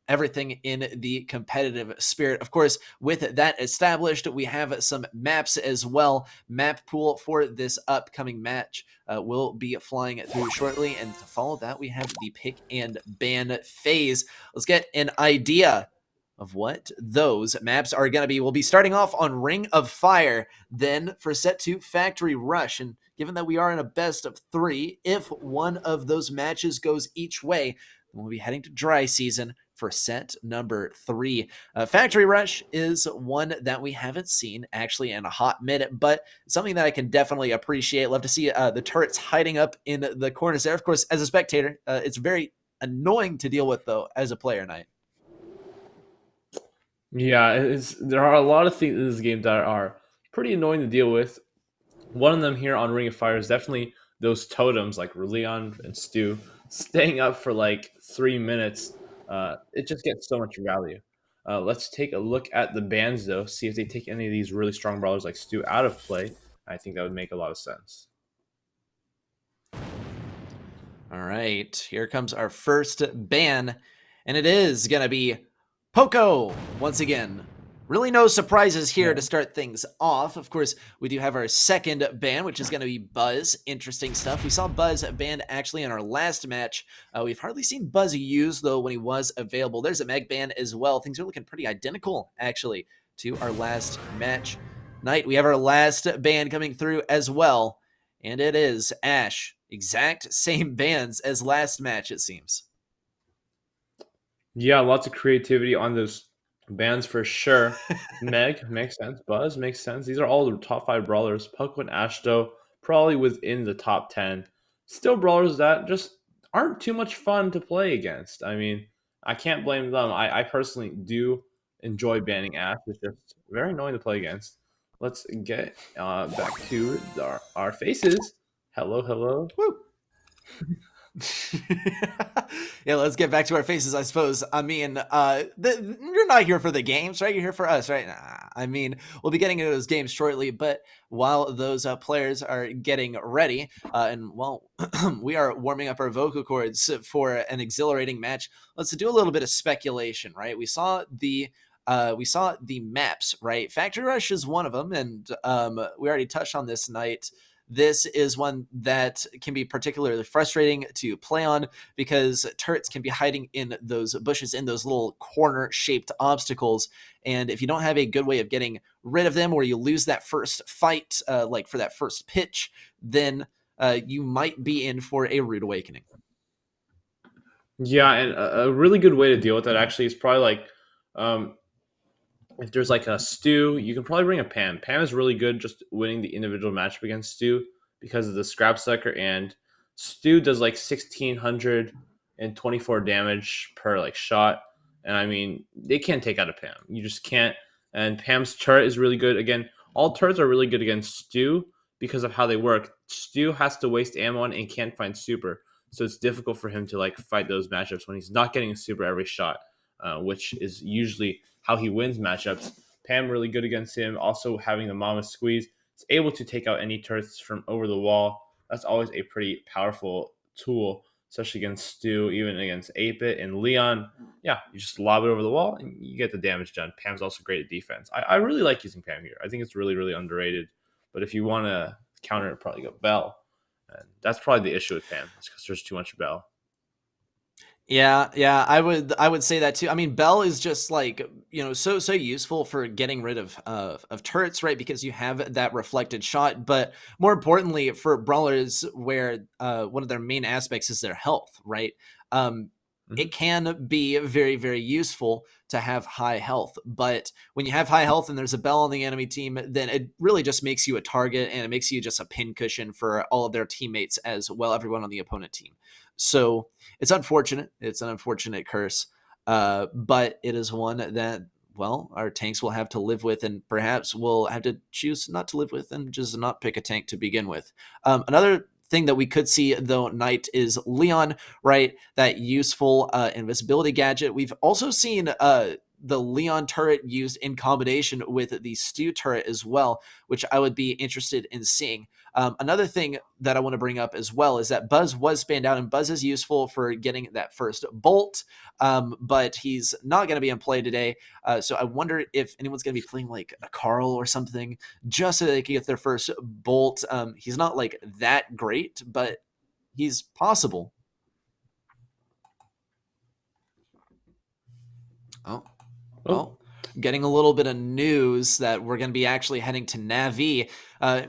Everything in the competitive spirit. Of course, with that established, we have some maps as well. Map pool for this upcoming match will be flying through shortly. And to follow that, we have the pick and ban phase. Let's get an idea of what those maps are going to be. We'll be starting off on Ring of Fire, then for set 2, Factory Rush. And given that we are in a best of 3, if one of those matches goes each way, we'll be heading to dry season for set number 3. Factory Rush is one that we haven't seen actually in a hot minute, but something that I can definitely appreciate. Love to see the turrets hiding up in the corners there. Of course, as a spectator, it's very annoying to deal with, though, as a player. Night. Yeah, there are a lot of things in this game that are pretty annoying to deal with. One of them here on Ring of Fire is definitely those totems like Leon and Stu staying up for like 3 minutes. It just gets so much value. Let's take a look at the bans though, see if they take any of these really strong brawlers like Stu out of play. I think that would make a lot of sense. All right, here comes our first ban, and it is going to be Poco once again. Really no surprises here to start things off. Of course, we do have our second ban, which is going to be Buzz. Interesting stuff. We saw Buzz banned actually in our last match. We've hardly seen Buzz used, though, when he was available. There's a Meg ban as well. Things are looking pretty identical, actually, to our last match. Night, we have our last ban coming through as well, and it is Ash. Exact same bans as last match, it seems. Yeah, lots of creativity on those bands for sure. Meg makes sense. Buzz makes sense. These are all the top 5 brawlers. Puck and Ashto probably within the top 10. Still brawlers that just aren't too much fun to play against. I mean, I can't blame them. I personally do enjoy banning Ash. It's just very annoying to play against. Let's get back to our faces. Hello, hello. Woo! Yeah, let's get back to our faces, I suppose. I mean, you're not here for the games, right? You're here for us, right? Nah, I mean, we'll be getting into those games shortly, but while those players are getting ready, and well, we are warming up our vocal cords for an exhilarating match, let's do a little bit of speculation, right? We saw the maps, right? Factory Rush is one of them, and we already touched on this night. This is one that can be particularly frustrating to play on because turrets can be hiding in those bushes, in those little corner-shaped obstacles. And if you don't have a good way of getting rid of them, or you lose that first fight, like for that first pitch, then you might be in for a rude awakening. Yeah, and a really good way to deal with that actually is probably like um, if there's like a Stu, you can probably bring a Pam. Pam is really good just winning the individual matchup against Stu because of the scrap sucker, and Stu does like 1,624 damage per like shot. And I mean, they can't take out a Pam. You just can't. And Pam's turret is really good. Again, all turrets are really good against Stu because of how they work. Stu has to waste ammo on and can't find super. So it's difficult for him to like fight those matchups when he's not getting a super every shot. which is usually how he wins matchups. Pam really good against him. Also having the Mama Squeeze, it's able to take out any turrets from over the wall. That's always a pretty powerful tool, especially against Stu, even against 8-Bit and Leon. Yeah, you just lob it over the wall and you get the damage done. Pam's also great at defense. I really like using Pam here. I think it's really, really underrated. But if you want to counter it, probably go Bell. And that's probably the issue with Pam, because there's too much Bell. Yeah, I would say that too. I mean, Bell is just like, so useful for getting rid of turrets, right? Because you have that reflected shot, but more importantly for brawlers where one of their main aspects is their health, right? Mm-hmm. It can be very, very useful to have high health, but when you have high health and there's a Bell on the enemy team, then it really just makes you a target and it makes you just a pin cushion for all of their teammates as well, everyone on the opponent team. So it's unfortunate. It's an unfortunate curse, but it is one that, well, our tanks will have to live with, and perhaps we'll have to choose not to live with and just not pick a tank to begin with. Another thing that we could see, though, Knight, is Leon, right? That useful invisibility gadget. We've also seen the Leon turret used in combination with the Stu turret as well, which I would be interested in seeing. Another thing that I want to bring up as well is that Buzz was spanned out, and Buzz is useful for getting that first bolt, but he's not going to be in play today. So I wonder if anyone's going to be playing like a Carl or something just so they can get their first bolt. He's not like that great, but he's possible. Oh, Oh, well, getting a little bit of news that we're going to be actually heading to Navi,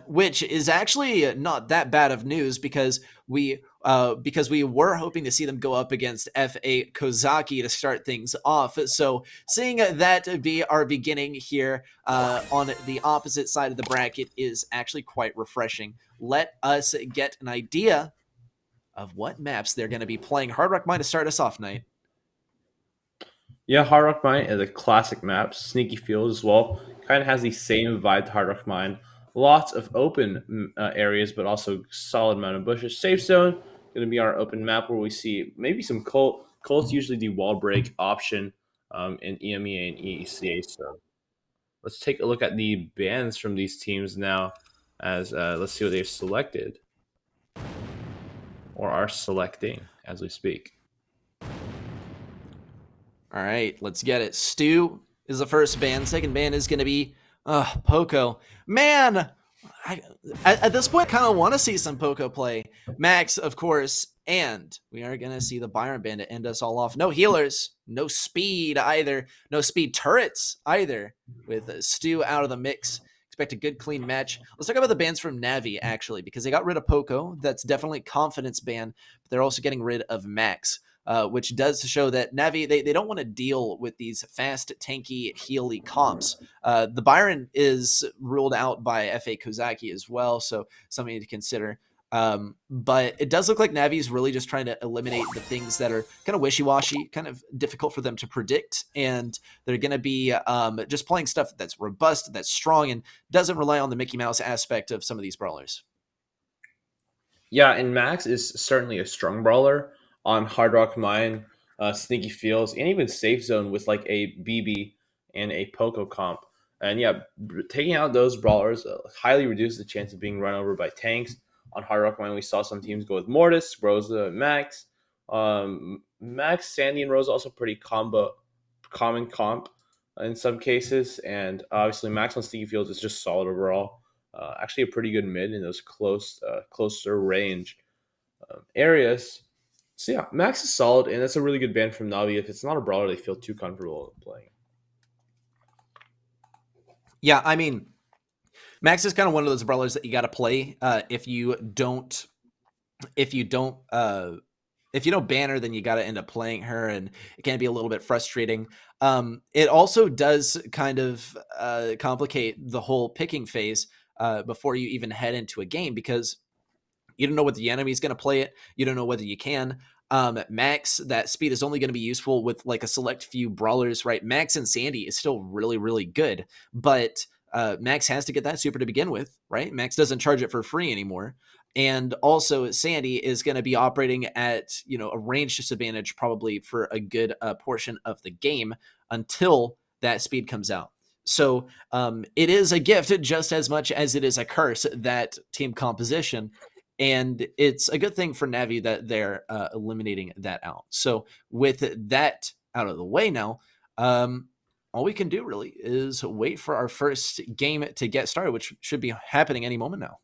which is actually not that bad of news because we were hoping to see them go up against FA Kozaki to start things off. So seeing that be our beginning here on the opposite side of the bracket is actually quite refreshing. Let us get an idea of what maps they're going to be playing. Hard Rock Mine to start us off, Knight. yeah, Hard Rock Mine is a classic map. Sneaky Field as well. Kind of has the same vibe to Hard Rock Mine. Lots of open areas, but also solid amount of bushes. Safe Zone going to be our open map where we see maybe some Colt. Colt's usually the wall break option in EMEA and EECA. So let's take a look at the bans from these teams now. As let's see what they've selected or are selecting as we speak. All right, let's get it. Stu is the first ban. Second ban is going to be Poco. Man, at this point, I kind of want to see some Poco play. Max, of course, and we are going to see the Byron ban to end us all off. No healers, no speed either, no speed turrets either, with Stu out of the mix. Expect a good, clean match. Let's talk about the bans from Navi, actually, because they got rid of Poco. That's definitely confidence ban, but they're also getting rid of Max. Which does show that Navi, they don't want to deal with these fast, tanky, healy comps. The Byron is ruled out by FA Kozaki as well, so something to consider. But it does look like Navi is really just trying to eliminate the things that are kind of wishy-washy, kind of difficult for them to predict, and they're going to be just playing stuff that's robust, that's strong, and doesn't rely on the Mickey Mouse aspect of some of these brawlers. Yeah, and Max is certainly a strong brawler on Hard Rock Mine, Sneaky Fields, and even Safe Zone with like a BB and a Poco comp. And yeah, taking out those brawlers highly reduces the chance of being run over by tanks. On Hard Rock Mine, we saw some teams go with Mortis, Rosa, and Max. Max, Sandy, and Rosa also pretty common comp in some cases. And obviously, Max on Sneaky Fields is just solid overall. Actually, a pretty good mid in those closer range areas. So yeah, Max is solid, and that's a really good ban from Navi. If it's not a brawler, they feel too comfortable playing. Yeah, I mean, Max is kind of one of those brawlers that you got to play if you don't if you don't ban her, then you got to end up playing her, and it can be a little bit frustrating. It also does kind of complicate the whole picking phase before you even head into a game, because you don't know whether the enemy's going to play it. You don't know whether you can. Max, that speed is only going to be useful with like a select few brawlers, right? Max and Sandy is still really, really good, but Max has to get that super to begin with, right? Max doesn't charge it for free anymore. And also, Sandy is going to be operating at a range disadvantage probably for a good portion of the game until that speed comes out. So it is a gift just as much as it is a curse, that team composition. And it's a good thing for Navi that they're eliminating that out. So with that out of the way now, all we can do really is wait for our first game to get started, which should be happening any moment now.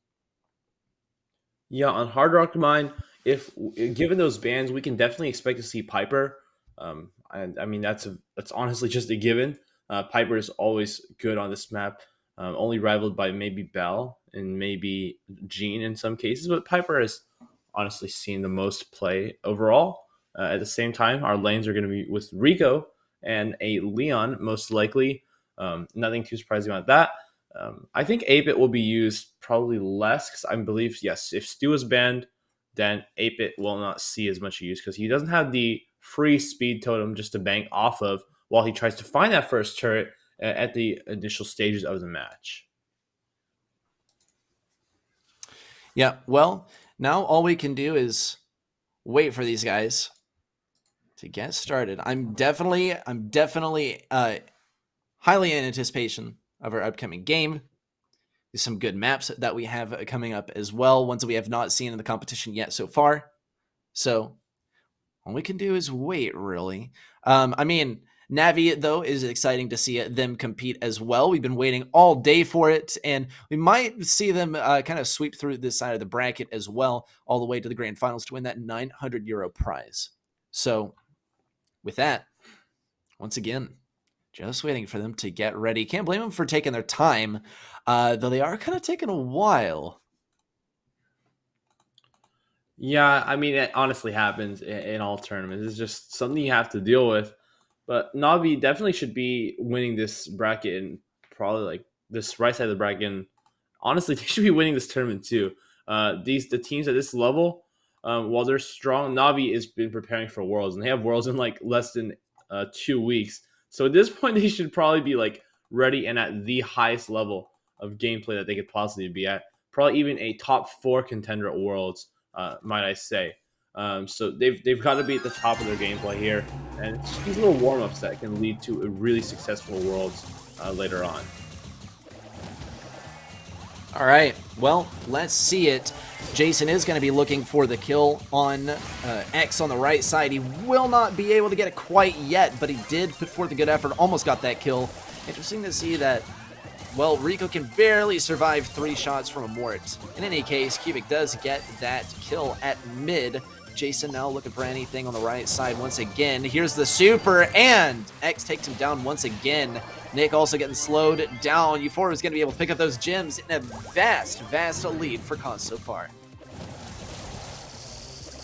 Yeah, on Hard Rock Mine, if given those bans, we can definitely expect to see Piper. And I mean that's honestly just a given. Piper is always good on this map, only rivaled by maybe Bell and maybe Jean in some cases, but Piper has honestly seen the most play overall. At the same time, our lanes are going to be with Rico and a Leon most likely. Nothing too surprising about that. I think 8-bit will be used probably less because I believe, yes, if Stu is banned, then 8-bit will not see as much use because he doesn't have the free speed totem just to bank off of while he tries to find that first turret at the initial stages of the match. Yeah, well, now all we can do is wait for these guys to get started. I'm definitely highly in anticipation of our upcoming game. There's some good maps that we have coming up as well, ones that we have not seen in the competition yet so far. So all we can do is wait, really. I mean, Navi, though, is exciting to see them compete as well. We've been waiting all day for it, and we might see them kind of sweep through this side of the bracket as well, all the way to the grand finals to win that €900 prize. So with that, once again, just waiting for them to get ready. Can't blame them for taking their time, though they are kind of taking a while. Yeah, I mean, it honestly happens in all tournaments. It's just something you have to deal with. But Navi definitely should be winning this bracket and probably like this right side of the bracket. And honestly, they should be winning this tournament too. The teams at this level, while they're strong, Navi has been preparing for Worlds, and they have Worlds in like less than 2 weeks. So at this point, they should probably be like ready and at the highest level of gameplay that they could possibly be at. Probably even a top 4 contender at Worlds, might I say. So they've got to be at the top of their gameplay here, and it's these little warm ups that can lead to a really successful Worlds later on. All right, well, let's see it. Jason is going to be looking for the kill on X on the right side. He will not be able to get it quite yet, but he did put forth a good effort, almost got that kill. Interesting to see that, well, Rico can barely survive 3 shots from a Mort. In any case, Cubic does get that kill at mid. Jason now looking for anything on the right side once again. Here's the super, and X takes him down once again. Nick also getting slowed down. Euphoria is going to be able to pick up those gems in a vast lead for Cause so far.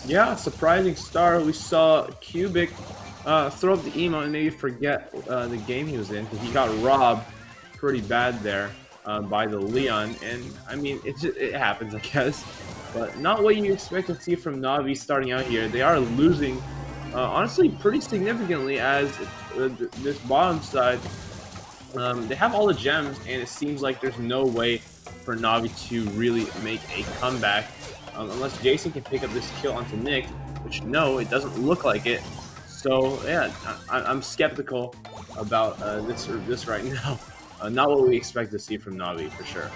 Yeah, surprising start. We saw Cubic throw up the emo and maybe forget the game he was in because he got robbed pretty bad there by the Leon. And I mean, it happens, I guess. But not what you expect to see from Navi starting out here. They are losing, honestly, pretty significantly as this bottom side. They have all the gems, and it seems like there's no way for Navi to really make a comeback unless Jason can pick up this kill onto Nick, which no, it doesn't look like it. So yeah, I'm skeptical about this right now. Not what we expect to see from Navi for sure.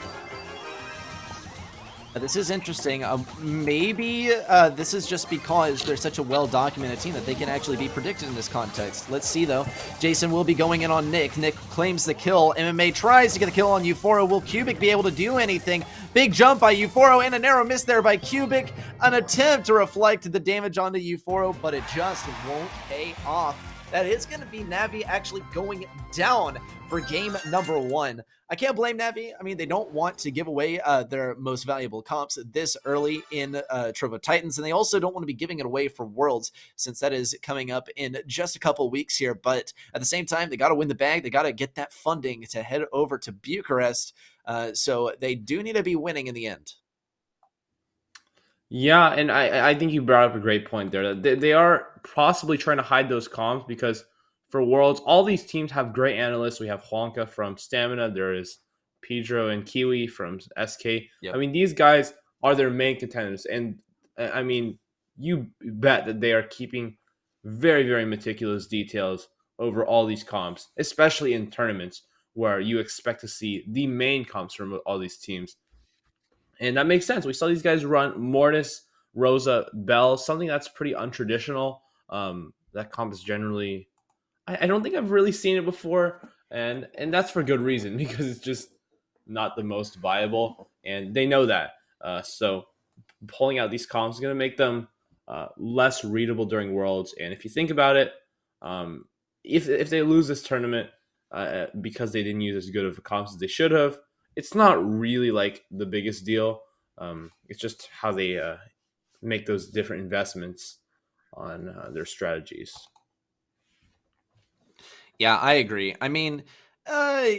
This is interesting. Maybe this is just because they're such a well-documented team that they can actually be predicted in this context. Let's see, though. Jason will be going in on Nick. Nick claims the kill. MMA tries to get the kill on Euphoria. Will Cubic be able to do anything? Big jump by Euphoria and a narrow miss there by Cubic. An attempt to reflect the damage onto Euphoria, but it just won't pay off. That is going to be Navi actually going down for game number 1. I can't blame Navi. I mean, they don't want to give away their most valuable comps this early in Trovo Titans, and they also don't want to be giving it away for Worlds since that is coming up in just a couple weeks here. But at the same time, they got to win the bag. They got to get that funding to head over to Bucharest. So they do need to be winning in the end. Yeah, and I think you brought up a great point there. They are possibly trying to hide those comps because for Worlds, all these teams have great analysts. We have Juanca from Stamina. There is Pedro and Kiwi from SK. Yep. I mean, these guys are their main contenders. And I mean, you bet that they are keeping very, very meticulous details over all these comps, especially in tournaments where you expect to see the main comps from all these teams. And that makes sense. We saw these guys run Mortis, Rosa, Bell, something that's pretty untraditional. That comp is generally, I don't think I've really seen it before, and that's for good reason because it's just not the most viable, and they know that. So pulling out these comps is going to make them less readable during Worlds. And if you think about it, um, if they lose this tournament because they didn't use as good of a comps as they should have, it's not really like the biggest deal. It's just how they make those different investments on their strategies. Yeah, I agree. I mean, uh,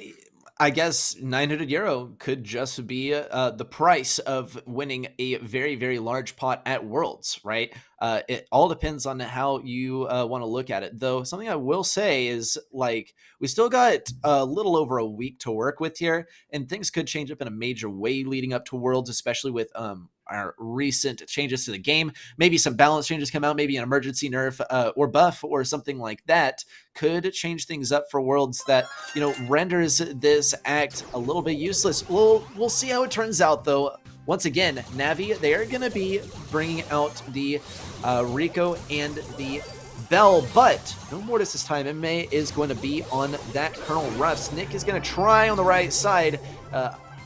I guess 900 euro could just be the price of winning a very, very large pot at Worlds, right? It all depends on how you want to look at it. Though, something I will say is like, we still got a little over a week to work with here, and things could change up in a major way leading up to Worlds, especially with our recent changes to the game. Maybe some balance changes come out, maybe an emergency nerf or buff or something like that could change things up for Worlds that, renders this act a little bit useless. We'll see how it turns out, though. Once again, Navi, they are going to be bringing out the Rico and the Bell, but no Mortis this time. MMA is going to be on that Colonel Ruffs. Nick is going to try on the right side.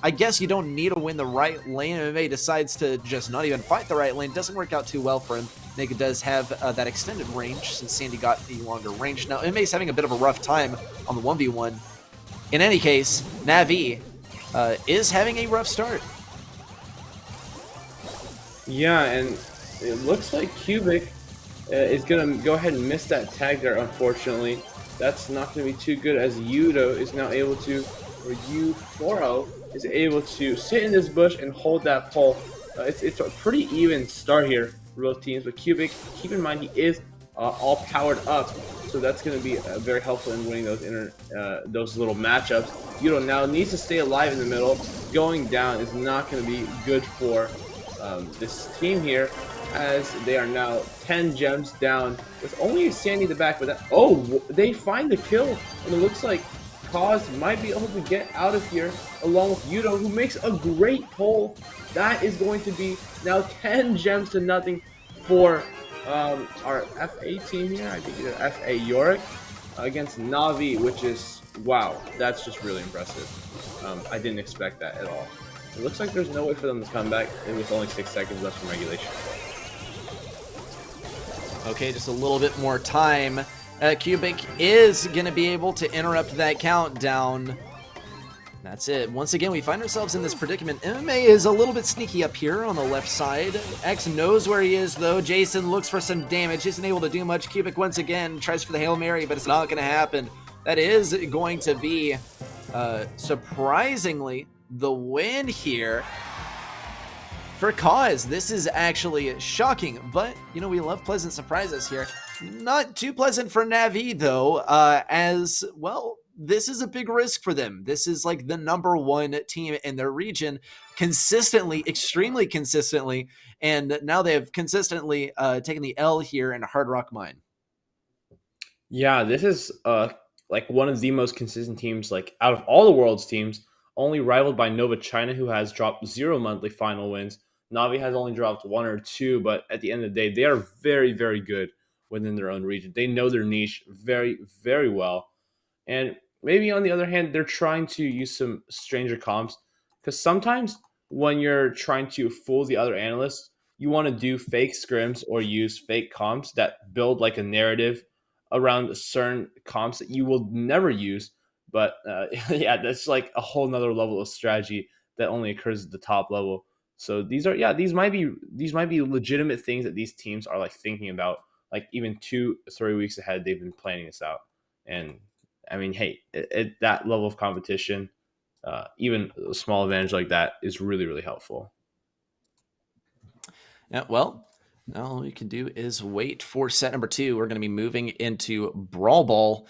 I guess you don't need to win the right lane. MMA decides to just not even fight the right lane. Doesn't work out too well for him. Nick does have that extended range since Sandy got the longer range. Now, MMA is having a bit of a rough time on the 1v1. In any case, Navi is having a rough start. Yeah, and it looks like Cubic is going to go ahead and miss that tag there, unfortunately. That's not going to be too good as Yudo is now able to, or U4O is able to sit in this bush and hold that pole. It's a pretty even start here for both teams, but Cubic, keep in mind he is all powered up, so that's going to be very helpful in winning those little matchups. Yudo now needs to stay alive in the middle. Going down is not going to be good for this team here, as they are now 10 gems down with only Sandy in the back. But they find the kill, and it looks like Cause might be able to get out of here along with Yudo, who makes a great pull. That is going to be now 10 gems to nothing for our FA team here. I think it's FA Yorick against Navi, which is, wow, that's just really impressive. I didn't expect that at all. It looks like there's no way for them to come back with only 6 seconds left from regulation. Okay, just a little bit more time. Cubic is going to be able to interrupt that countdown. That's it. Once again, we find ourselves in this predicament. MMA is a little bit sneaky up here on the left side. X knows where he is, though. Jason looks for some damage. Isn't able to do much. Cubic once again tries for the Hail Mary, but it's not going to happen. That is going to be, surprisingly, the win here for Cause. This is actually shocking, but, we love pleasant surprises here. Not too pleasant for Navi, though, as, well, this is a big risk for them. This is like the #1 team in their region consistently, extremely consistently, and now they have consistently taken the L here in Hard Rock Mine. Yeah, this is like one of the most consistent teams, like out of all the world's teams, only rivaled by Nova China, who has dropped 0 monthly final wins. Navi has only dropped 1 or 2, but at the end of the day, they are very, very good within their own region. They know their niche very, very well. And maybe on the other hand, they're trying to use some stranger comps, because sometimes when you're trying to fool the other analysts, you want to do fake scrims or use fake comps that build like a narrative around certain comps that you will never use. But yeah, that's like a whole nother level of strategy that only occurs at the top level. So these might be legitimate things that these teams are like thinking about. Like even 2-3 weeks ahead, they've been planning this out. And I mean, hey, at that level of competition, even a small advantage like that is really, really helpful. Yeah, well, all we can do is wait for set number 2. We're going to be moving into Brawl Ball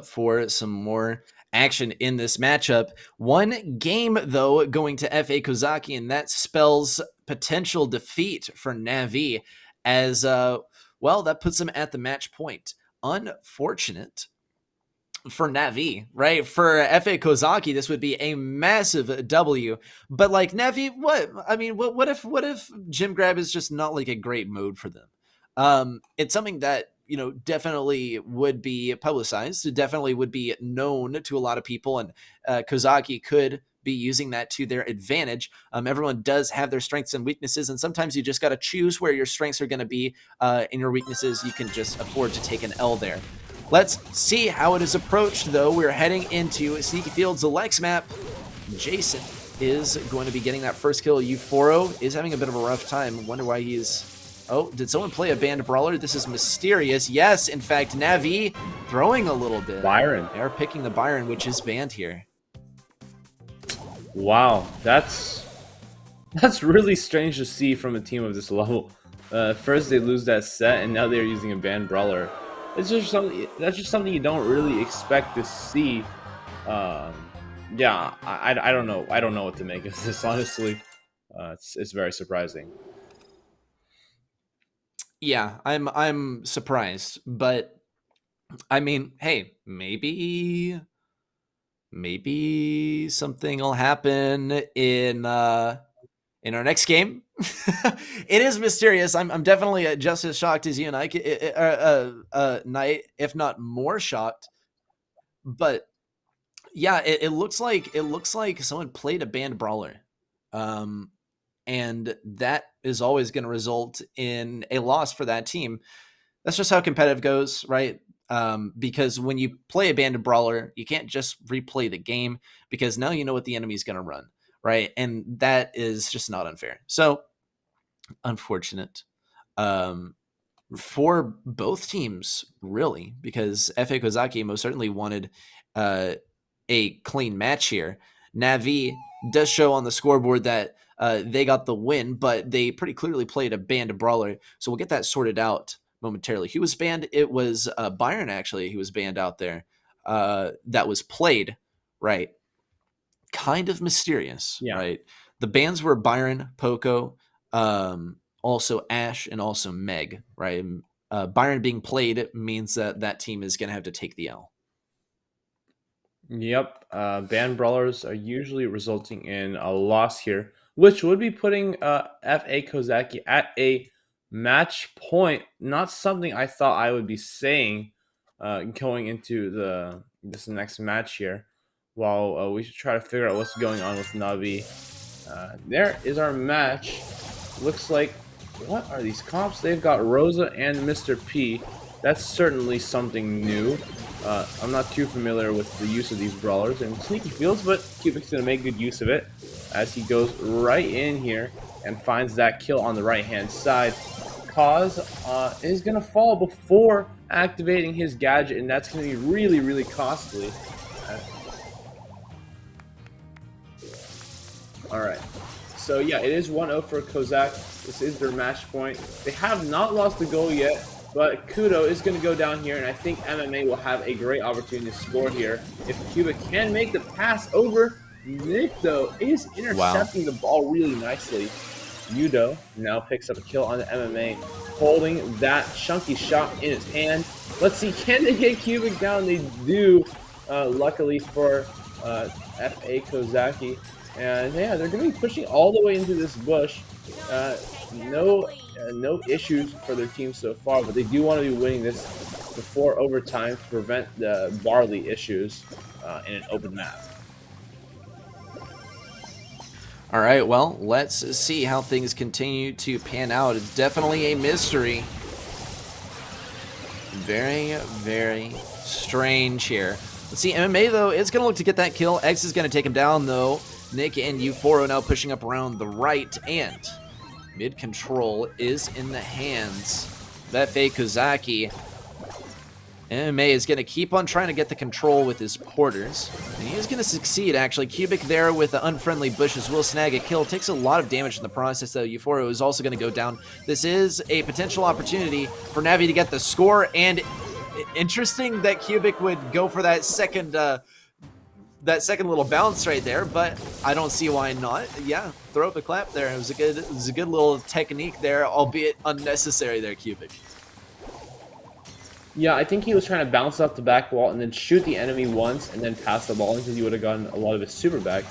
for some more action in this matchup. One game, though, going to FA Kozaki, and that spells potential defeat for Na'Vi as, well, that puts them at the match point. Unfortunate for Na'Vi, right? For FA Kozaki, this would be a massive W. But like Na'Vi, what? I mean, what if Gym Grab is just not like a great mode for them? It's something that, you know, definitely would be publicized. It definitely would be known to a lot of people, and Kozaki could be using that to their advantage. Everyone does have their strengths and weaknesses, and sometimes you just got to choose where your strengths are going to be, and your weaknesses. You can just afford to take an L there. Let's see how it is approached, though. We're heading into Sneaky Fields, the Lex map. Jason is going to be getting that first kill. Euphoro is having a bit of a rough time. Wonder why he's... Oh, did someone play a banned brawler? This is mysterious. Yes, in fact, Na'Vi throwing a little bit. Byron. They are picking the Byron, which is banned here. Wow, that's really strange to see from a team of this level. First they lose that set, and now they're using a banned brawler. It's just something that's just something you don't really expect to see. Yeah, I don't know. I don't know what to make of this, honestly. It's very surprising. Yeah, I'm surprised, but I mean, hey, maybe something will happen in our next game. It is mysterious. I'm definitely just as shocked as you and I, Knight, if not more shocked. But yeah, it looks like someone played a banned brawler, and that is always going to result in a loss for that team. That's just how competitive goes, right? Because when you play a banned brawler, you can't just replay the game because now you know what the enemy is going to run, right? And that is just not unfair. So unfortunate for both teams, really, because FA Kozaki most certainly wanted a clean match here. Na'Vi does show on the scoreboard that they got the win, but they pretty clearly played a banned brawler. So we'll get that sorted out momentarily. He was banned. It was Byron, actually, he was banned out there. That was played, right? Kind of mysterious, Yeah. right? The bans were Byron, Poco, also Ash, and also Meg, right? Byron being played means that that team is going to have to take the L. Yep, banned brawlers are usually resulting in a loss here, which would be putting FA Kozaki at a match point. Not something I thought I would be saying going into this next match here. While we should try to figure out what's going on with Navi. There is our match. Looks like, what are these comps? They've got Rosa and Mr. P. That's certainly something new. I'm not too familiar with the use of these brawlers in Sneaky Fields, but Cubic's going to make good use of it as he goes right in here and finds that kill on the right-hand side. Cause is going to fall before activating his gadget, and that's going to be really, really costly. Alright, so yeah, it is 1-0 for Kozak. This is their match point. They have not lost the goal yet, but Kudo is going to go down here, and I think MMA will have a great opportunity to score here. If Cubic can make the pass over, Nick, though, is intercepting the ball really nicely. Yudo now picks up a kill on the MMA, holding that chunky shot in his hand. Let's see, can they get Cubic down? They do, luckily for FA Kozaki. And yeah, they're going to be pushing all the way into this bush. No issues for their team so far, but they do want to be winning this before overtime to prevent the barley issues in an open map. All right, well, let's see how things continue to pan out. It's definitely a mystery. Very, very strange here. Let's see, MMA, though, is going to look to get that kill. X is going to take him down, though. Nick and Euphoro now pushing up around the right, and mid control is in the hands of FA Kozaki. MMA is going to keep on trying to get the control with his porters, and he is going to succeed, actually. Cubic there with the unfriendly bushes will snag a kill. Takes a lot of damage in the process, though. Euphoro is also going to go down. This is a potential opportunity for Navi to get the score, and interesting that Cubic would go for that second that second little bounce right there, but I don't see why not. Yeah, throw up a clap there. It was a good little technique there, albeit unnecessary there, Cubic. Yeah, I think he was trying to bounce off the back wall and then shoot the enemy once and then pass the ball because he would have gotten a lot of his super back.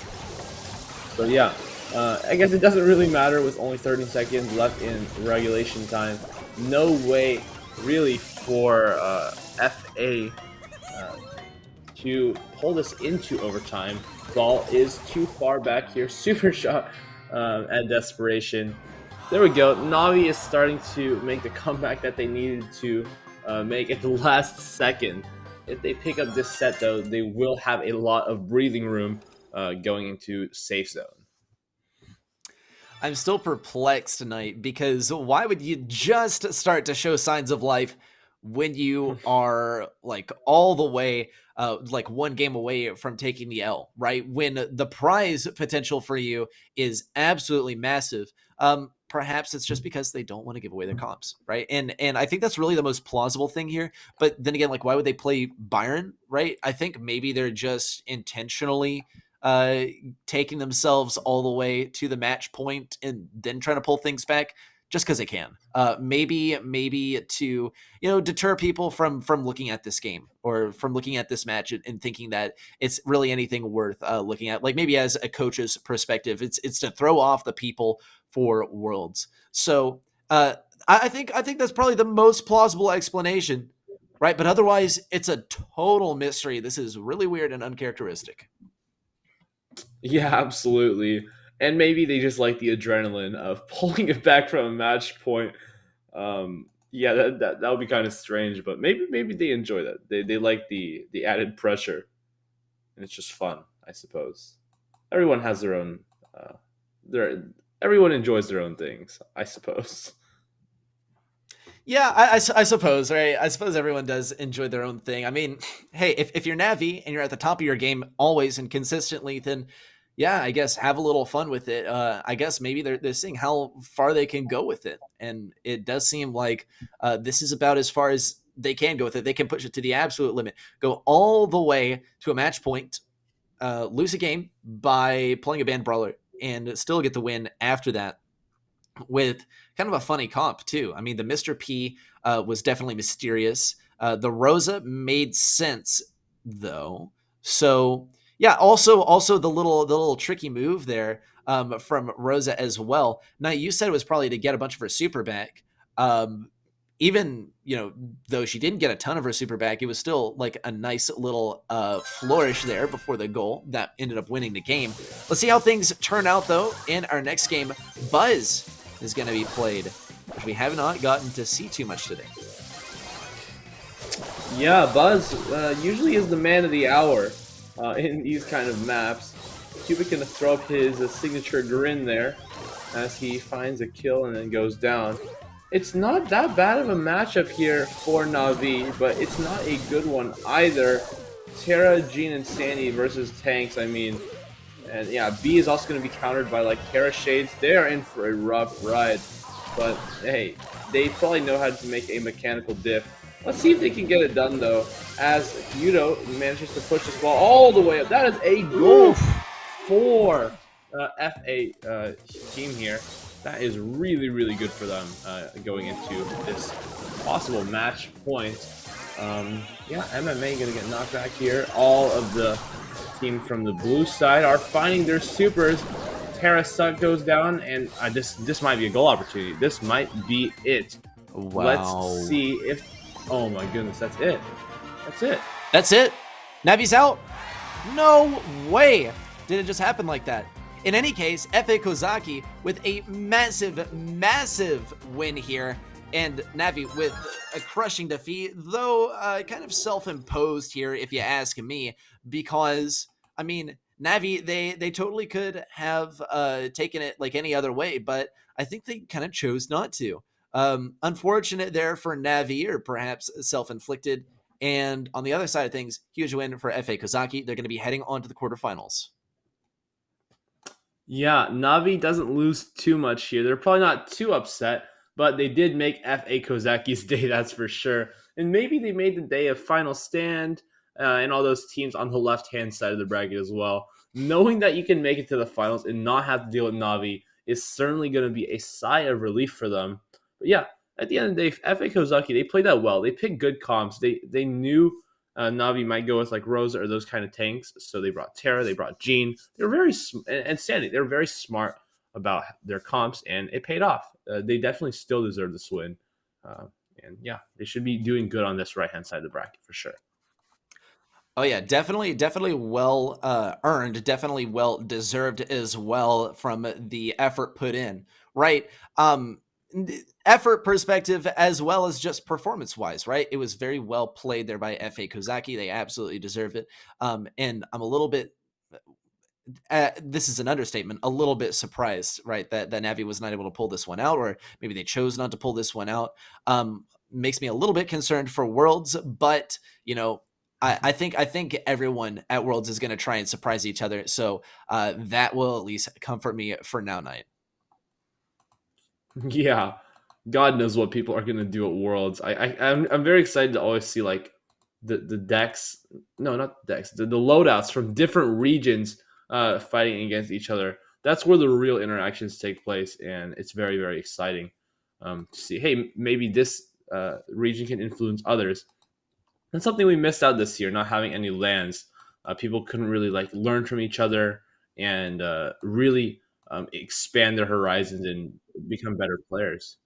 So yeah, I guess it doesn't really matter with only 30 seconds left in regulation time. No way really for FA to pull this into overtime. Ball is too far back here. Super shot at desperation. There we go. Navi is starting to make the comeback that they needed to make at the last second. If they pick up this set, though, they will have a lot of breathing room going into safe zone. I'm still perplexed tonight because why would you just start to show signs of life when you are like all the way like one game away from taking the L, right? When the prize potential for you is absolutely massive. Perhaps it's just because they don't want to give away their comps, right? And I think that's really the most plausible thing here. But then again, like why would they play Byron, right? I think maybe they're just intentionally uh taking themselves all the way to the match point and then trying to pull things back just because they can. Maybe to deter people from looking at this game or from looking at this match and thinking that it's really anything worth looking at. Like maybe as a coach's perspective, it's to throw off the people for Worlds. So I think that's probably the most plausible explanation, right? But otherwise, it's a total mystery. This is really weird and uncharacteristic. Yeah, absolutely. And maybe they just like the adrenaline of pulling it back from a match point. Yeah, that would be kind of strange, but maybe they enjoy that. They like the added pressure, and it's just fun, I suppose. Everyone has their own. Their Everyone enjoys their own things, I suppose. Yeah, I suppose, right? I suppose everyone does enjoy their own thing. I mean, hey, if you're Navi and you're at the top of your game always and consistently, then yeah, I guess have a little fun with it. I guess maybe they're seeing how far they can go with it. And it does seem like this is about as far as they can go with it. They can push it to the absolute limit, go all the way to a match point, lose a game by playing a banned brawler, and still get the win after that with kind of a funny comp too. I mean, the Mr. P was definitely mysterious. The Rosa made sense though. So yeah, also the little tricky move there from Rosa as well. Now you said it was probably to get a bunch of her super back. Even though she didn't get a ton of her super back, it was still like a nice little flourish there before the goal that ended up winning the game. Let's see how things turn out though in our next game. Buzz is going to be played, which we have not gotten to see too much today. Yeah, Buzz usually is the man of the hour in these kind of maps. Cubic gonna throw up his signature grin there as he finds a kill and then goes down. It's not that bad of a matchup here for Na'Vi, but it's not a good one either. Terra, Jean, and Sandy versus tanks, I mean. And yeah, B is also going to be countered by like Terra Shades. They are in for a rough ride. But hey, they probably know how to make a mechanical diff. Let's see if they can get it done though, as Yudo manages to push this ball all the way up. That is a goal for FA team here. That is really, really good for them going into this possible match point. Yeah, MMA gonna get knocked back here. All of the team from the blue side are finding their supers. Terra Suck goes down, and this might be a goal opportunity. This might be it. Wow. Let's see if... Oh my goodness, that's it. That's it. That's it. Navi's out. No way did it just happen like that. In any case, FA Kozaki with a massive, massive win here. And Navi with a crushing defeat, though kind of self-imposed here, if you ask me, because, I mean, Navi, they totally could have taken it like any other way, but I think they kind of chose not to. Unfortunate there for Navi, or perhaps self-inflicted. And on the other side of things, huge win for FA Kozaki. They're going to be heading on to the quarterfinals. Yeah, Navi doesn't lose too much here. They're probably not too upset, but they did make FA Kozaki's day, that's for sure. And maybe they made the day a final stand and all those teams on the left hand side of the bracket as well. Knowing that you can make it to the finals and not have to deal with Navi is certainly going to be a sigh of relief for them. But yeah, at the end of the day, FA Kozaki, they played that well. They picked good comps. They knew Navi might go with like Rosa or those kind of tanks, so they brought Terra, they brought Jean. They were and Sandy. They were very smart about their comps, and it paid off. They definitely still deserve this win. Uh, and yeah, they should be doing good on this right hand side of the bracket for sure. Oh yeah, definitely well earned, definitely well deserved as well from the effort put in, right? Effort perspective as well as just performance wise, right? It was very well played there by FA Kozaki. They absolutely deserved it. And I'm a little bit this is an understatement, a little bit surprised, right, that Navi was not able to pull this one out, or maybe they chose not to pull this one out. Makes me a little bit concerned for Worlds, but you know, I think everyone at Worlds is going to try and surprise each other, so that will at least comfort me for now. Night. Yeah, God knows what people are gonna do at Worlds. I'm very excited to always see like the decks, no, not decks, the loadouts from different regions fighting against each other. That's where the real interactions take place, and it's very exciting to see. Hey, maybe this region can influence others. That's something we missed out this year, not having any lands. People couldn't really like learn from each other and really expand their horizons and become better players.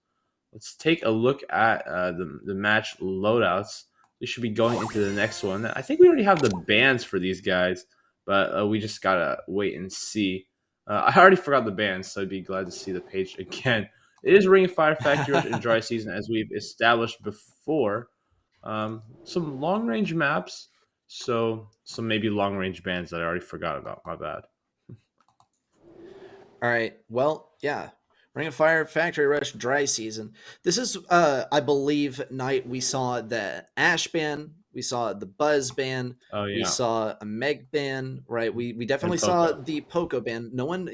Let's take a look at the match loadouts. We should be going into the next one. I think we already have the bans for these guys, but we just gotta wait and see. I already forgot the bans, so I'd be glad to see the page again. It is Ring of Fire, Factory Rush, and Dry Season, as we've established before. Some long range maps, so some maybe long range bans that I already forgot about. My bad. All right. Well, yeah. Ring of Fire, Factory Rush, Dry Season. This is, I believe, night we saw the Ash ban, we saw the Buzz ban, Oh we yeah, saw a Meg ban, right? We and definitely saw Poco. the Poco ban. No one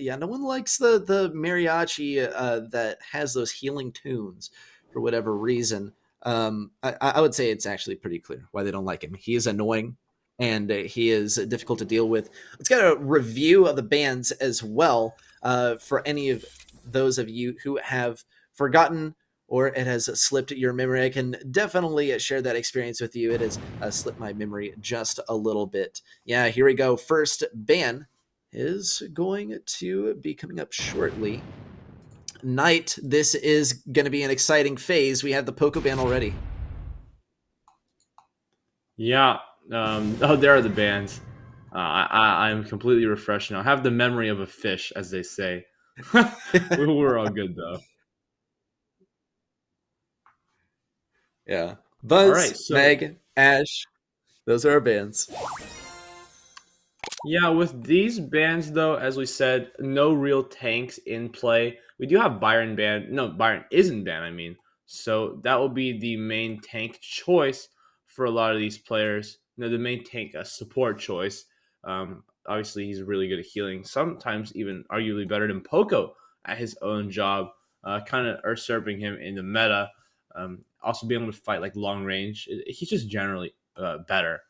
likes the mariachi that has those healing tunes for whatever reason. I would say it's actually pretty clear why they don't like him. He is annoying and he is difficult to deal with. Let's get a review of the bans as well for any of those of you who have forgotten or it has slipped your memory. I can definitely share that experience with you. It has slipped my memory just a little bit. Yeah, here we go. First ban is going to be coming up shortly. Night, this is going to be an exciting phase. We have the Poco ban already. Yeah. Oh, there are the bands. I'm completely refreshed now. I have the memory of a fish, as they say. We were all good though. Yeah. All right, Buzz, so Meg, Ash, those are our bands. yeah, with these bans though, as we said, no real tanks in play. We do have Byron banned. No, Byron isn't banned. I mean, so that will be the main tank choice for a lot of these players. No, the main tank support choice. Obviously, he's really good at healing. Sometimes even arguably better than Poco at his own job. Kind of usurping him in the meta. Also being able to fight like long range. He's just generally better.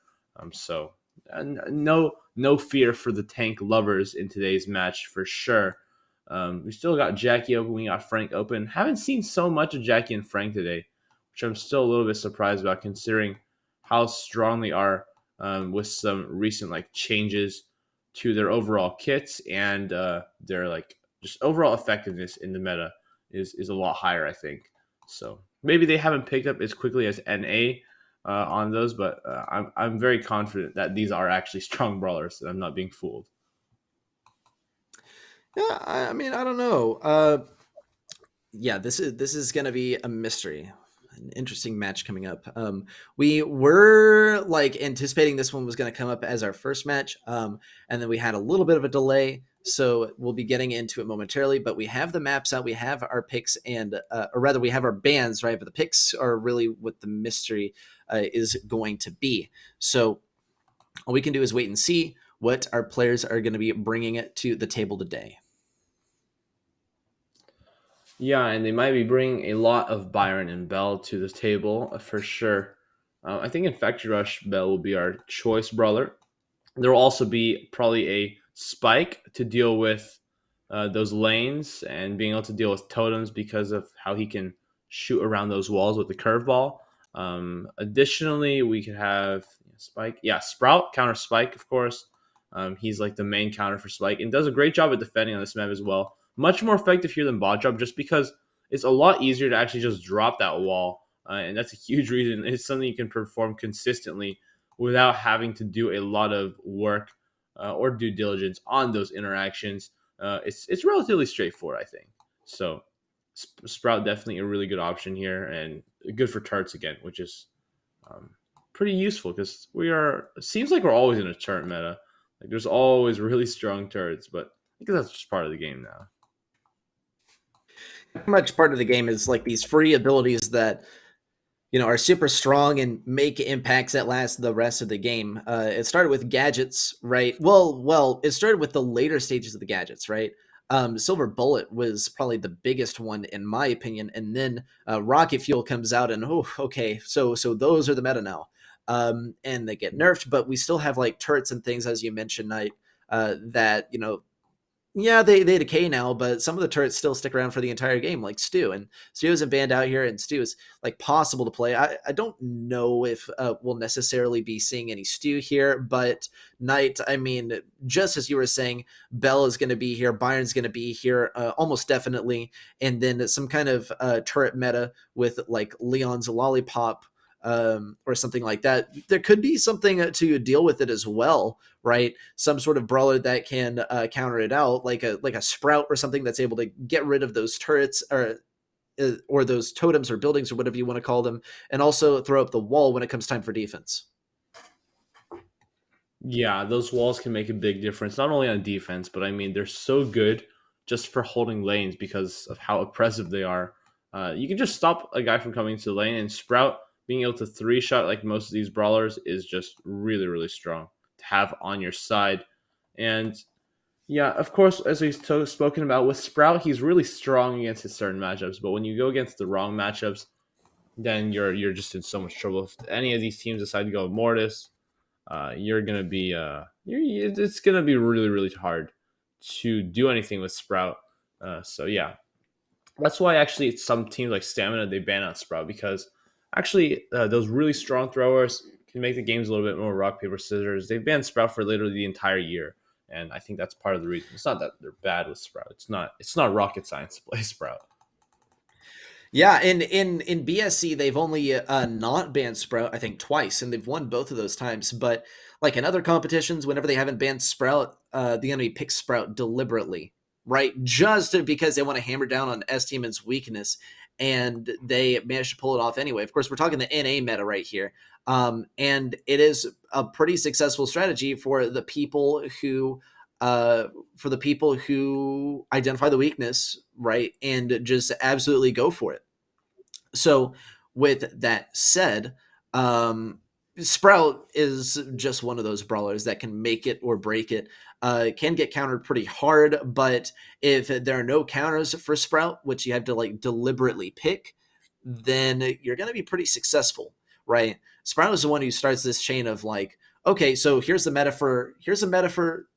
So no fear for the tank lovers in today's match for sure. We still got Jackie open. We got Frank open. Haven't seen so much of Jackie and Frank today, which I'm still a little bit surprised about considering how strong they are with some recent like changes to their overall kits and their like just overall effectiveness in the meta is a lot higher, I think. So maybe they haven't picked up as quickly as NA on those, but I'm very confident that these are actually strong brawlers, and I'm not being fooled. Yeah, I mean, I don't know. Yeah, this is going to be a mystery. An interesting match coming up. We were like anticipating this one was going to come up as our first match, and then we had a little bit of a delay, so we'll be getting into it momentarily. But we have the maps out, we have our picks, and or rather, we have our bands, right? But the picks are really what the mystery is going to be. So all we can do is wait and see what our players are going to be bringing it to the table today. Yeah, and they might be bringing a lot of Byron and Bell to the table for sure. I think Infected Rush Bell will be our choice brawler. There will also be probably a Spike to deal with those lanes and being able to deal with totems because of how he can shoot around those walls with the curveball. Additionally, we could have Spike. Yeah, Sprout, counter Spike, of course. He's like the main counter for Spike and does a great job at defending on this map as well. Much more effective here than bot drop just because it's a lot easier to actually just drop that wall. And that's a huge reason. It's something you can perform consistently without having to do a lot of work or due diligence on those interactions. It's relatively straightforward, I think. So Sprout definitely a really good option here and good for turrets again, which is um, pretty useful because we are. It seems like we're always in a turret meta. Like there's always really strong turrets, but I think that's just part of the game now. Pretty much part of the game is like these free abilities that are super strong and make impacts that last the rest of the game. It started with gadgets, right? Well, it started with the later stages of the gadgets, right? Silver Bullet was probably the biggest one in my opinion, and then Rocket Fuel comes out, and oh, okay, so those are the meta now, and they get nerfed, but we still have like turrets and things as you mentioned, Knight, that yeah, they decay now, but some of the turrets still stick around for the entire game, like Stu. And Stu isn't banned out here, and Stu is like possible to play. I don't know if we'll necessarily be seeing any Stu here, but Knight, I mean, just as you were saying, Bell is going to be here, Byron's going to be here, almost definitely, and then some kind of turret meta with like Leon's Lollipop. Or something like that. There could be something to deal with it as well, right? Some sort of brawler that can counter it out, like a Sprout or something that's able to get rid of those turrets or those totems or buildings or whatever you want to call them, and also throw up the wall when it comes time for defense. Yeah, those walls can make a big difference, not only on defense, but I mean, they're so good just for holding lanes because of how oppressive they are. You can just stop a guy from coming to the lane, and Sprout being able to three shot like most of these brawlers is just really, really strong to have on your side. And yeah, of course, as we've spoken about with Sprout, he's really strong against his certain matchups, but when you go against the wrong matchups, then you're just in so much trouble. If any of these teams decide to go Mortis, you're gonna be it's gonna be really really hard to do anything with Sprout. So yeah, that's why actually some teams like Stamina they ban out Sprout because actually those really strong throwers can make the games a little bit more rock paper scissors. They've banned Sprout for literally the entire year, and I think that's part of the reason. It's not that they're bad with Sprout. It's not rocket science to play Sprout. Yeah, and in BSC they've only not banned Sprout I think twice, and they've won both of those times. But like in other competitions, whenever they haven't banned Sprout, the enemy picks Sprout deliberately, right? Just because they want to hammer down on S Team's weakness, and they managed to pull it off anyway. Of course, we're talking the NA meta right here, and it is a pretty successful strategy for the people who identify the weakness, right, and just absolutely go for it. So, with that said, Sprout is just one of those brawlers that can make it or break it. Can get countered pretty hard, but if there are no counters for Sprout, which you have to like deliberately pick, then you're going to be pretty successful, right? Sprout is the one who starts this chain of like, okay, so here's the meta for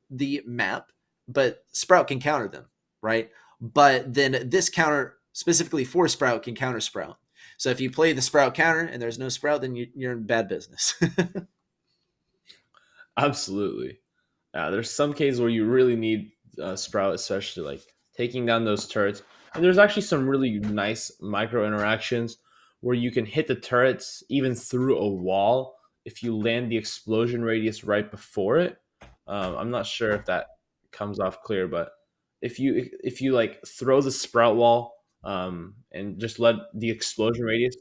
the map, but Sprout can counter them, right? But then this counter specifically for Sprout can counter Sprout. So if you play the Sprout counter and there's no Sprout, then you're in bad business. Absolutely. There's some cases where you really need Sprout, especially like taking down those turrets. And there's actually some really nice micro interactions where you can hit the turrets even through a wall if you land the explosion radius right before it. I'm not sure if that comes off clear, but if you like throw the Sprout wall and just let the explosion radius.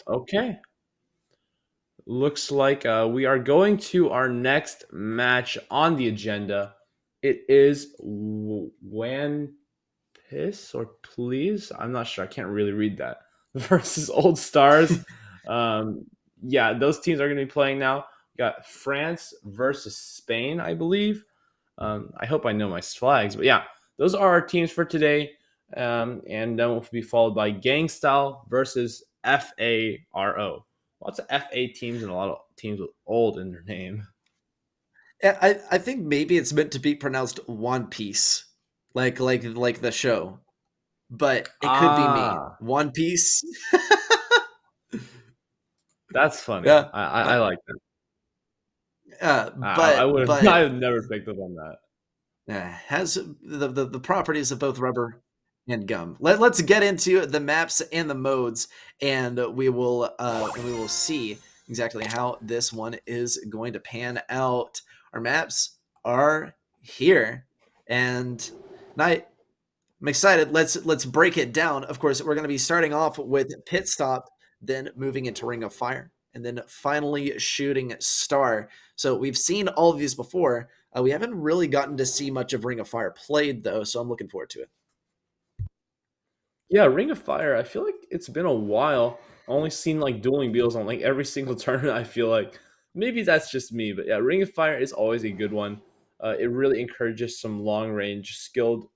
Okay, looks like we are going to our next match on the agenda. It is Wan Piss or Please. I'm not sure. I can't really read that. Versus Old Stars. Um, yeah, those teams are going to be playing now. We got France versus Spain, I believe. I hope I know my flags, but yeah, those are our teams for today. And then will be followed by Gang Style versus FARO. Lots of FA teams and a lot of teams with old in their name. I think maybe it's meant to be pronounced One Piece, like the show, but it could be me. Ah, One Piece. that's funny. Yeah, I but like that. I but would have but I would never picked up on that. has the properties of both rubber and gum. Let's get into the maps and the modes, and we will see exactly how this one is going to pan out. Our maps are here, and night. I'm excited. Let's break it down. Of course, we're going to be starting off with pit stop, then moving into Ring of Fire, and then finally shooting star. So we've seen all of these before. We haven't really gotten to see much of Ring of Fire played though, so I'm looking forward to it. Yeah, Ring of Fire. I feel like it's been a while. I only seen like dueling wheels on like every single tournament. I feel like maybe that's just me, but yeah, Ring of Fire is always a good one. It really encourages some long range, skilled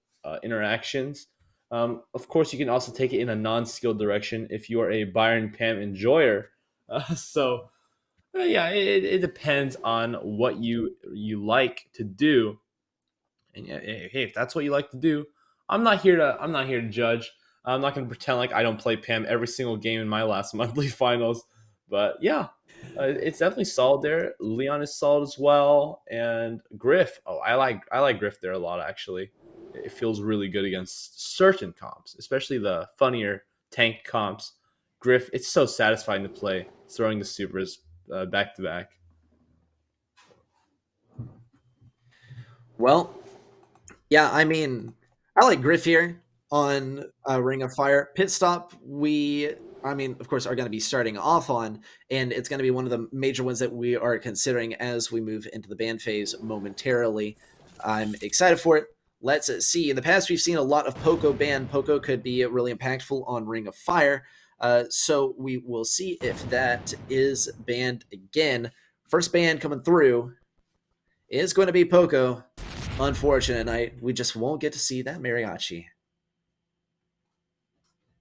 interactions. Of course, you can also take it in a non skilled direction if you are a Byron Pam enjoyer. Yeah, it depends on what you like to do. And yeah, hey, if that's what you like to do, I'm not here to judge. I'm not going to pretend like I don't play Pam every single game in my last monthly finals. But yeah, it's definitely solid there. Leon is solid as well, and Griff. Oh, I like Griff there a lot actually. It feels really good against certain comps, especially the funnier tank comps. Griff, it's so satisfying to play throwing the supers back to back. Well, yeah, I mean, I like Griff here on Ring of Fire. Pit stop, I mean, of course, are going to be starting off on, and it's going to be one of the major ones that we are considering as we move into the ban phase momentarily. I'm excited for it. Let's see. In the past, we've seen a lot of Poco ban. Poco could be really impactful on Ring of Fire. So we will see if that is banned again. First ban coming through is going to be Poco. Unfortunate night. We just won't get to see that mariachi.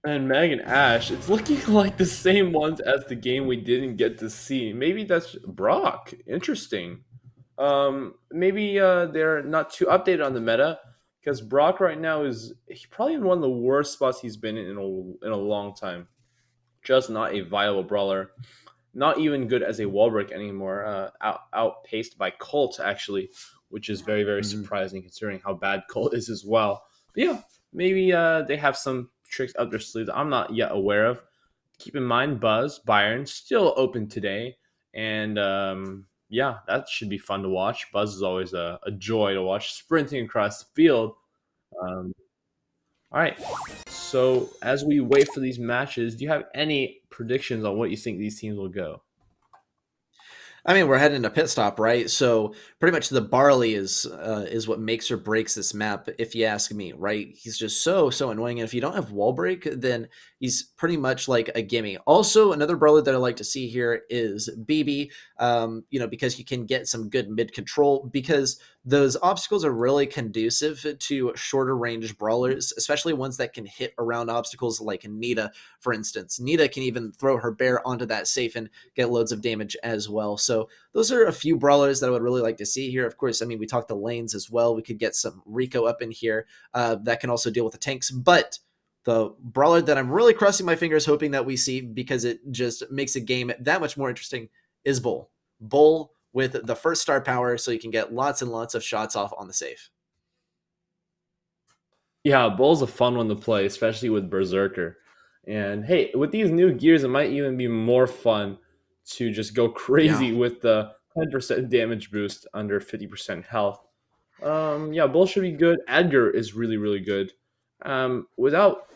And Meg and Ash, it's looking like the same ones as the game we didn't get to see. Maybe that's Brock. Interesting. Maybe they're not too updated on the meta because Brock right now is probably in one of the worst spots he's been in a long time. Just not a viable brawler. Not even good as a wall break anymore. Outpaced by Colt actually, which is very very Mhm. surprising considering how bad Colt is as well. But yeah, maybe they have some tricks up their sleeves I'm not yet aware of. Keep in mind, Buzz Byron still open today, and yeah, that should be fun to watch. Buzz is always a joy to watch, sprinting across the field. Um, all right. So as we wait for these matches, do you have any predictions on what you think these teams will go? I mean, we're heading to pit stop, right? So pretty much the barley is what makes or breaks this map, if you ask me, right? He's just so annoying, and if you don't have wall break, then he's pretty much like a gimme. Also, another brawler that I like to see here is BB, because you can get some good mid control because those obstacles are really conducive to shorter range brawlers, especially ones that can hit around obstacles like Nita, for instance. Nita can even throw her bear onto that safe and get loads of damage as well. So those are a few brawlers that I would really like to see here. Of course, I mean, we talked the lanes as well. We could get some Rico up in here that can also deal with the tanks. But the brawler that I'm really crossing my fingers hoping that we see because it just makes the game that much more interesting is Bull. Bull with the first star power so you can get lots and lots of shots off on the safe. Yeah, Bull's a fun one to play, especially with Berserker. And hey, with these new gears, it might even be more fun to just go Yeah. crazy with the 10% damage boost under 50% health. Yeah, Bull should be good. Edgar is really, really good. Without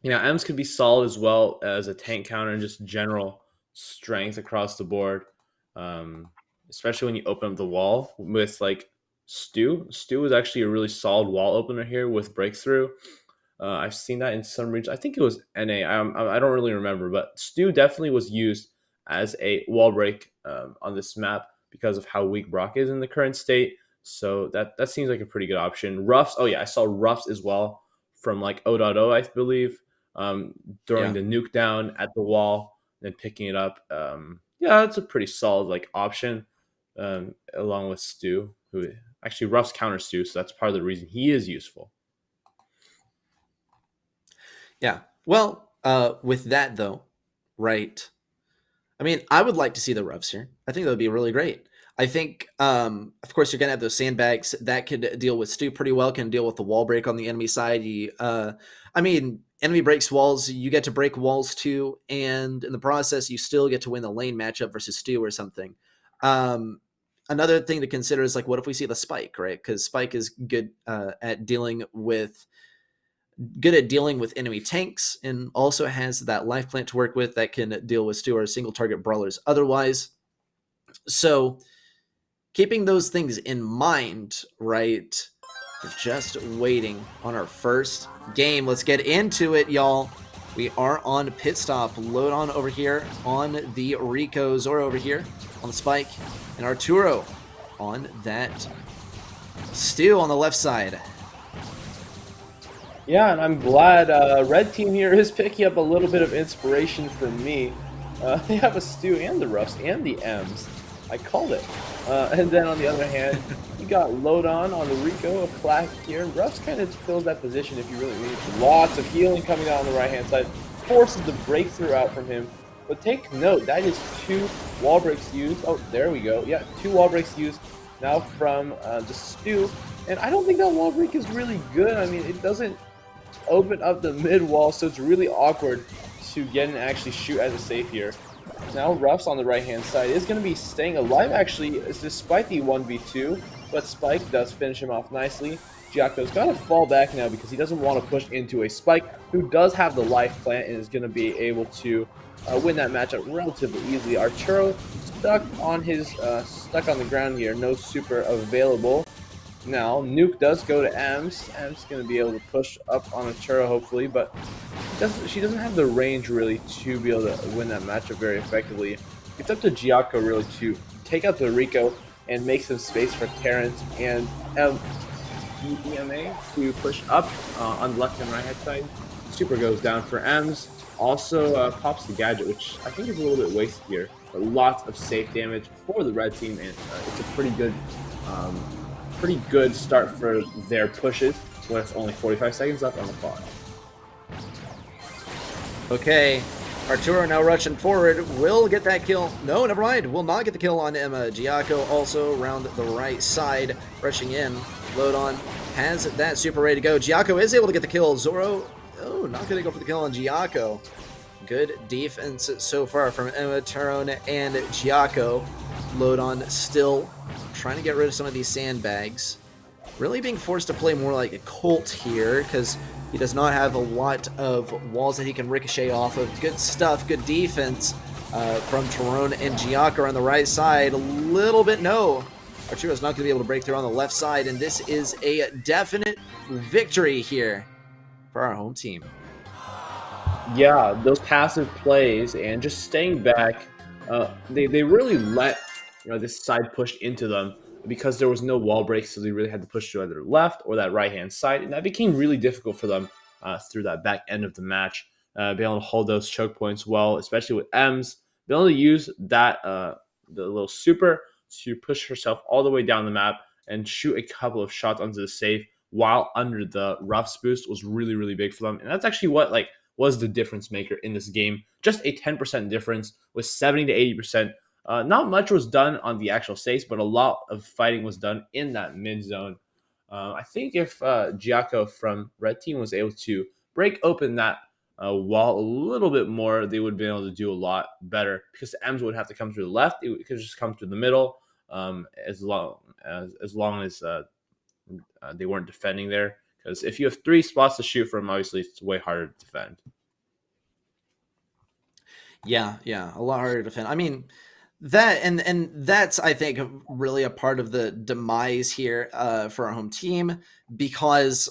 Ems could be solid as well as a tank counter and just general strength across the board. Um, Especially when you open up the wall with like Stu. Stu is actually a really solid wall opener here with breakthrough. I've seen that in some regions. I think it was NA. I don't really remember, but Stu definitely was used as a wall break on this map because of how weak Brock is in the current state. So that seems like a pretty good option. Ruffs. Oh yeah, I saw Ruffs as well from like 0.0, I believe, throwing Yeah. the nuke down at the wall, then picking it up. Yeah, it's a pretty solid like option, along with Stu, who actually roughs counter Stu, so that's part of the reason he is useful. Yeah. Well, with that though, right? I mean, I would like to see the roughs here. I think that would be really great. I think, of course, you're gonna have those sandbags that could deal with Stu pretty well. Can deal with the wall break on the enemy side. I mean, enemy breaks walls. You get to break walls too, and in the process, you still get to win the lane matchup versus Stu or something. Another thing to consider is like, what if we see the Spike, right? Because Spike is good at dealing with enemy tanks and also has that life plant to work with that can deal with Stu or single target brawlers otherwise. So keeping those things in mind, right? We're just waiting on our first game. Let's get into it, y'all. We are on pit stop. Load on over here on the Rico. Zoro over here on the Spike. And Arturo on that Stu on the left side. Yeah, and I'm glad Red Team here is picking up a little bit of inspiration from me. They have a Stu and the Ruffs and the M's. I called it. And then on the other hand, you got Load on the Rico, a classic here. And Ruffs kind of fills that position if you really need it. Lots of healing coming out on the right-hand side. Forces the breakthrough out from him. But take note, that is 2 wall breaks used. Oh, there we go. Yeah, 2 wall breaks used now from the Stu. And I don't think that wall break is really good. I mean, it doesn't open up the mid wall, so it's really awkward to get and actually shoot as a safe here. Now Ruffs on the right hand side is going to be staying alive actually despite the 1v2, but Spike does finish him off nicely. Giaco's got to fall back now because he doesn't want to push into a Spike who does have the life plant and is going to be able to win that matchup relatively easily. Arturo stuck on the ground here, no super available. Now, Nuke does go to Ems. Ems going to be able to push up on Arturo, hopefully, but she doesn't have the range, really, to be able to win that matchup very effectively. It's up to Giaco, really, to take out the Rico and make some space for Terrence and EMA to push up on the left and right-hand side. Super goes down for Ems. Also pops the gadget, which I think is a little bit wasted here, but lots of safe damage for the red team, and it's a pretty good start for their pushes with only 45 seconds left on the clock. Okay, Arturo now rushing forward, will get that kill. No, never mind, will not get the kill on Emma. Giaco also around the right side, rushing in. Load on, has that super ready to go. Giaco is able to get the kill. Zoro, oh, not going to go for the kill on Giaco. Good defense so far from Emma, Tyrone, and Giaco. Load on still trying to get rid of some of these sandbags. Really being forced to play more like a Colt here because he does not have a lot of walls that he can ricochet off of. Good stuff, good defense from Tyrone and Giaco on the right side. A little bit no. Arturo's not going to be able to break through on the left side, and this is a definite victory here for our home team. Yeah, those passive plays and just staying back, they really let this side push into them because there was no wall breaks, so they really had to push to either left or that right-hand side, and that became really difficult for them through that back end of the match. Being able to hold those choke points well, especially with Ems, being able to use that the little super to push herself all the way down the map and shoot a couple of shots onto the safe while under the Ruffs boost was really, really big for them, and that's actually what was the difference maker in this game. Just a 10% difference with 70 to 80%. Not much was done on the actual stakes, but a lot of fighting was done in that mid zone. I think if Giaco from Red Team was able to break open that wall a little bit more, they would have been able to do a lot better because the M's would have to come through the left. It could just come through the middle as long as they weren't defending there. Because if you have 3 spots to shoot from, obviously it's way harder to defend. Yeah, a lot harder to defend. I mean, that and that's I think really a part of the demise here for our home team because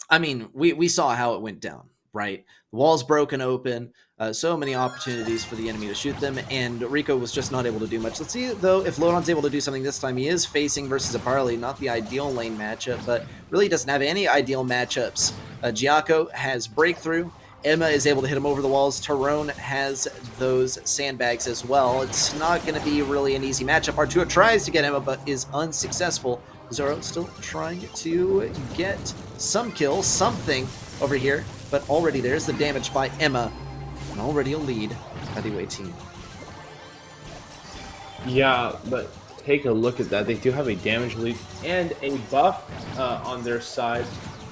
I mean we saw how it went down, right? The wall's broken open. So many opportunities for the enemy to shoot them, and Rico was just not able to do much. Let's see, though, if Lodon's able to do something this time. He is facing versus a Barley, not the ideal lane matchup, but really doesn't have any ideal matchups. Giaco has Breakthrough. Emma is able to hit him over the walls. Tyrone has those sandbags as well. It's not going to be really an easy matchup. Arturo tries to get Emma, but is unsuccessful. Zoro still trying to get some kills, something over here, but already there's the damage by Emma, and already a lead by the away team. Yeah, but take a look at that. They do have a damage lead and a buff on their side.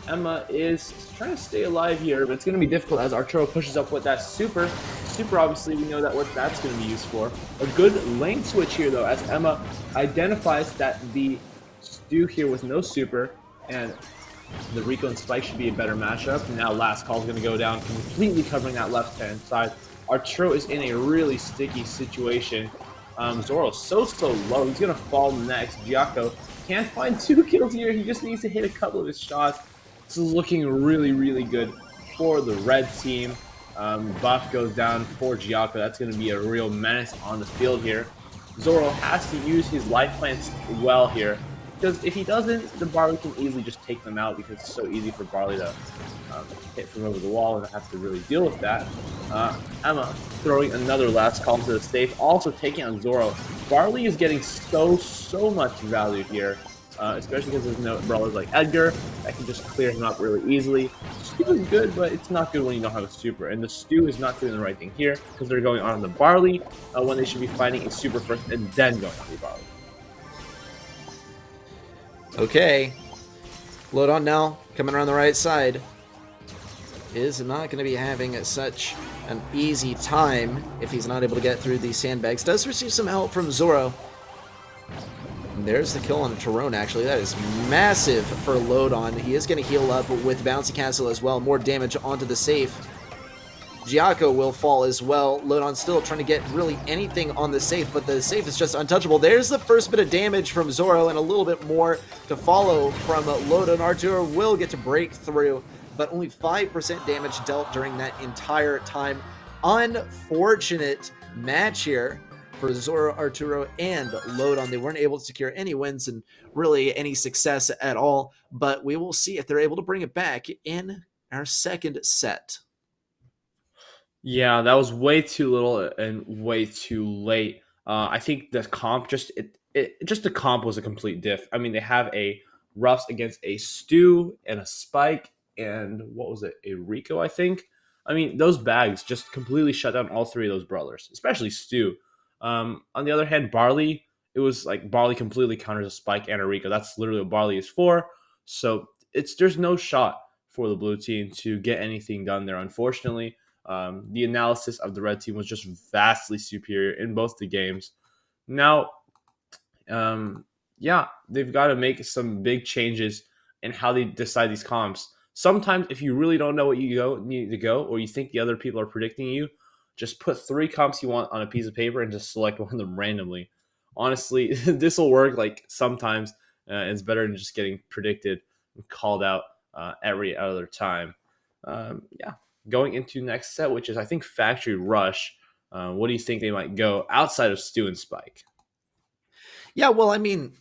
Emma is trying to stay alive here, but it's going to be difficult as Arturo pushes up with that super. Super, obviously, we know that what that's going to be used for. A good lane switch here, though, as Emma identifies that the Stu here with no super, and the Rico and Spike should be a better matchup. Now last call is going to go down, completely covering that left-hand side. Arturo is in a really sticky situation. Zoro's so low. He's going to fall next. Giaco can't find 2 kills here. He just needs to hit a couple of his shots. This is looking really good for the red team. Buff goes down for Giaco. That's going to be a real menace on the field here. Zoro has to use his life plants well here, because if he doesn't, the Barley can easily just take them out, because it's so easy for Barley to hit from over the wall and have to really deal with that. Emma throwing another last call to the safe, also taking on Zoro. Barley is getting so much value here, especially because there's no brawlers like Edgar that can just clear him up really easily. Stu is good, but it's not good when you don't have a super, and the Stu is not doing the right thing here, because they're going on the Barley when they should be finding a super first and then going on the Barley. Okay, Lodon now coming around the right side is not going to be having such an easy time if he's not able to get through these sandbags. Does receive some help from Zoro. And there's the kill on Tyrone, actually. That is massive for Lodon. He is going to heal up with Bouncy Castle as well. More damage onto the safe. Giaco will fall as well. Lodon still trying to get really anything on the safe, but the safe is just untouchable. There's the first bit of damage from Zoro, and a little bit more to follow from Lodon. Arturo will get to break through, but only 5% damage dealt during that entire time. Unfortunate match here for Zoro, Arturo, and Lodon. They weren't able to secure any wins and really any success at all, but we will see if they're able to bring it back in our second set. Yeah, that was way too little and way too late. I think the comp just the comp was a complete diff. I mean, they have a Ruffs against a Stu and a Spike and what was it, a Rico, I think. I mean, those bags just completely shut down all 3 of those brawlers, especially Stu. On the other hand, Barley, it was like Barley completely counters a Spike and a Rico. That's literally what Barley is for. So there's no shot for the blue team to get anything done there, unfortunately. The analysis of the red team was just vastly superior in both the games. Now, yeah, they've got to make some big changes in how they decide these comps. Sometimes if you really don't know what you need to go, or you think the other people are predicting you, just put 3 comps you want on a piece of paper and just select one of them randomly. Honestly, this will work like sometimes. It's better than just getting predicted and called out every other time. Yeah. Going into next set, which is, I think, Factory Rush. What do you think they might go outside of Stu and Spike? Yeah, well, I mean,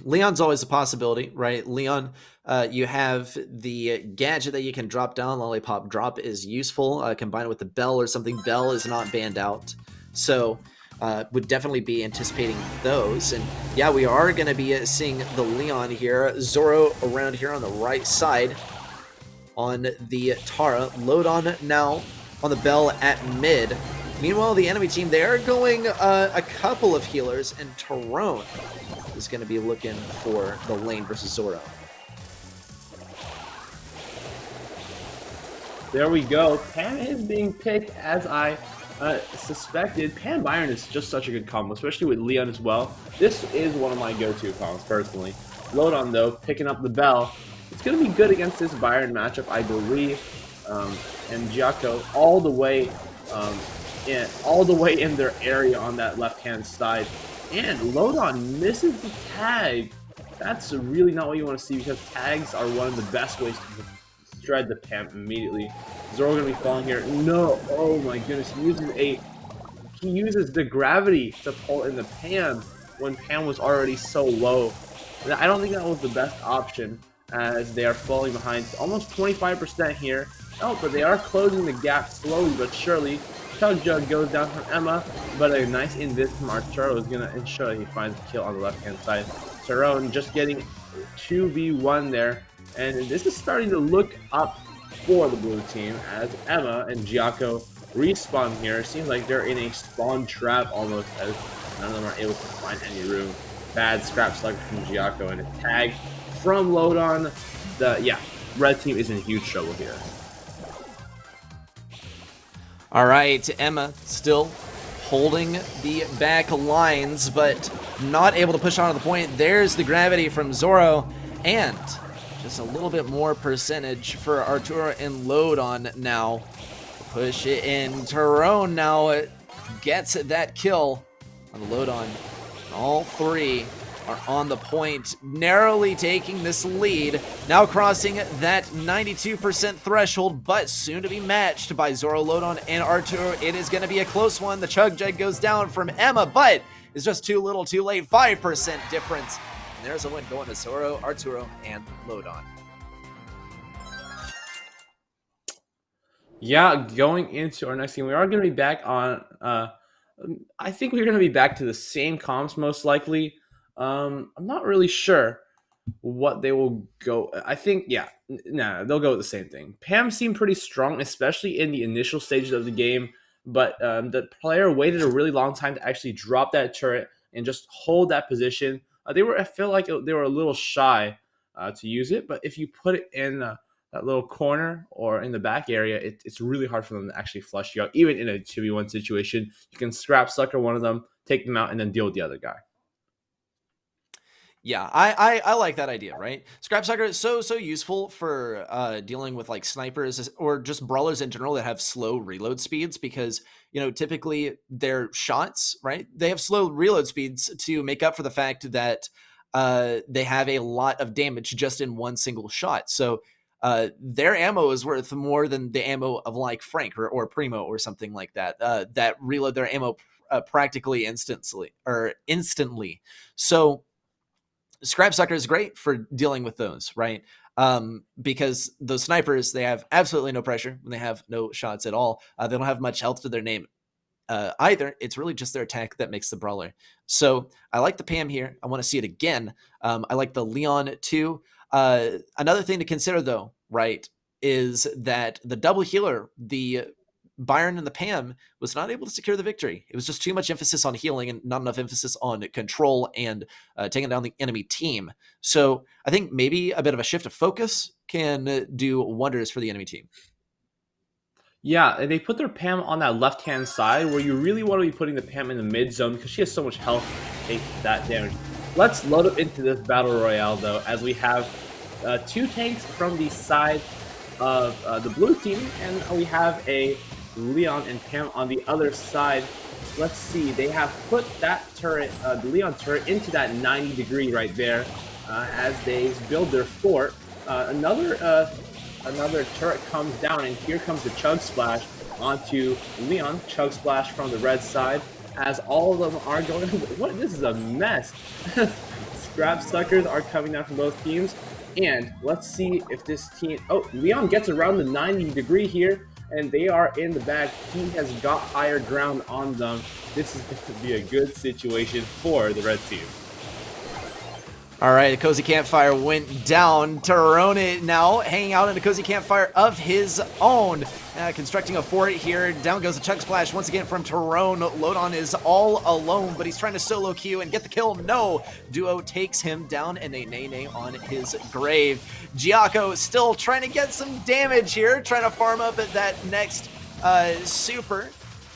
Leon's always a possibility, right? Leon, you have the gadget that you can drop down. Lollipop Drop is useful. Combined with the Bell or something. Bell is not banned out. So would definitely be anticipating those. And yeah, we are going to be seeing the Leon here. Zoro around here on the right side on the Tara. Lodon now on the Bell at mid. Meanwhile, the enemy team, they are going a couple of healers, and Tyrone is going to be looking for the lane versus Zoro. There we go. Pam is being picked as I suspected. Pam Byron is just such a good combo, especially with Leon as well. This is one of my go-to combos, personally. Lodon, though, picking up the Bell. It's going to be good against this Byron matchup, I believe. And Giaco all the way in their area on that left-hand side. And Lodon misses the tag. That's really not what you want to see, because tags are one of the best ways to shred the Pam immediately. Zoro gonna be falling here. No, oh my goodness, he uses the gravity to pull in the Pam when Pam was already so low. And I don't think that was the best option as they are falling behind almost 25% here. Oh, but they are closing the gap slowly but surely. Chug Jug goes down from Emma, but a nice invis from Arturo is going to ensure he finds the kill on the left-hand side. Tyrone just getting 2v1 there, and this is starting to look up for the blue team as Emma and Giaco respawn here. It seems like they're in a spawn trap almost as none of them are able to find any room. Bad scrap slug from Giaco and a tag from Lodon. Red team is in huge trouble here. All right, Emma still holding the back lines, but not able to push on to the point. There's the gravity from Zoro, and just a little bit more percentage for Arturo and Lodon now. Push it in. Tyrone now gets that kill on the Lodon. All three are on the point, narrowly taking this lead. Now crossing that 92% threshold, but soon to be matched by Zoro, Lodon, and Arturo. It is going to be a close one. The Chug Jug goes down from Emma, but it's just too little too late. 5% difference. And there's a win going to Zoro, Arturo, and Lodon. Yeah, going into our next game, we are going to be back on, I think we're going to be back to the same comps most likely. I'm not really sure what they will go. I think, they'll go with the same thing. Pam seemed pretty strong, especially in the initial stages of the game, but the player waited a really long time to actually drop that turret and just hold that position. I feel like they were a little shy to use it, but if you put it in that little corner or in the back area, it's really hard for them to actually flush you out. Even in a 2v1 situation, you can scrap sucker one of them, take them out, and then deal with the other guy. Yeah, I like that idea, right? Scrap Sucker is so useful for dealing with like snipers or just brawlers in general that have slow reload speeds, because typically their shots, right? They have slow reload speeds to make up for the fact that they have a lot of damage just in one single shot. So their ammo is worth more than the ammo of like Frank or Primo or something like that. That reload their ammo practically instantly. So Scrap Sucker is great for dealing with those, right? Because those snipers, they have absolutely no pressure when they have no shots at all. They don't have much health to their name either. It's really just their attack that makes the brawler. So I like the Pam here. I want to see it again. I like the Leon too. Another thing to consider though, right, is that the double healer, the Byron and the Pam, was not able to secure the victory. It was just too much emphasis on healing and not enough emphasis on control and taking down the enemy team. So I think maybe a bit of a shift of focus can do wonders for the enemy team. Yeah, and they put their Pam on that left-hand side where you really want to be putting the Pam in the mid zone because she has so much health to take that damage. Let's load up into this Battle Royale, though, as we have two tanks from the side of the blue team, and we have a Leon and Pam on the other side. Let's see, they have put that turret, the Leon turret, into that 90 degree right there as they build their fort. Another turret comes down, and here comes the Chug Splash onto Leon. Chug Splash from the red side as all of them are going. This is a mess. Scrap Suckers are coming down from both teams, and let's see if this team. Oh, Leon gets around the 90 degree here, and they are in the back. He has got higher ground on them. This is going to be a good situation for the red team. All right, the Cozy Campfire went down. Tyrone now hanging out in a Cozy Campfire of his own. Constructing a fort here. Down goes the Chug Splash once again from Tyrone. Lodon is all alone, but he's trying to solo queue and get the kill. No! Duo takes him down and a nay-nay on his grave. Giaco still trying to get some damage here, trying to farm up at that next super.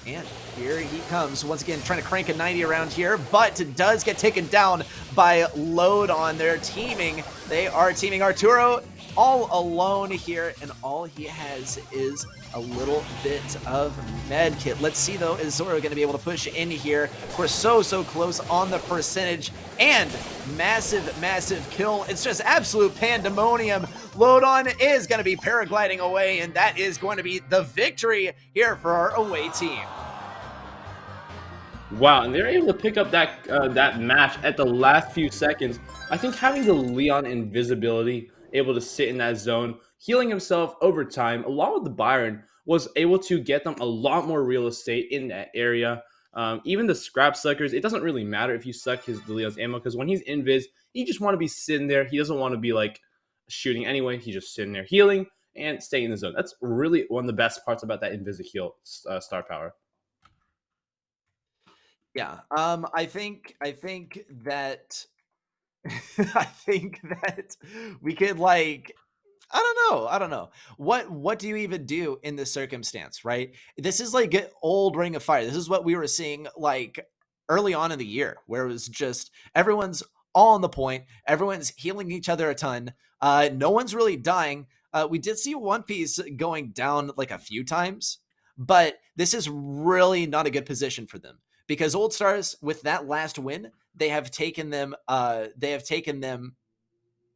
And here he comes, once again, trying to crank a 90 around here, but does get taken down by Lodon. They're teaming. They are teaming. Arturo all alone here, and all he has is a little bit of med kit. Let's see though, is Zoro going to be able to push in here? We're so close on the percentage, and massive kill. It's just absolute pandemonium. Lodon is going to be paragliding away, and that is going to be the victory here for our away team. Wow, and they're able to pick up that match at the last few seconds. I think having the Leon invisibility, able to sit in that zone, healing himself over time, along with the Byron, was able to get them a lot more real estate in that area. Even the scrap suckers, it doesn't really matter if you suck the Leon's ammo, because when he's invis, he just want to be sitting there. He doesn't want to be like shooting anyway. He's just sitting there healing and staying in the zone. That's really one of the best parts about that invisi heal star power. Yeah, I think that I think that we could, like, I don't know. What do you even do in this circumstance, right? This is like old Ring of Fire. This is what we were seeing like early on in the year, where it was just everyone's all on the point, everyone's healing each other a ton. No one's really dying. We did see One Piece going down like a few times, but this is really not a good position for them, because Old Stars, with that last win, they have taken them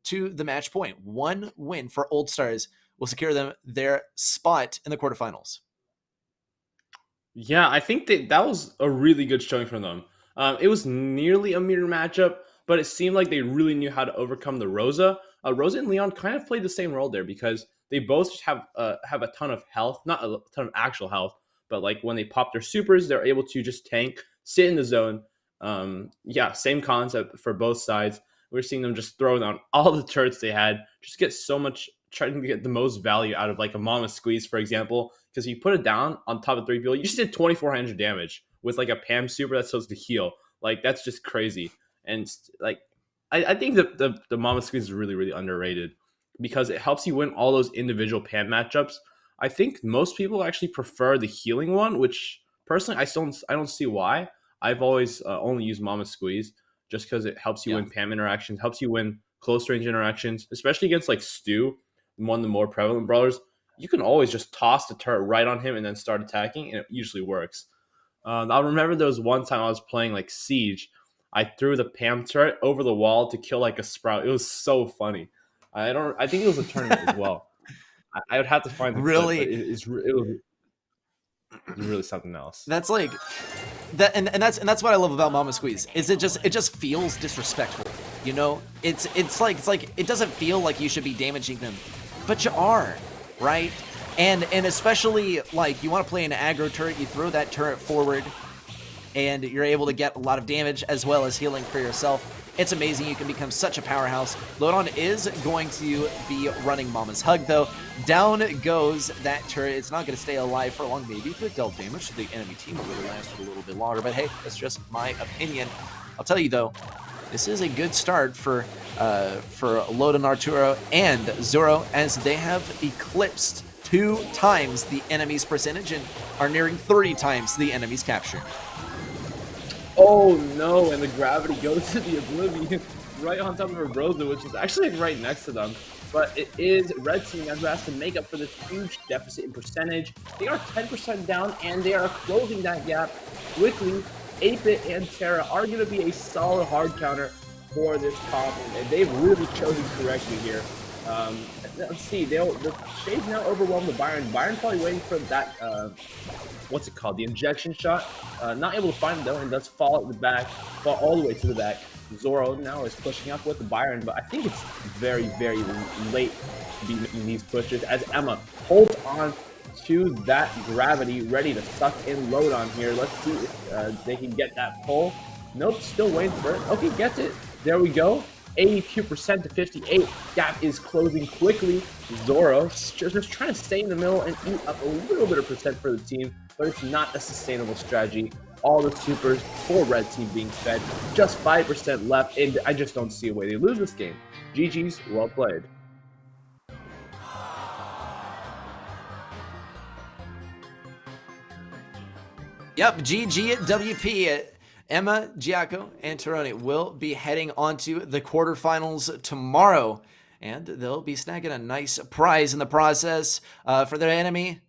to the match point. One win for Old Stars will secure them their spot in the quarterfinals. Yeah, I think that was a really good showing from them. It was nearly a mirror matchup, but it seemed like they really knew how to overcome the Rosa. Rosa and Leon kind of played the same role there, because they both just have a ton of health, not a ton of actual health, but like when they pop their supers, they're able to just tank, sit in the zone. Yeah, same concept for both sides. We're seeing them just throw down all the turrets they had, just get so much, trying to get the most value out of like a Mama Squeeze, for example, because you put it down on top of 3 people, you just did 2,400 damage with like a Pam super that's supposed to heal. Like, that's just crazy. And like, I think the Mama Squeeze is really underrated, because it helps you win all those individual Pam matchups. I think most people actually prefer the healing one, which personally I don't see why. I've always only used Mama Squeeze, just because it helps you win Pam interactions, helps you win close range interactions, especially against like Stu, one of the more prevalent brawlers. You can always just toss the turret right on him and then start attacking, and it usually works. I remember there was one time I was playing like Siege. I threw the Pam turret over the wall to kill like a Sprout. It was so funny. I think it was a tournament as well. I would have to find the clip, but it was really something else. That's like that, and that's what I love about Mama Squeeze, is it just feels disrespectful. You know, it's like it doesn't feel like you should be damaging them, but you are, right? And especially like you want to play an aggro turret, you throw that turret forward, and you're able to get a lot of damage as well as healing for yourself. It's amazing. You can become such a powerhouse. Lodon is going to be running Mama's Hug, though. Down goes that turret. It's not going to stay alive for long. Maybe if it dealt damage to the enemy team, it would have lasted a little bit longer. But hey, that's just my opinion. I'll tell you, though, this is a good start for Lodon, Arturo, and Zoro, as they have eclipsed 2 times the enemy's percentage and are nearing 3 times the enemy's capture. Oh no, and the gravity goes to the Oblivion right on top of a Rosa, which is actually right next to them. But it is Red Team who has to make up for this huge deficit in percentage. They are 10% down, and they are closing that gap quickly. 8-Bit and Terra are going to be a solid hard counter for this top, and they've really chosen correctly here. Let's see, the Shades now overwhelm the Byron. Byron probably waiting for that, what's it called, the injection shot. Not able to find it though, and does fall at the back, fall all the way to the back. Zoro now is pushing up with the Byron, but I think it's very late to be making these pushes, as Emma holds on to that gravity, ready to suck in Lodon here. Let's see if they can get that pull. Nope, still waiting for it. Okay, gets it. There we go. 82% to 58. Gap is closing quickly. Zoro just trying to stay in the middle and eat up a little bit of percent for the team, but it's not a sustainable strategy. All the supers for Red Team being fed. Just 5% left, and I just don't see a way they lose this game. GG's, well played. Yep, GG at WP. Emma, Giaco, and Taroni will be heading on to the quarterfinals tomorrow. and they'll be snagging a nice prize in the process. For their enemy,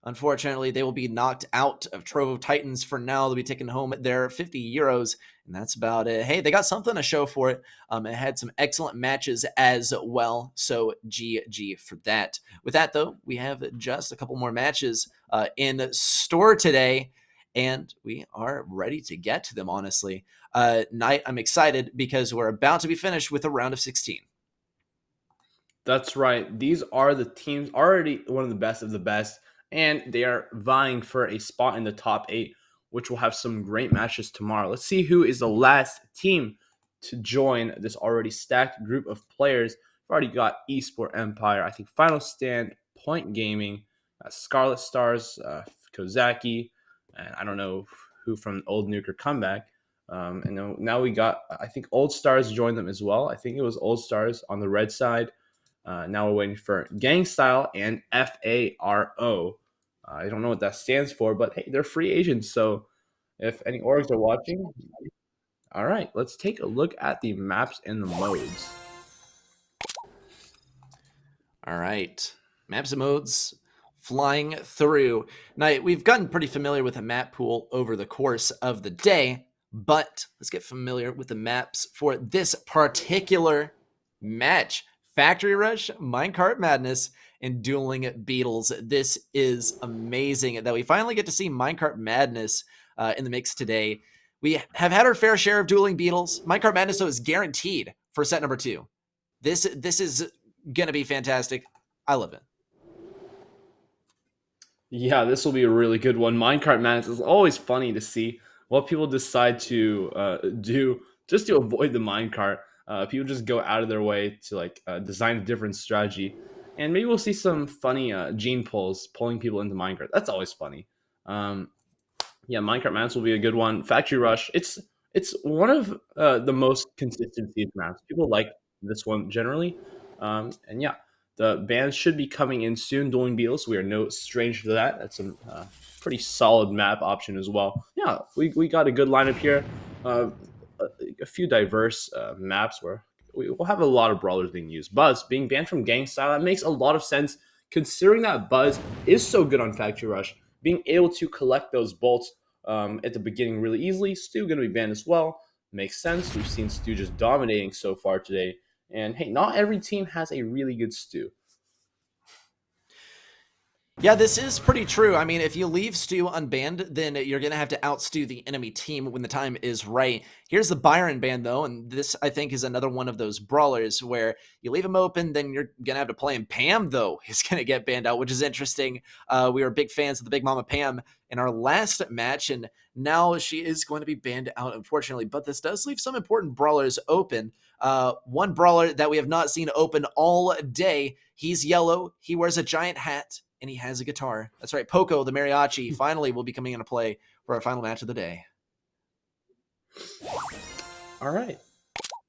unfortunately, they will be knocked out of Trovo Titans for now. They'll be taking home their 50 euros, and that's about it. Hey, they got something to show for it. It had some excellent matches as well, so GG for that. With that, though, we have just a couple more matches in store today, and we are ready to get to them, honestly. Knight, I'm excited because we're about to be finished with a round of 16. That's right. These are the teams already one of the best of the best, and they are vying for a spot in the top 8, which will have some great matches tomorrow. Let's see who is the last team to join this already stacked group of players. We've already got Esport Empire, I think Final Stand, Point Gaming, Scarlet Stars, Kozaki, and I don't know who from Old Nuker Comeback. And now we got, I think Old Stars joined them as well. I think it was Old Stars on the red side. Now we're waiting for Gang Style and FARO. I don't know what that stands for, but hey, they're free agents. So if any orgs are watching, all right, let's take a look at the maps and the modes. All right, maps and modes flying through. Now, we've gotten pretty familiar with the map pool over the course of the day, but let's get familiar with the maps for this particular match. Factory Rush, Minecart Madness, and Dueling Beetles. This is amazing that we finally get to see Minecart Madness in the mix today. We have had our fair share of Dueling Beetles. Minecart Madness, though, is guaranteed for set number 2. This is going to be fantastic. I love it. Yeah, this will be a really good one. Minecart Madness is always funny to see what people decide to do just to avoid the minecart. People just go out of their way to design a different strategy, and maybe we'll see some funny gene pulls pulling people into minecart. That's always funny. Yeah, Minecart Madness will be a good one. Factory Rush, it's one of the most consistent siege maps. People like this one generally, and yeah, the bands should be coming in soon. Dueling Beetles, we are no stranger to that. That's a pretty solid map option as well. Yeah, we got a good lineup here. A, a few diverse maps where we will have a lot of brawlers being used. Buzz being banned from Gang Style, that makes a lot of sense considering that Buzz is so good on Factory Rush. Being able to collect those bolts at the beginning really easily. Stu going to be banned as well. Makes sense. We've seen Stu just dominating so far today. And hey, not every team has a really good Stu. Yeah, this is pretty true. I mean, if you leave Stu unbanned, then you're going to have to out-Stu the enemy team when the time is right. Here's the Byron ban, though, and this, I think, is another one of those brawlers where you leave him open, then you're going to have to play him. Pam, though, is going to get banned out, which is interesting. We were big fans of the Big Mama Pam in our last match, and now she is going to be banned out, unfortunately. But this does leave some important brawlers open. One brawler that we have not seen open all day, he's yellow, he wears a giant hat, and he has a guitar. That's right. Poco, the mariachi, finally will be coming into play for our final match of the day. All right.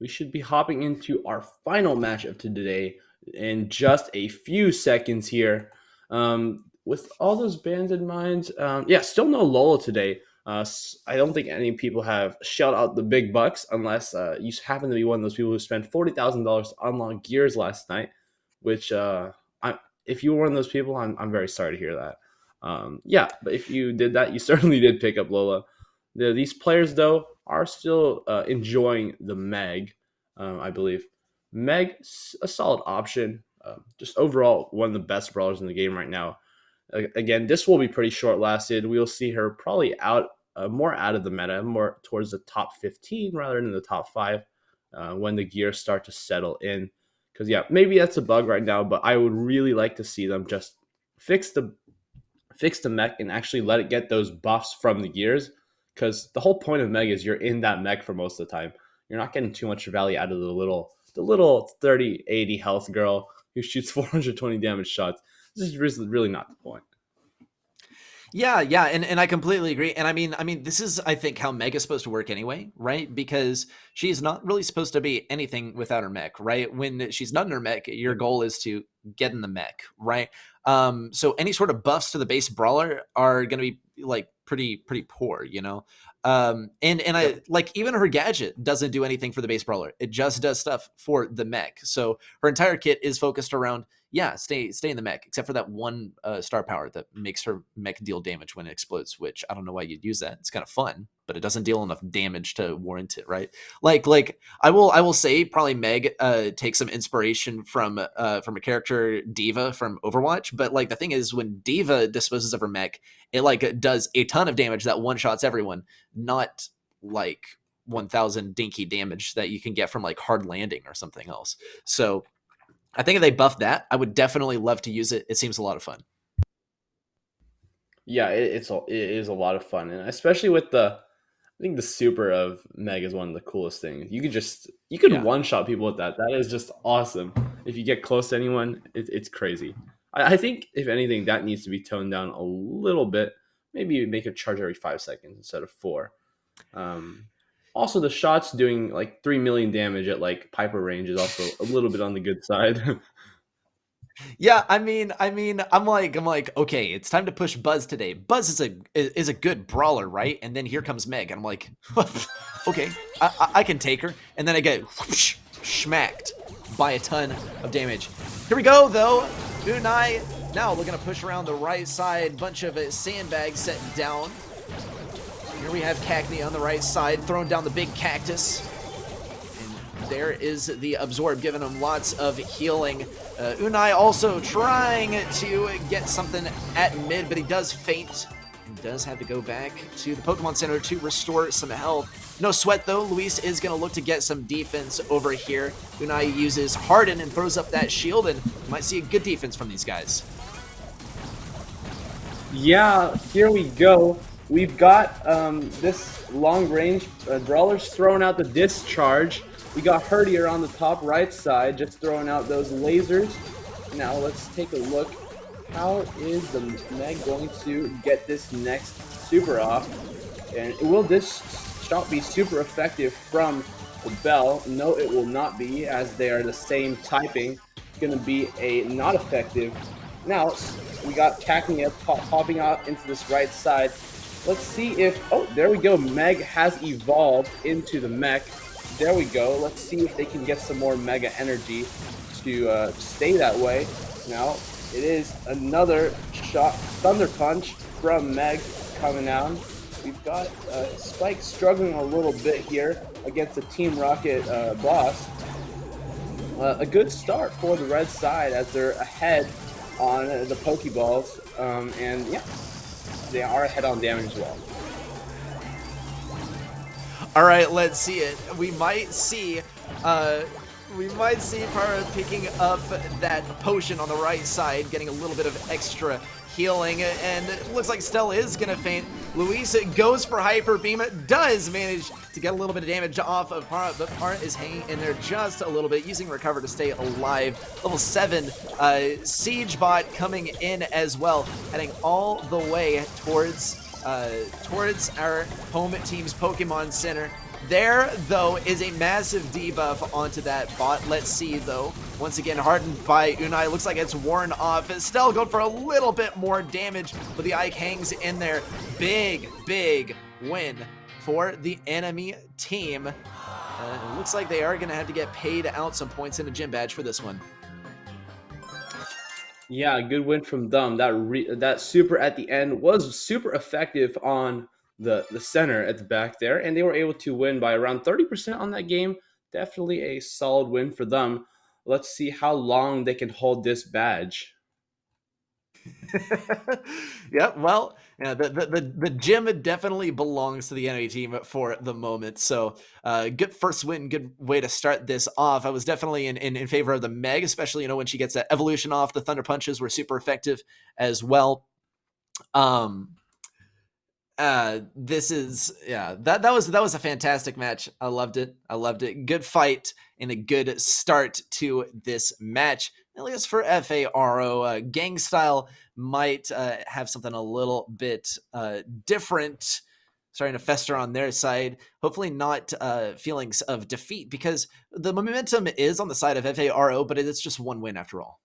We should be hopping into our final match of today in just a few seconds here. With all those bans in mind, yeah, still no Lola today. I don't think any people have shelled out the big bucks unless you happen to be one of those people who spent $40,000 to unlock gears last night, which if you were one of those people, I'm very sorry to hear that. Yeah, but if you did that, you certainly did pick up Lola. These players, though, are still enjoying the Meg, I believe. Meg, a solid option. Just overall, one of the best brawlers in the game right now. Again, this will be pretty short-lasted. We'll see her probably more out of the meta, more towards the top 15 rather than the top 5 when the gears start to settle in. Because, yeah, maybe that's a bug right now, but I would really like to see them just fix the mech and actually let it get those buffs from the gears. Because the whole point of mech is you're in that mech for most of the time. You're not getting too much value out of the little 30, 80 health girl who shoots 420 damage shots. This is really not the point. Yeah, and I completely agree. And I mean, this is, I think, how Meg is supposed to work anyway, right? Because she's not really supposed to be anything without her mech, right? When she's not in her mech, your goal is to get in the mech, right? So any sort of buffs to the base brawler are going to be like pretty poor, you know. And I Yep. like even her gadget doesn't do anything for the base brawler. It just does stuff for the mech. So her entire kit is focused around stay in the mech, except for that one star power that makes her mech deal damage when it explodes. Which I don't know why you'd use that. It's kind of fun, but it doesn't deal enough damage to warrant it, right? Like I will say probably Meg takes some inspiration from a character Diva from Overwatch, but like the thing is when Diva disposes of her mech, it like does a ton of damage that one shots everyone, not like 1000 dinky damage that you can get from like hard landing or something else. So I think if they buff that, I would definitely love to use it. It seems a lot of fun. Yeah, it is a lot of fun, and especially with I think the super of Meg is one of the coolest things. You could Yeah. one shot people with that. That is just awesome. If you get close to anyone, it's crazy. I think if anything, that needs to be toned down a little bit. Maybe make a charge every 5 seconds instead of 4. Um, Also, the shots doing like 3 million damage at like Piper range is also a little bit on the good side. Yeah, I'm like, okay, it's time to push Buzz today. Buzz is a good brawler, right? And then here comes Meg, and I'm like, okay, I can take her. And then I get whoosh, smacked by a ton of damage. Here we go, though. Unai now looking to push around the right side. Bunch of sandbags set down. Here we have Cackney on the right side, throwing down the big cactus. There is the absorb, giving him lots of healing. Unai also trying to get something at mid, but he does faint and does have to go back to the Pokemon Center to restore some health. No sweat though. Luis is going to look to get some defense over here. Unai uses Harden and throws up that shield, and might see a good defense from these guys. Yeah, here we go. We've got this long range brawlers throwing out the discharge. We got Herdier on the top right side, just throwing out those lasers. Now let's take a look. How is the Meg going to get this next super off? And will this shot be super effective from the Bell? No, it will not be, as they are the same typing. It's going to be a not effective. Now we got Cacnea popping out into this right side. Let's see if, oh, there we go. Meg has evolved into the mech. There we go. Let's see if they can get some more Mega energy to stay that way. Now, it is another shot, Thunder Punch from Meg coming down. We've got Spike struggling a little bit here against the Team Rocket boss. A good start for the red side as they're ahead on the Pokeballs. And yeah, they are ahead on damage as well. All right, let's see it. We might see Para picking up that potion on the right side, getting a little bit of extra healing, and it looks like Stella is gonna faint. Luis goes for Hyper Beam, does manage to get a little bit of damage off of Para, but Para is hanging in there just a little bit, using Recover to stay alive. Level 7 Siege Bot coming in as well, heading all the way towards our home team's Pokemon Center. There, though, is a massive debuff onto that bot. Let's see, though. Once again, hardened by Unai. Looks like it's worn off. Estelle going for a little bit more damage, but the Ike hangs in there. Big win for the enemy team. It looks like they are going to have to get paid out some points in a gym badge for this one. Yeah, good win from them. That super at the end was super effective on the center at the back there, and they were able to win by around 30% on that game. Definitely a solid win for them. Let's see how long they can hold this badge. Yep. Well, yeah, the gym definitely belongs to the enemy team for the moment. So, good first win, good way to start this off. I was definitely in favor of the Meg, especially when she gets that evolution off. The Thunder Punches were super effective as well. This is that was a fantastic match. I loved it. Good fight and a good start to this match. At least for FARO, gang style might have something a little bit different starting to fester on their side. Hopefully not feelings of defeat, because the momentum is on the side of FARO, but it's just one win after all.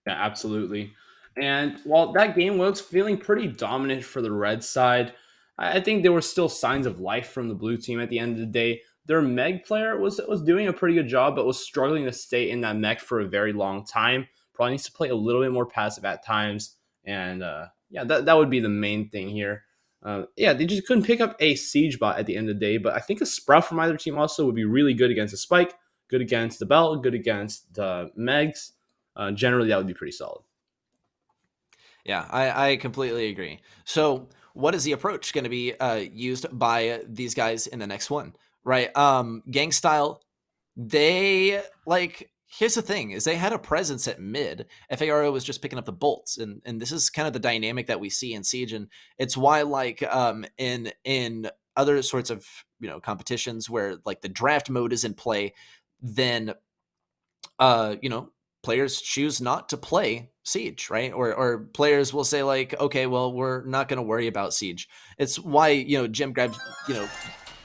Yeah, absolutely. And while that game was feeling pretty dominant for the red side, I think there were still signs of life from the blue team at the end of the day. Their Meg player was doing a pretty good job, but was struggling to stay in that mech for a very long time. Probably needs to play a little bit more passive at times. And yeah, that would be the main thing here. Yeah, they just couldn't pick up a siege bot at the end of the day, but I think a sprout from either team also would be really good against a spike, good against the bell, good against the megs. Generally, that would be pretty solid. Yeah, I completely agree. So, what is the approach going to be used by these guys in the next one? Right? Gang style, they like. Here's the thing: is they had a presence at mid. FARO was just picking up the bolts, and this is kind of the dynamic that we see in Siege, and it's why like in other sorts of competitions where like the draft mode is in play, then players choose not to play Siege, right? Or players will say like, okay, well, we're not going to worry about Siege. It's why, Gem grabs,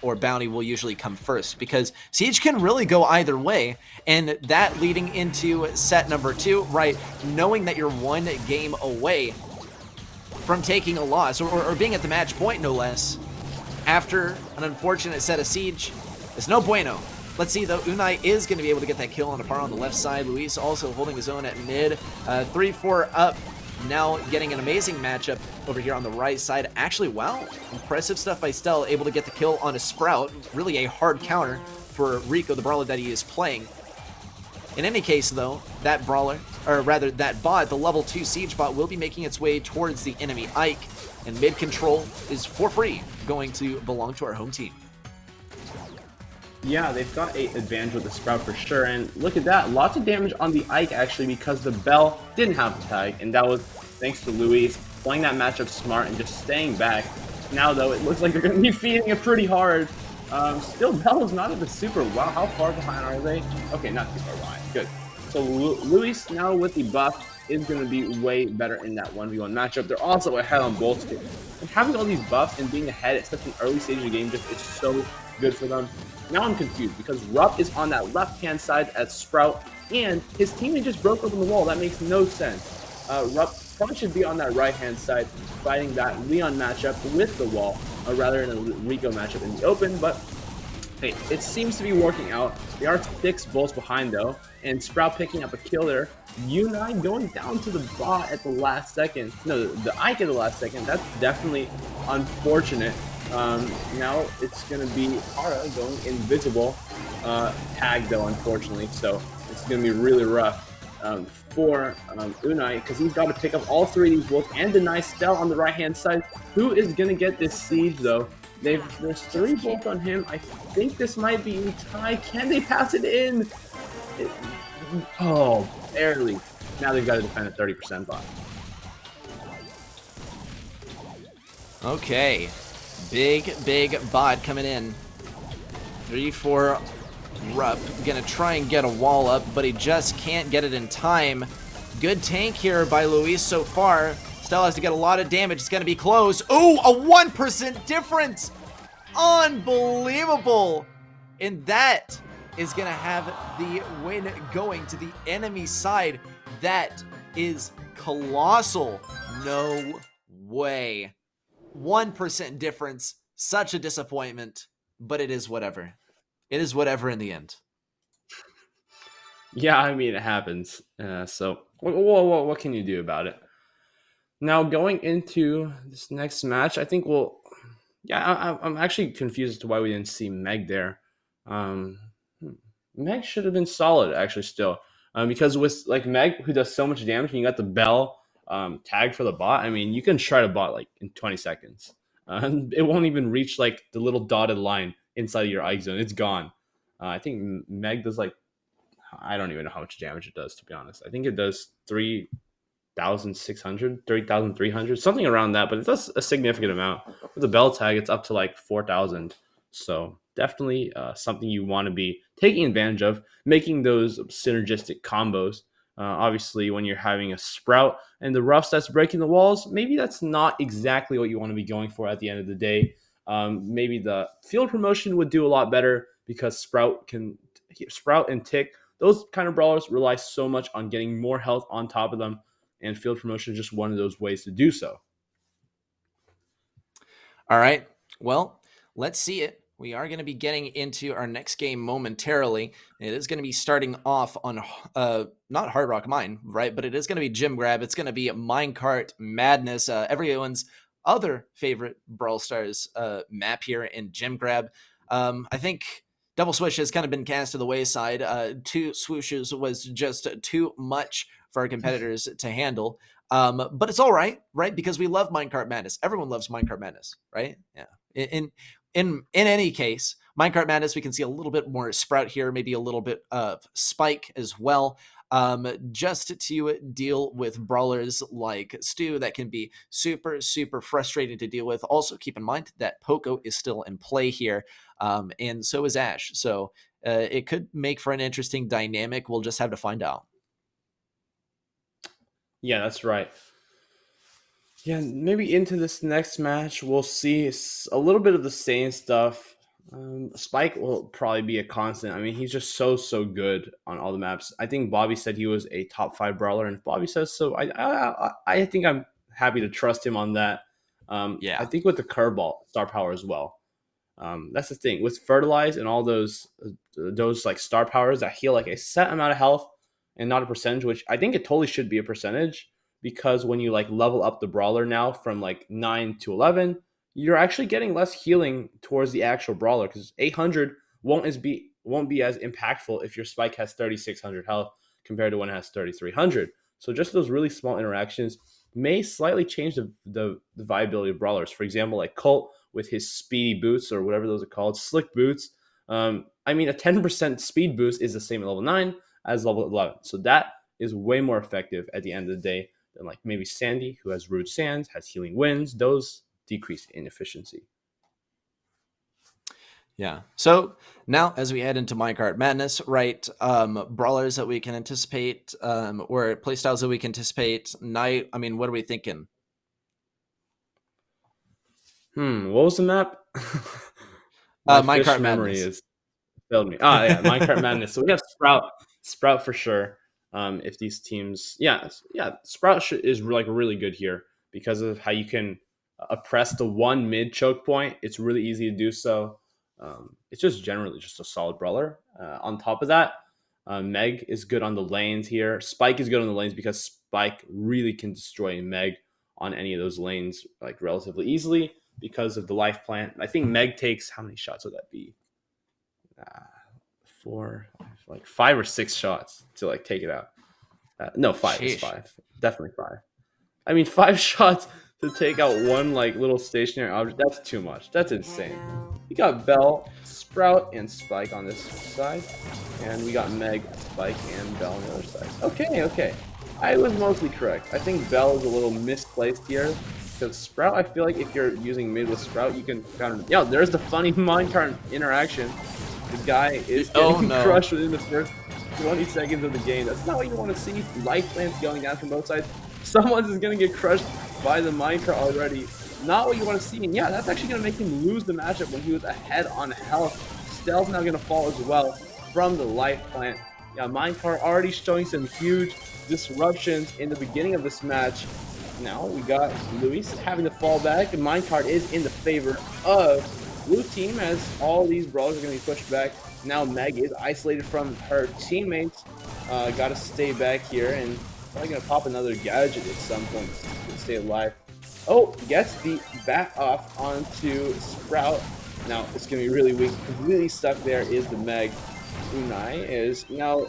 or Bounty will usually come first because Siege can really go either way. And that leading into set number 2, right? Knowing that you're one game away from taking a loss or being at the match point, no less, after an unfortunate set of Siege, it's no bueno. Let's see, though. Unai is going to be able to get that kill on Apara on the left side. Luis also holding his own at mid. 3-4 up. Now getting an amazing matchup over here on the right side. Actually, wow. Impressive stuff by Stell. Able to get the kill on a Sprout. Really a hard counter for Rico, the brawler that he is playing. In any case, though, that brawler, or rather that bot, the level 2 Siege bot, will be making its way towards the enemy Ike. And mid control is for free going to belong to our home team. Yeah, they've got an advantage with the Sprout for sure, and look at that, lots of damage on the Ike actually because the Bell didn't have the tag, and that was thanks to Luis playing that matchup smart and just staying back. Now though, it looks like they're going to be feeding it pretty hard. Still, Bell is not at the super. Wow, how far behind are they? Okay, not too far behind. Good. So Luis now with the buff is going to be way better in that 1v1 matchup. They're also ahead on both. And having all these buffs and being ahead at such an early stage of the game just is so good for them. Now I'm confused because Rupp is on that left-hand side as Sprout, and his teammate just broke open the wall. That makes no sense. Rupp probably should be on that right-hand side fighting that Leon matchup with the wall, rather than a Rico matchup in the open, but hey, it seems to be working out. They are 6 volts behind though, and Sprout picking up a kill there. Unai going down to the bot at the last second. No, the Ike at the last second. That's definitely unfortunate. Now it's going to be Hara going invisible. Tag though, unfortunately, so it's going to be really rough for Unai because he's got to pick up all 3 of these volts and deny Stell on the right-hand side. Who is going to get this siege though? There's 3 volts on him. I think this might be a tie. Can they pass it in? Oh, barely. Now they've got to defend a 30% bot. Okay. Big bot coming in. 3-4 Rupp. Gonna try and get a wall up, but he just can't get it in time. Good tank here by Luis so far. Stella has to get a lot of damage. It's gonna be close. Ooh, a 1% difference! Unbelievable! And that is gonna have the win going to the enemy side. That is colossal. No way. 1% difference. Such a disappointment, but it is whatever. It is whatever in the end. Yeah, I mean, it happens. So what can you do about it? Now, going into this next match, I think I'm actually confused as to why we didn't see Meg there. Um, Meg should have been solid, actually, still. Because with like Meg, who does so much damage, and you got the Bell tag for the bot, I mean, you can try to bot like in 20 seconds. It won't even reach like the little dotted line inside of your Ike zone. It's gone. I think Meg does like, I don't even know how much damage it does, to be honest. I think it does 3,600, 3,300, something around that, but it does a significant amount. With the Bell tag, it's up to like 4,000. So definitely something you want to be taking advantage of, making those synergistic combos. Obviously, when you're having a Sprout and the Ruffs that's breaking the walls, maybe that's not exactly what you want to be going for at the end of the day. Maybe the field promotion would do a lot better because Sprout and Tick, those kind of brawlers rely so much on getting more health on top of them. and field promotion is just one of those ways to do so. All right. Well, let's see it. We are going to be getting into our next game momentarily. It is going to be starting off on not Hard Rock Mine, right? But it is going to be Gym Grab. It's going to be Minecart Madness. Everyone's other favorite Brawl Stars map here in Gym Grab. I think Double Swoosh has kind of been cast to the wayside. 2 swooshes was just too much for our competitors to handle. But it's all right, right? Because we love Minecart Madness. Everyone loves Minecart Madness, right? Yeah. In any case, Minecart Madness, we can see a little bit more Sprout here, maybe a little bit of Spike as well. Just to deal with brawlers like Stu that can be super, super frustrating to deal with. Also, keep in mind that Poco is still in play here, and so is Ash. So it could make for an interesting dynamic. We'll just have to find out. Yeah, that's right. Yeah, maybe into this next match, we'll see a little bit of the same stuff. Spike will probably be a constant. I mean, he's just so good on all the maps. I think Bobby said he was a top 5 brawler, and if Bobby says so, I think I'm happy to trust him on that. Yeah. I think with the curveball, star power as well. That's the thing with fertilize and all those like star powers that heal like a set amount of health and not a percentage, which I think it totally should be a percentage, because when you like level up the brawler now from like 9 to 11, you're actually getting less healing towards the actual brawler, because 800 won't be as impactful if your Spike has 3600 health compared to when it has 3300. So just those really small interactions may slightly change the viability of brawlers. For example, like Colt with his speedy boots, or whatever those are called, slick boots. I mean, a 10% speed boost is the same at level 9 as level 11. So that is way more effective at the end of the day than like maybe Sandy, who has Rude Sands, has Healing Winds. Those decrease in efficiency. Yeah. So now as we head into Minecart Madness, right, brawlers that we can anticipate, or playstyles that we can anticipate, Night, I mean, what are we thinking? What was the map? Minecart Madness. Is failed me. Yeah, Minecart Madness. So we have Sprout for sure. If these teams, Sprout is like really good here because of how you can oppress the one mid choke point. It's really easy to do so. It's just generally just a solid brawler. On top of that, Meg is good on the lanes here. Spike is good on the lanes because Spike really can destroy Meg on any of those lanes like relatively easily because of the life plant. I think Meg takes, how many shots would that be? 5 or 6 shots to like take it out. No, 5 is 5. Definitely 5. I mean, 5 shots to take out one like little stationary object. That's too much. That's insane. We got Belle, Sprout, and Spike on this side, and we got Meg, Spike, and Belle on the other side. Okay. I was mostly correct. I think Belle is a little misplaced here, because Sprout, I feel like if you're using mid with Sprout, you can counter. Yeah, there's the funny minecart interaction. The guy is getting crushed within the first 20 seconds of the game. That's not what you want to see. Life plants going down from both sides. Someone's is going to get crushed by the minecart already. Not what you want to see. And yeah, that's actually going to make him lose the matchup when he was ahead on health. Stealth now going to fall as well from the life plant. Yeah, minecart already showing some huge disruptions in the beginning of this match. Now we got Luis having to fall back. And minecart is in the favor of blue team, as all these brawlers are going to be pushed back. Now Meg is isolated from her teammates. Got to stay back here, and probably going to pop another gadget at some point to stay alive. Oh, gets the back off onto Sprout. Now it's going to be really weak. Completely stuck there is the Meg. Unai is now,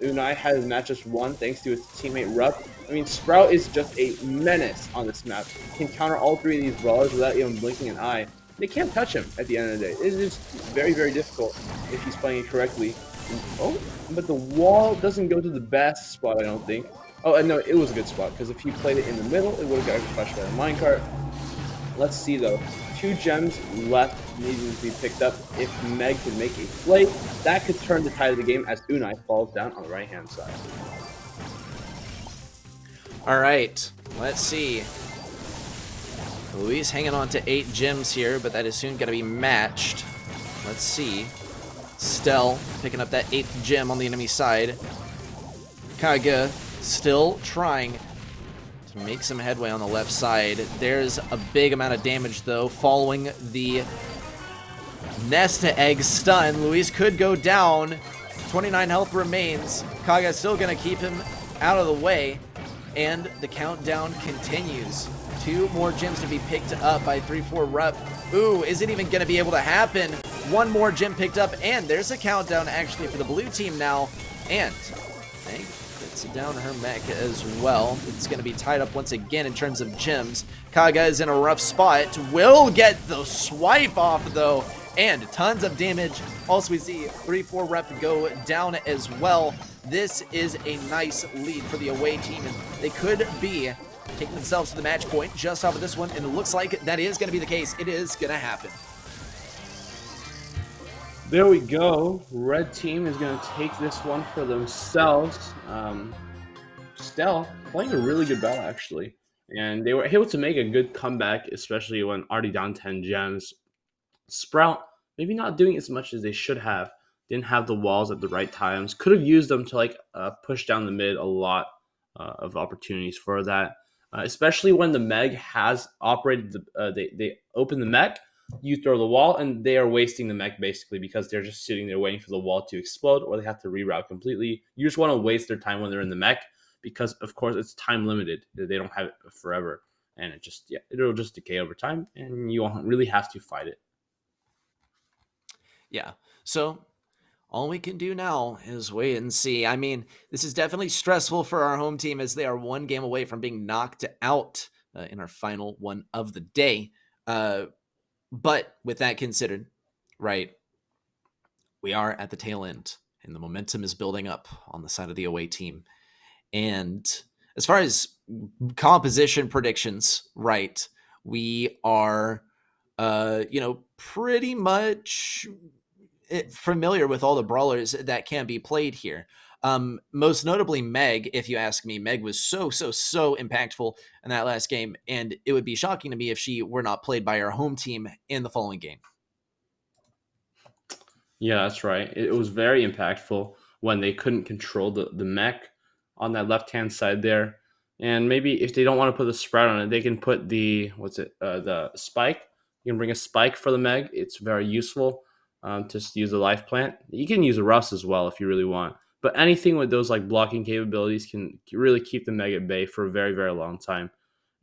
Unai has matches won thanks to his teammate Ruff. I mean, Sprout is just a menace on this map. He can counter all 3 of these brawlers without even blinking an eye. They can't touch him at the end of the day. It is very, very difficult if he's playing it correctly. Oh, but the wall doesn't go to the best spot, I don't think. Oh, no, it was a good spot, because if he played it in the middle, it would have got crushed by the minecart. Let's see, though. 2 gems left needing to be picked up. If Meg can make a play, that could turn the tide of the game as Unai falls down on the right-hand side. All right, let's see. Luis hanging on to 8 gems here, but that is soon going to be matched. Let's see. Stell picking up that 8th gem on the enemy side. Kaga still trying make some headway on the left side. There's a big amount of damage, though, following the nest egg stun. Luis could go down. 29 health remains. Kaga's still going to keep him out of the way, and the countdown continues. 2 more gems to be picked up by 3-4 Rep. Ooh, is it even going to be able to happen? 1 more gem picked up, and there's a countdown actually for the blue team now. And Meg puts down her mech as well. It's going to be tied up once again in terms of gems. Kaga is in a rough spot. Will get the swipe off, though, and tons of damage. Also, we see 3-4 Rep go down as well. This is a nice lead for the away team, and they could be taking themselves to the match point just off of this one, and it looks like that is going to be the case. It is going to happen. There we go. Red team is going to take this one for themselves. Stell playing a really good battle, actually. And they were able to make a good comeback, especially when already down 10 gems. Sprout, maybe not doing as much as they should have. Didn't have the walls at the right times. Could have used them to push down the mid. A lot of opportunities for that. Especially when the Meg has operated, they open the mech, you throw the wall, and they are wasting the mech basically because they're just sitting there waiting for the wall to explode, or they have to reroute completely. You just want to waste their time when they're in the mech because, of course, it's time limited. They don't have it forever, and it'll just decay over time, and you won't really have to fight it. Yeah, so all we can do now is wait and see. I mean, this is definitely stressful for our home team as they are 1 game away from being knocked out in our final one of the day. But with that considered, right, we are at the tail end, and the momentum is building up on the side of the away team. And as far as composition predictions, right, we are, pretty much familiar with all the brawlers that can be played here. Most notably Meg, if you ask me. Meg was so impactful in that last game, and it would be shocking to me if she were not played by our home team in the following game. Yeah, that's right. It was very impactful when they couldn't control the mech on that left-hand side there. And maybe if they don't want to put the Sprout on it, they can put the spike. You can bring a spike for the Meg. It's very useful. Just use a life plant. You can use a Rust as well if you really want. But anything with those blocking capabilities can really keep the Meg at bay for a very, very long time.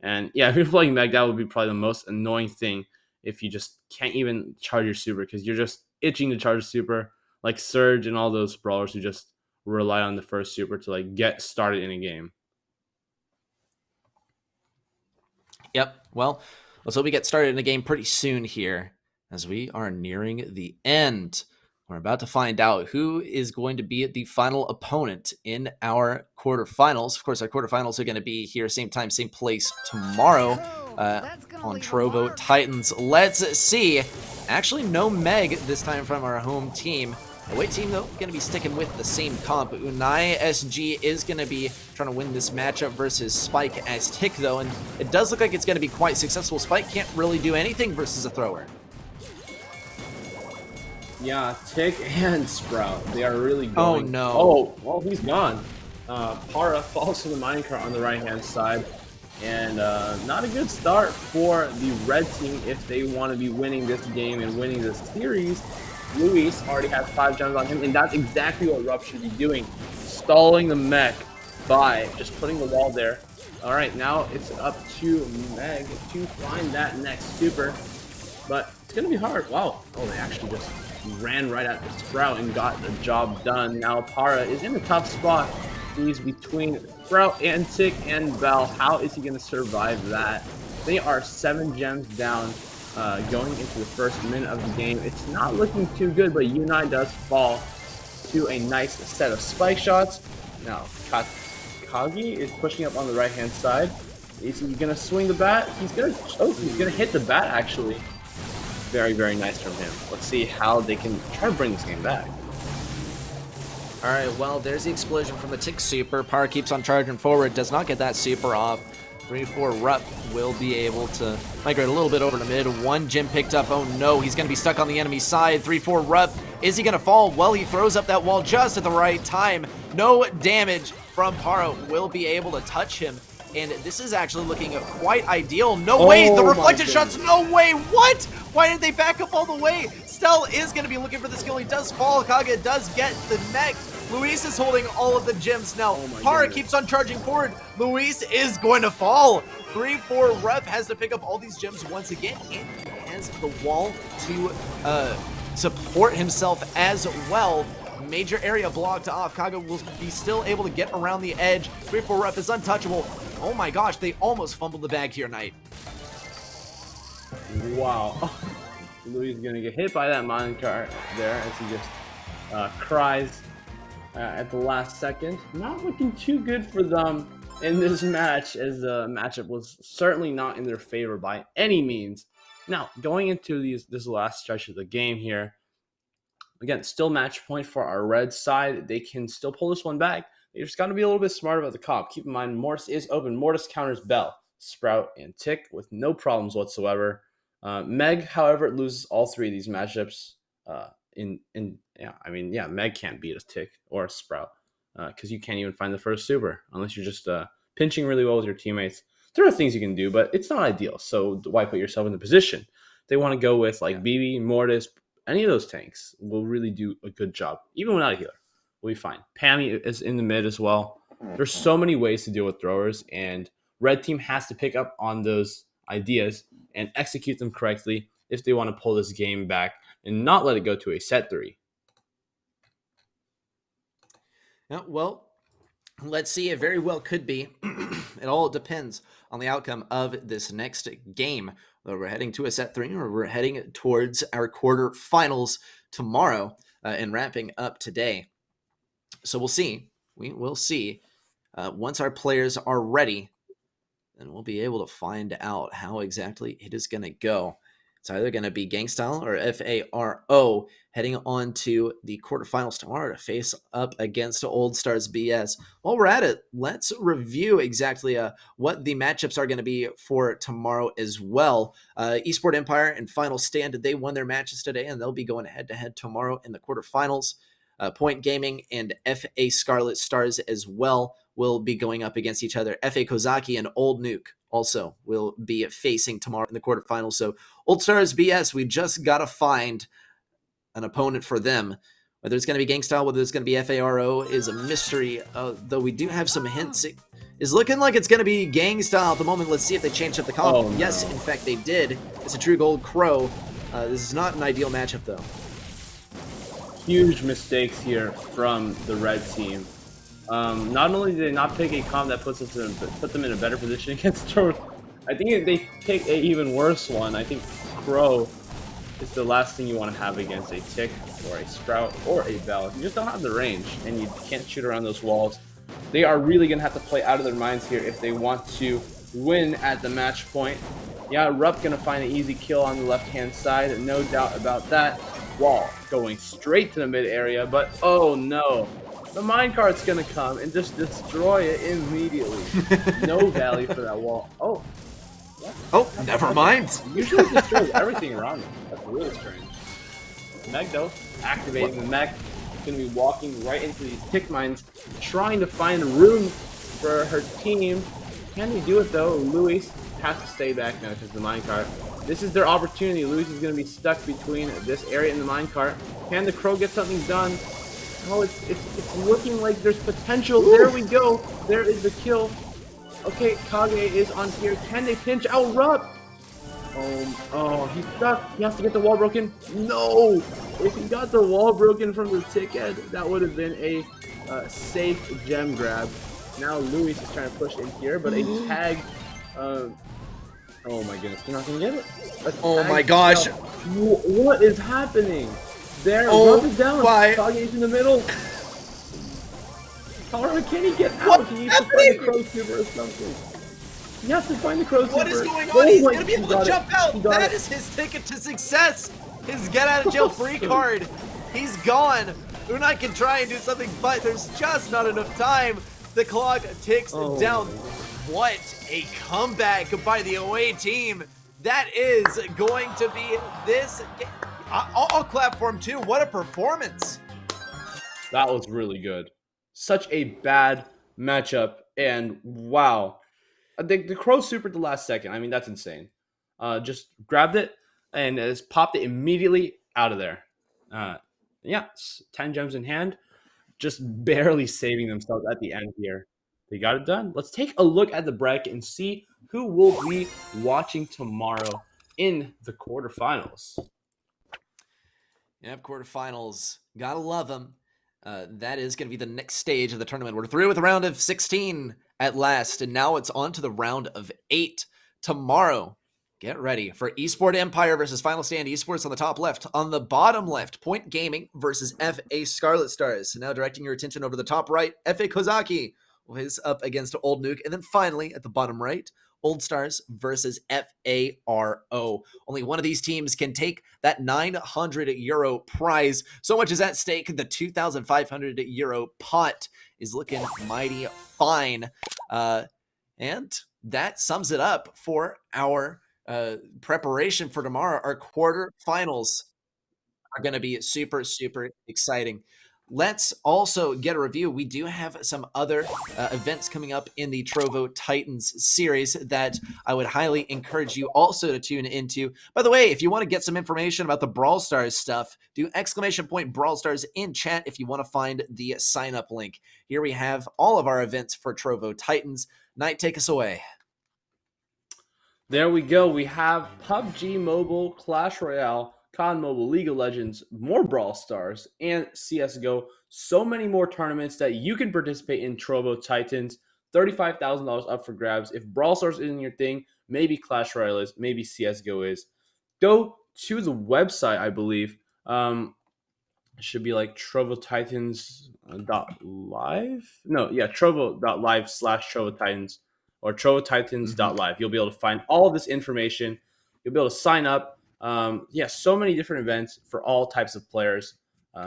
And yeah, if you're playing Meg, that would be probably the most annoying thing if you just can't even charge your super because you're just itching to charge a super, like Surge and all those brawlers who just rely on the first super to get started in a game. Yep. Well, let's hope we get started in the game pretty soon here as we are nearing the end. We're about to find out who is going to be the final opponent in our quarterfinals. Of course, our quarterfinals are going to be here same time, same place tomorrow on Trovo Titans. Let's see. Actually, no Meg this time from our home team. The away team, though, going to be sticking with the same comp. Unai SG is going to be trying to win this matchup versus Spike as Tick, though, and it does look like it's going to be quite successful. Spike can't really do anything versus a thrower. Yeah, Tick and Sprout, they are really going. Oh, no. Oh, well, he's gone. Para falls to the minecart on the right-hand side. And not a good start for the red team if they want to be winning this game and winning this series. Luis already has 5 gems on him, and that's exactly what Rupp should be doing. Stalling the mech by just putting the wall there. All right, now it's up to Meg to find that next super. But it's going to be hard. Wow. Oh, they actually just ran right at the Sprout and got the job done. Now Para is in a tough spot. He's between Sprout and Tick and Bell. How is he going to survive that? They are 7 gems down going into the first minute of the game. It's not looking too good, but Unai does fall to a nice set of spike shots. Now Kagi is pushing up on the right-hand side. Is he going to swing the bat? He's going to hit the bat, actually. Very, very nice from him. Let's see how they can try to bring this game back. All right, well, there's the explosion from the Tick super. Par keeps on charging forward, does not get that super off. 3-4 Rupp will be able to migrate a little bit over to mid. 1 gem picked up. Oh no, he's going to be stuck on the enemy side. 3-4 Rupp, is he going to fall? Well, he throws up that wall just at the right time. No damage from Paro. Will be able to touch him. and this is actually looking quite ideal. No way, the reflected shots, no way, what? Why didn't they back up all the way? Stell is going to be looking for this kill. He does fall. Kaga does get the neck. Luis is holding all of the gems now. Hara keeps on charging forward. Luis is going to fall. 3-4 Rep has to pick up all these gems once again, and he has the wall to support himself as well. Major area blocked off. Kaga will be still able to get around the edge. 3-4 Rep is untouchable. Oh my gosh, they almost fumbled the bag here, Knight. Wow. Louis is going to get hit by that minecart there as he just cries at the last second. Not looking too good for them in this match, as the matchup was certainly not in their favor by any means. Now, going into this last stretch of the game here, again, still match point for our red side. They can still pull this one back. They just got to be a little bit smarter about the comp. Keep in mind, Mortis is open. Mortis counters Bell, Sprout, and Tick with no problems whatsoever. Meg, however, loses all three of these matchups. Meg can't beat a Tick or a Sprout because you can't even find the first super unless you're just pinching really well with your teammates. There are things you can do, but it's not ideal. So why put yourself in the position? They want to go with BB, Mortis, any of those tanks will really do a good job. Even without a healer, we'll be fine. Pammy is in the mid as well. There's so many ways to deal with throwers, and red team has to pick up on those ideas and execute them correctly if they want to pull this game back and not let it go to a set 3. Well, let's see. It very well could be. It all depends on the outcome of this next game. Whether we're heading to a set 3 or we're heading towards our quarterfinals tomorrow and wrapping up today. So we'll see. We will see. Once our players are ready, then we'll be able to find out how exactly it is going to go. It's either going to be Gangstyle or FARO heading on to the quarterfinals tomorrow to face up against Old Stars BS. While we're at it, let's review exactly what the matchups are going to be for tomorrow as well. Esport Empire and Final Stand, they won their matches today, and they'll be going head-to-head tomorrow in the quarterfinals. Point Gaming and FA Scarlet Stars as well will be going up against each other. FA Kozaki and Old Nuke also will be facing tomorrow in the quarterfinals. So Old Stars BS, we just got to find an opponent for them. Whether it's going to be Gangstyle, whether it's going to be FARO is a mystery, though we do have some hints. It is looking like it's going to be Gangstyle at the moment. Let's see if they changed up the comp. Oh, no. Yes, in fact, they did. It's a True Gold Crow. This is not an ideal matchup, though. Huge mistakes here from the red team. Not only did they not pick a comp that put them in a better position against Trovo, I think they picked an even worse one. I think Crow is the last thing you want to have against a Tick or a Sprout or a Bell. You just don't have the range and you can't shoot around those walls. They are really going to have to play out of their minds here if they want to win at the match point. Yeah, Rupp going to find an easy kill on the left-hand side, no doubt about that. Wall going straight to the mid area, but oh no. The minecart's gonna come and just destroy it immediately. No value for that wall. Oh. What? Oh, never mind. Usually destroys everything around them. That's really strange. Meg though, activating the mech. Gonna be walking right into these tick mines, trying to find room for her team. Can they do it though? Luis has to stay back now because the minecart. This is their opportunity. Luis is going to be stuck between this area and the minecart. Can the Crow get something done? Oh, it's looking like there's potential. Ooh. There we go. There is the kill. Okay, Kage is on here. Can they pinch out Rupp? Oh, he's stuck. He has to get the wall broken. No! If he got the wall broken from the tick head, that would have been a safe gem grab. Now Luis is trying to push in here, but a tag... oh my goodness, you're not gonna get it. Oh my gosh. What is happening? There, Rupp is down. Kage's in the middle. However, can he get out? He needs to find the Crow Super or something. He has to find the Crow Super. What is going on? He's gonna be able to jump out. That is his ticket to success. His get out of jail free card. He's gone. Unai can try and do something, but there's just not enough time. The clock ticks down. What a comeback by the away team. That is going to be this. I'll clap for him too. What a performance. That was really good. Such a bad matchup. And wow. The Crow super at the last second. I mean, that's insane. Just grabbed it and just popped it immediately out of there. Uh, yeah, 10 gems in hand, just barely saving themselves at the end here. They got it done. Let's take a look at the bracket and see who will be watching tomorrow in the quarterfinals. Yep, quarterfinals. Gotta love them. That is going to be the next stage of the tournament. We're through with the round of 16 at last, and now it's on to the round of 8 tomorrow. Get ready for Esport Empire versus Final Stand Esports on the top left. On the bottom left, Point Gaming versus FA Scarlet Stars. So now directing your attention over the top right, FA Kozaki is up against Old Nuke. And then finally, at the bottom right, Old Stars versus FARO. Only one of these teams can take that €900 prize. So much is at stake. The €2,500 pot is looking mighty fine. And that sums it up for our preparation for tomorrow. Our quarterfinals are going to be super, super exciting. Let's also get a review. We do have some other events coming up in the Trovo Titans series that I would highly encourage you also to tune into. By the way, if you want to get some information about the Brawl Stars stuff, do !Brawl Stars in chat if you want to find the sign up link. Here we have all of our events for Trovo Titans. Knight, take us away. There we go. We have PUBG Mobile, Clash Royale, COD Mobile, League of Legends, more Brawl Stars, and CSGO. So many more tournaments that you can participate in Trovo Titans. $35,000 up for grabs. If Brawl Stars isn't your thing, maybe Clash Royale is, maybe CSGO is. Go to the website, I believe. It should be like TrovoTitans.live? No, yeah, Trovo.live/Trovo Titans or TrovoTitans.live. You'll be able to find all of this information. You'll be able to sign up. Yeah, so many different events for all types of players.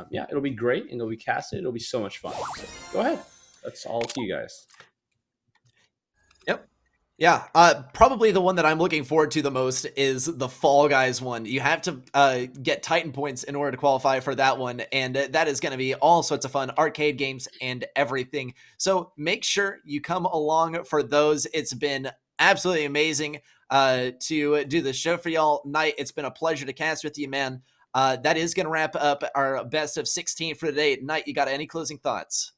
Yeah, it'll be great and it'll be casted. It'll be so much fun. So go ahead. That's all to you guys. Yep. Yeah, probably the one that I'm looking forward to the most is the Fall Guys one. You have to get Titan points in order to qualify for that one, and that is going to be all sorts of fun, arcade games and everything. So make sure you come along for those. It's been absolutely amazing to do the show for y'all. Knight, it's been a pleasure to cast with you, man. That is going to wrap up our best of 16 for today. Knight, you got any closing thoughts?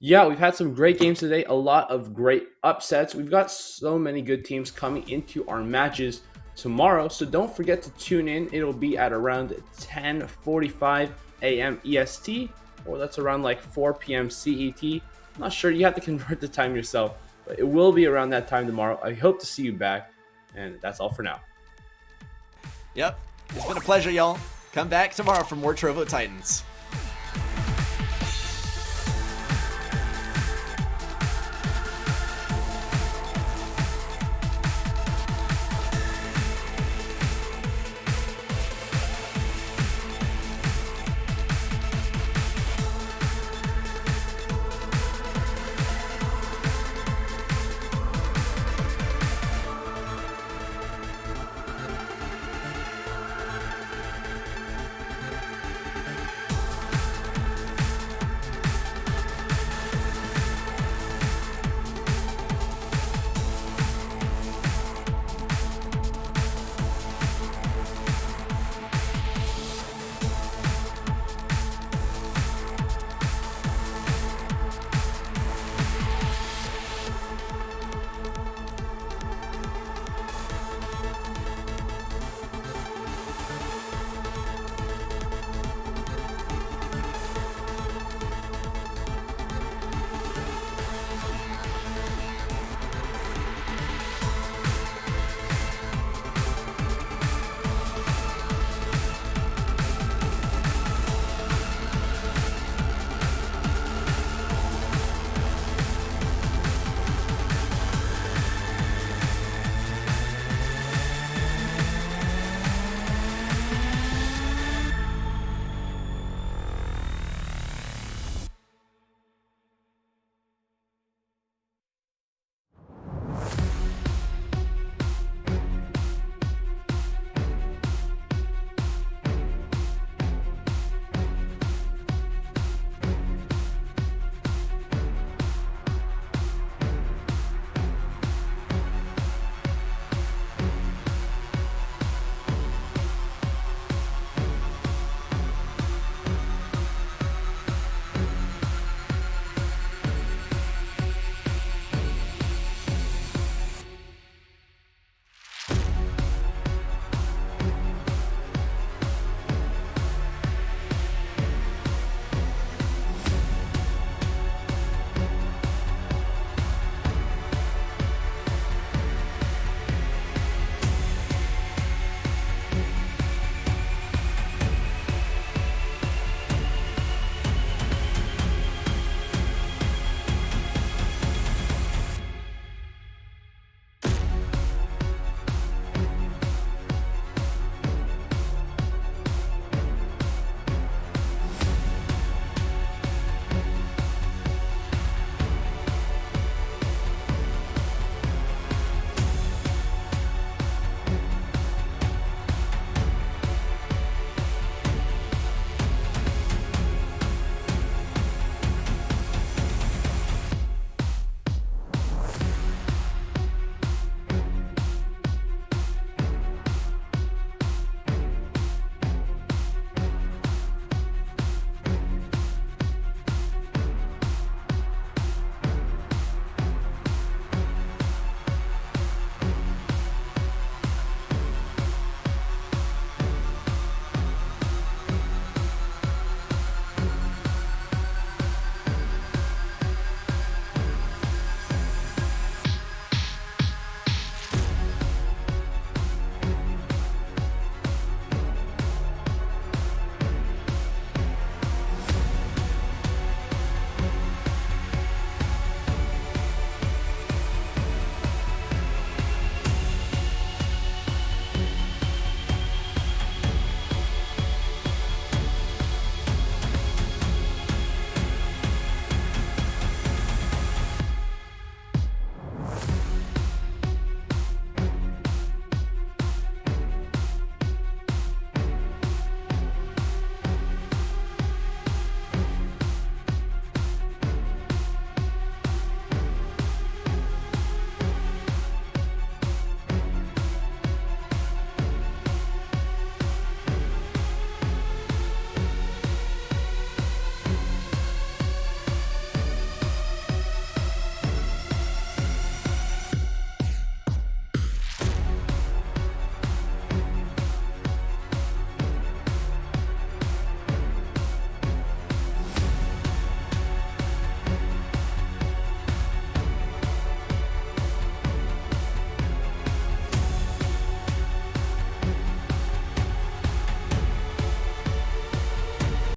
Yeah, we've had some great games today, a lot of great upsets. We've got so many good teams coming into our matches tomorrow, so don't forget to tune in. It'll be at around 10:45 a.m. EST, or that's around like 4 p.m. CET. I'm not sure, you have to convert the time yourself, but it will be around that time tomorrow. I hope to see you back, and that's all for now. Yep, it's been a pleasure, y'all. Come back tomorrow for more Trovo Titans.